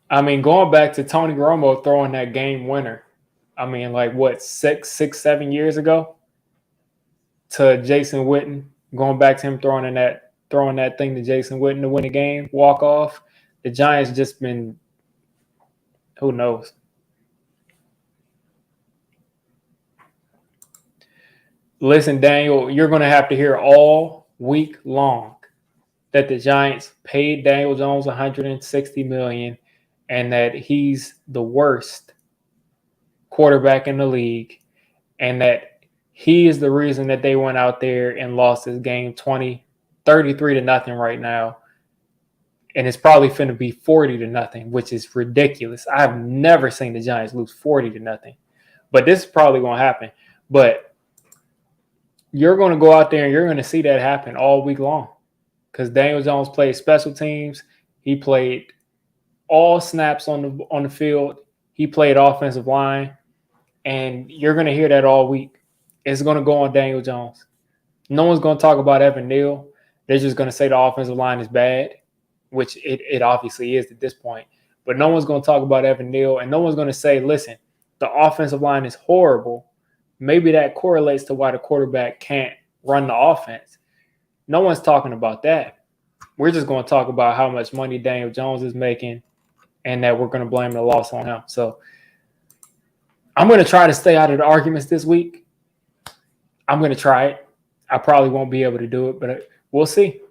I mean, going back to Tony Romo throwing that game winner. I mean, like what, 7 years ago, to Jason Witten, going back to him throwing that thing to Jason Witten to win the game, walk off. The Giants just been, who knows. Listen, Daniel, you're going to have to hear all week long that the Giants paid Daniel Jones $160 million and that he's the worst quarterback in the league, and that he is the reason that they went out there and lost this game 33-0 right now. And it's probably finna be 40-0, which is ridiculous. I've never seen the Giants lose 40-0, but this is probably going to happen. But you're going to go out there and you're going to see that happen all week long, because Daniel Jones played special teams. He played all snaps on the field. He played offensive line, and you're going to hear that all week. It's going to go on Daniel Jones. No one's going to talk about Evan Neal. They're just going to say the offensive line is bad, which it obviously is at this point. But no one's going to talk about Evan Neal, and no one's going to say, listen, the offensive line is horrible. Maybe that correlates to why the quarterback can't run the offense. No one's talking about that. We're just going to talk about how much money Daniel Jones is making, and that we're going to blame the loss on him. So I'm going to try to stay out of the arguments this week. I'm going to try it. I probably won't be able to do it, but we'll see.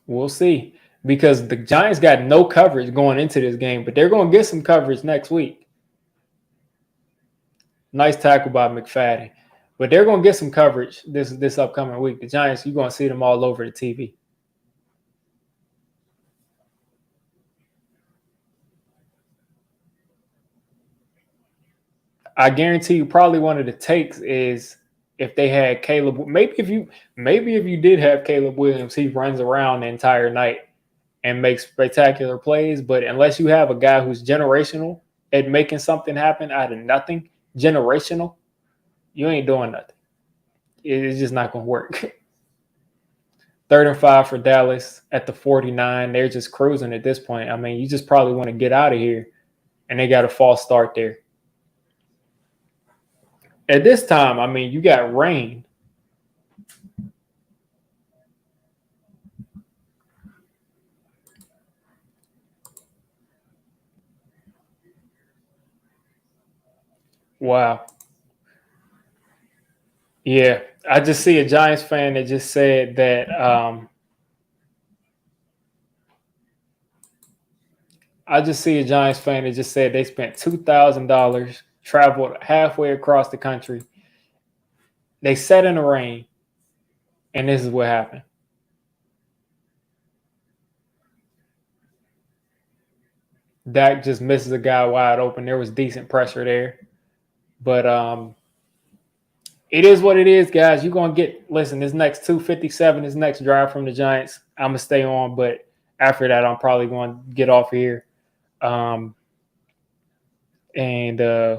We'll see. Because the Giants got no coverage going into this game, but they're going to get some coverage next week. Nice tackle by McFadden. But they're going to get some coverage this upcoming week. The Giants, you're going to see them all over the TV. I guarantee you probably one of the takes is if they had Caleb. Maybe if you did have Caleb Williams, he runs around the entire night and makes spectacular plays. But unless you have a guy who's generational at making something happen out of nothing, generational, you ain't doing nothing. It's just not going to work. 3rd and 5 for Dallas at the 49. They're just cruising at this point. I mean, you just probably want to get out of here, and they got a false start there. At this time, I mean, you got rain. Wow. Yeah, I just see a Giants fan that just said that they spent $2,000, traveled halfway across the country. They sat in the rain, and this is what happened. Dak just misses a guy wide open. There was decent pressure there. But it is what it is, guys. You're going to listen, this next 2:57, this next drive from the Giants, I'm going to stay on. But after that, I'm probably going to get off of here and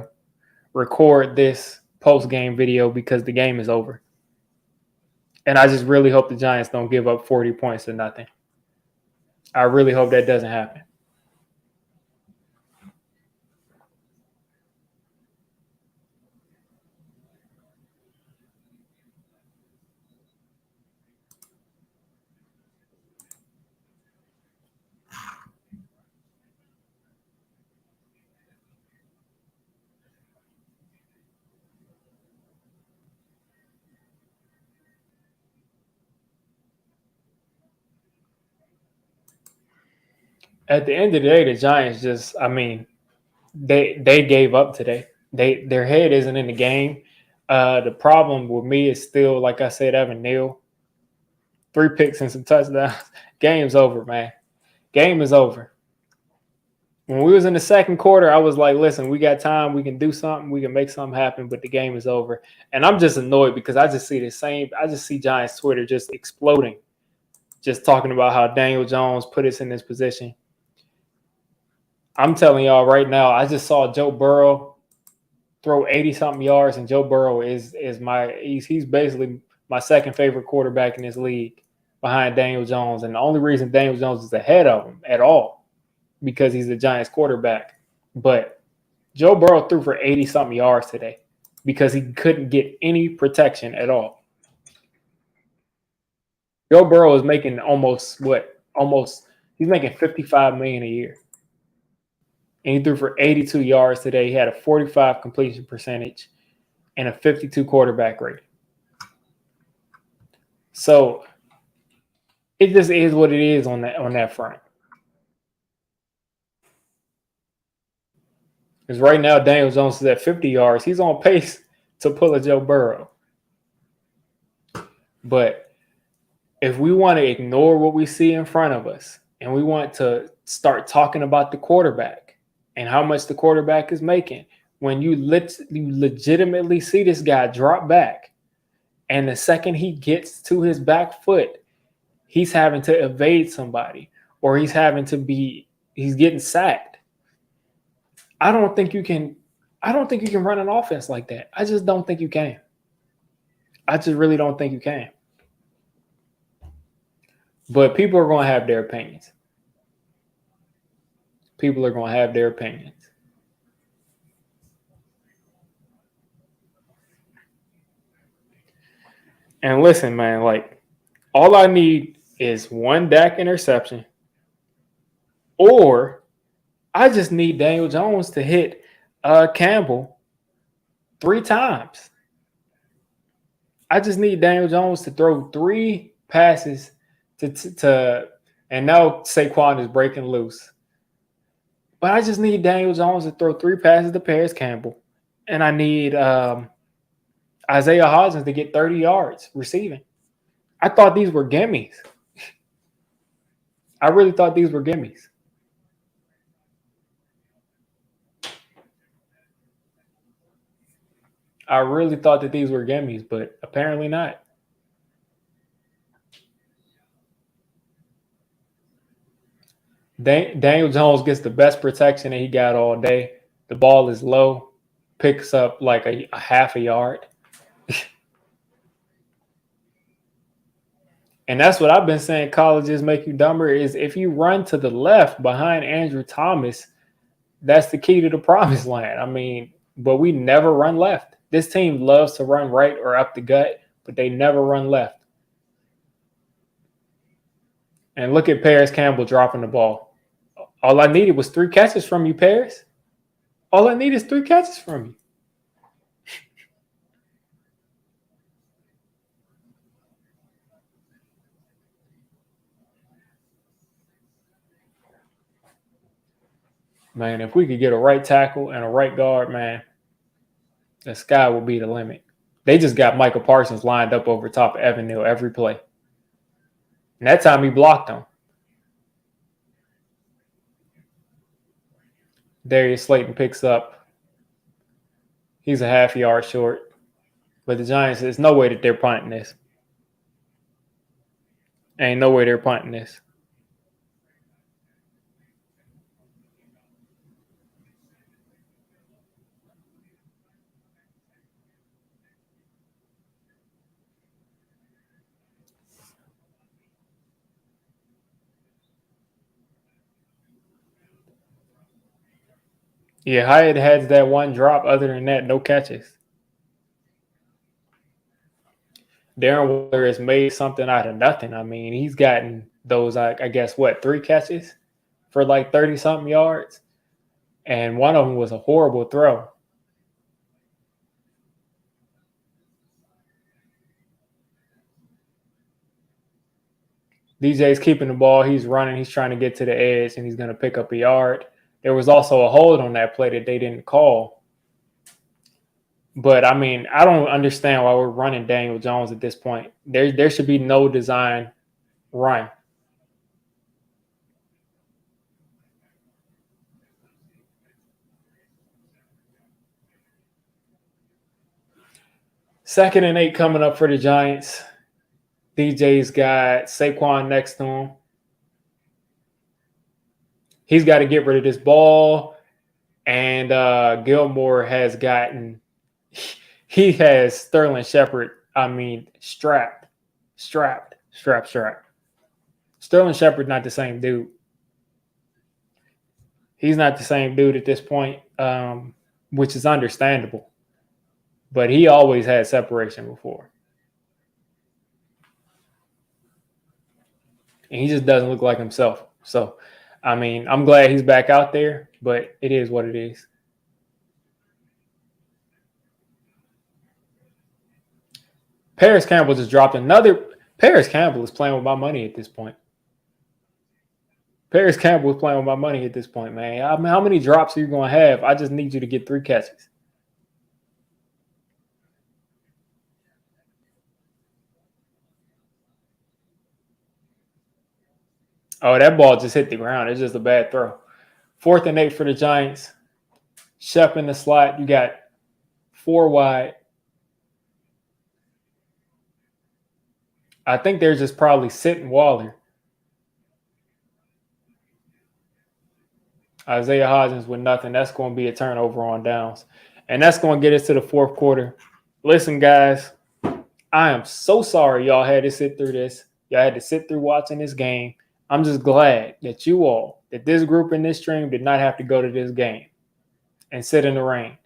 record this post-game video because the game is over. And I just really hope the Giants don't give up 40 points to nothing. I really hope that doesn't happen. At the end of the day, the Giants just, I mean, they gave up today. Their head isn't in the game. The problem with me is still, like I said, Evan Neal. 3 picks and some touchdowns. Game's over, man. Game is over. When we was in the second quarter, I was like, listen, we got time. We can do something. We can make something happen, but the game is over. And I'm just annoyed because I just see Giants Twitter just exploding, just talking about how Daniel Jones put us in this position. I'm telling y'all right now, I just saw Joe Burrow throw 80-something yards, and Joe Burrow is he's basically my second favorite quarterback in this league behind Daniel Jones. And the only reason Daniel Jones is ahead of him at all because he's the Giants quarterback. But Joe Burrow threw for 80-something yards today because he couldn't get any protection at all. Joe Burrow is making he's making $55 million a year. And he threw for 82 yards today. He had a 45 completion percentage and a 52 quarterback rating. So it just is what it is on that front. Because right now, Daniel Jones is at 50 yards. He's on pace to pull a Joe Burrow. But if we want to ignore what we see in front of us and we want to start talking about the quarterback and how much the quarterback is making, when you legitimately see this guy drop back and the second he gets to his back foot, he's having to evade somebody or he's getting sacked. I don't think you can run an offense like that. I just don't think you can. I just really don't think you can. But people are going to have their opinions. People are going to have their opinions. And listen, man, like all I need is one Dak interception, or I just need Daniel Jones to hit Campbell 3 times. I just need Daniel Jones to throw 3 passes to and now Saquon is breaking loose. But I just need Daniel Jones to throw 3 passes to Paris Campbell. And I need Isaiah Hodgins to get 30 yards receiving. I thought these were gimmies. I really thought these were gimmies. I really thought that these were gimmies, but apparently not. Daniel Jones gets the best protection that he got all day. The ball is low, picks up like a half a yard. And that's what I've been saying colleges make you dumber is if you run to the left behind Andrew Thomas, that's the key to the promised land. I mean, but we never run left. This team loves to run right or up the gut, but they never run left. And look at Paris Campbell dropping the ball. All I needed was 3 catches from you, Paris. All I need is 3 catches from you. Man, if we could get a right tackle and a right guard, man, the sky will be the limit. They just got Michael Parsons lined up over top of Evan Neal every play. And that time he blocked him. Darius Slayton picks up. He's a half yard short. But the Giants, there's no way that they're punting this. Ain't no way they're punting this. Yeah, Hyatt has that one drop. Other than that, no catches. Darren Waller has made something out of nothing. I mean, he's gotten those, I guess, 3 catches for like 30-something yards? And one of them was a horrible throw. DJ's keeping the ball. He's running. He's trying to get to the edge, and he's going to pick up a yard. There was also a hold on that play that they didn't call. But, I mean, I don't understand why we're running Daniel Jones at this point. There should be no design Ryan. Second and 8 coming up for the Giants. DJ's got Saquon next to him. He's got to get rid of this ball. And Gilmore has gotten – he has Sterling Shepard, strapped. Sterling Shepard not the same dude. He's not the same dude at this point, which is understandable. But he always had separation before. And he just doesn't look like himself. So, I'm glad he's back out there, but it is what it is. Paris Campbell just dropped another. Paris Campbell is playing with my money at this point. Paris Campbell is playing with my money at this point, man. How many drops are you going to have? I just need you to get 3 catches. Oh, that ball just hit the ground. It's just a bad throw. 4th and 8 for the Giants. Shep in the slot. You got 4 wide. I think they're just probably sitting Waller. Isaiah Hodgins with nothing. That's going to be a turnover on downs. And that's going to get us to the 4th quarter. Listen, guys, I am so sorry y'all had to sit through this. Y'all had to sit through watching this game. I'm just glad that that this group in this stream did not have to go to this game and sit in the rain.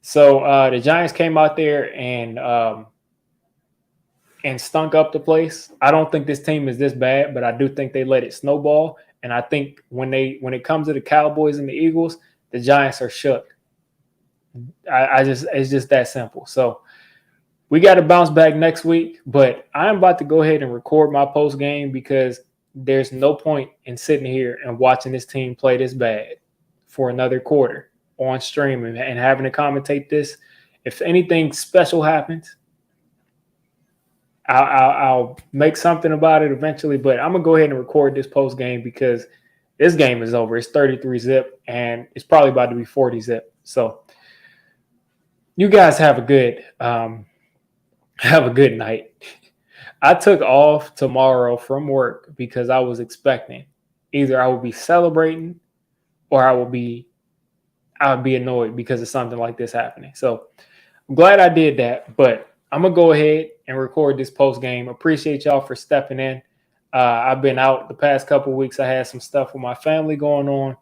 So the Giants came out there and stunk up the place. I don't think this team is this bad, but I do think they let it snowball. And I think when it comes to the Cowboys and the Eagles, the Giants are shook. It's just that simple. So we got to bounce back next week, but I'm about to go ahead and record my post game because there's no point in sitting here and watching this team play this bad for another quarter on stream and having to commentate this. If anything special happens, I'll make something about it eventually, but I'm going to go ahead and record this post game because this game is over. It's 33-zip, and it's probably about to be 40-zip. So you guys have a good night. I took off tomorrow from work because I was expecting either I would be celebrating or I would be annoyed because of something like this happening. So I'm glad I did that, but I'm going to go ahead and record this post game. Appreciate y'all for stepping in. I've been out the past couple of weeks. I had some stuff with my family going on,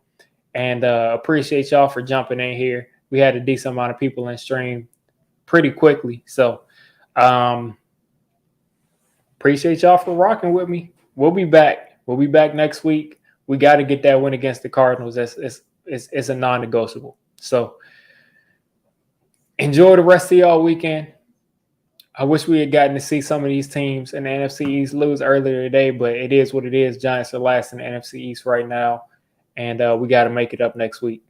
and appreciate y'all for jumping in here. We had a decent amount of people in stream pretty quickly. So appreciate y'all for rocking with me. We'll be back. We'll be back next week. We got to get that win against the Cardinals. It's a non-negotiable. So enjoy the rest of y'all weekend. I wish we had gotten to see some of these teams in the NFC East lose earlier today, but it is what it is. Giants are last in the NFC East right now, and we got to make it up next week.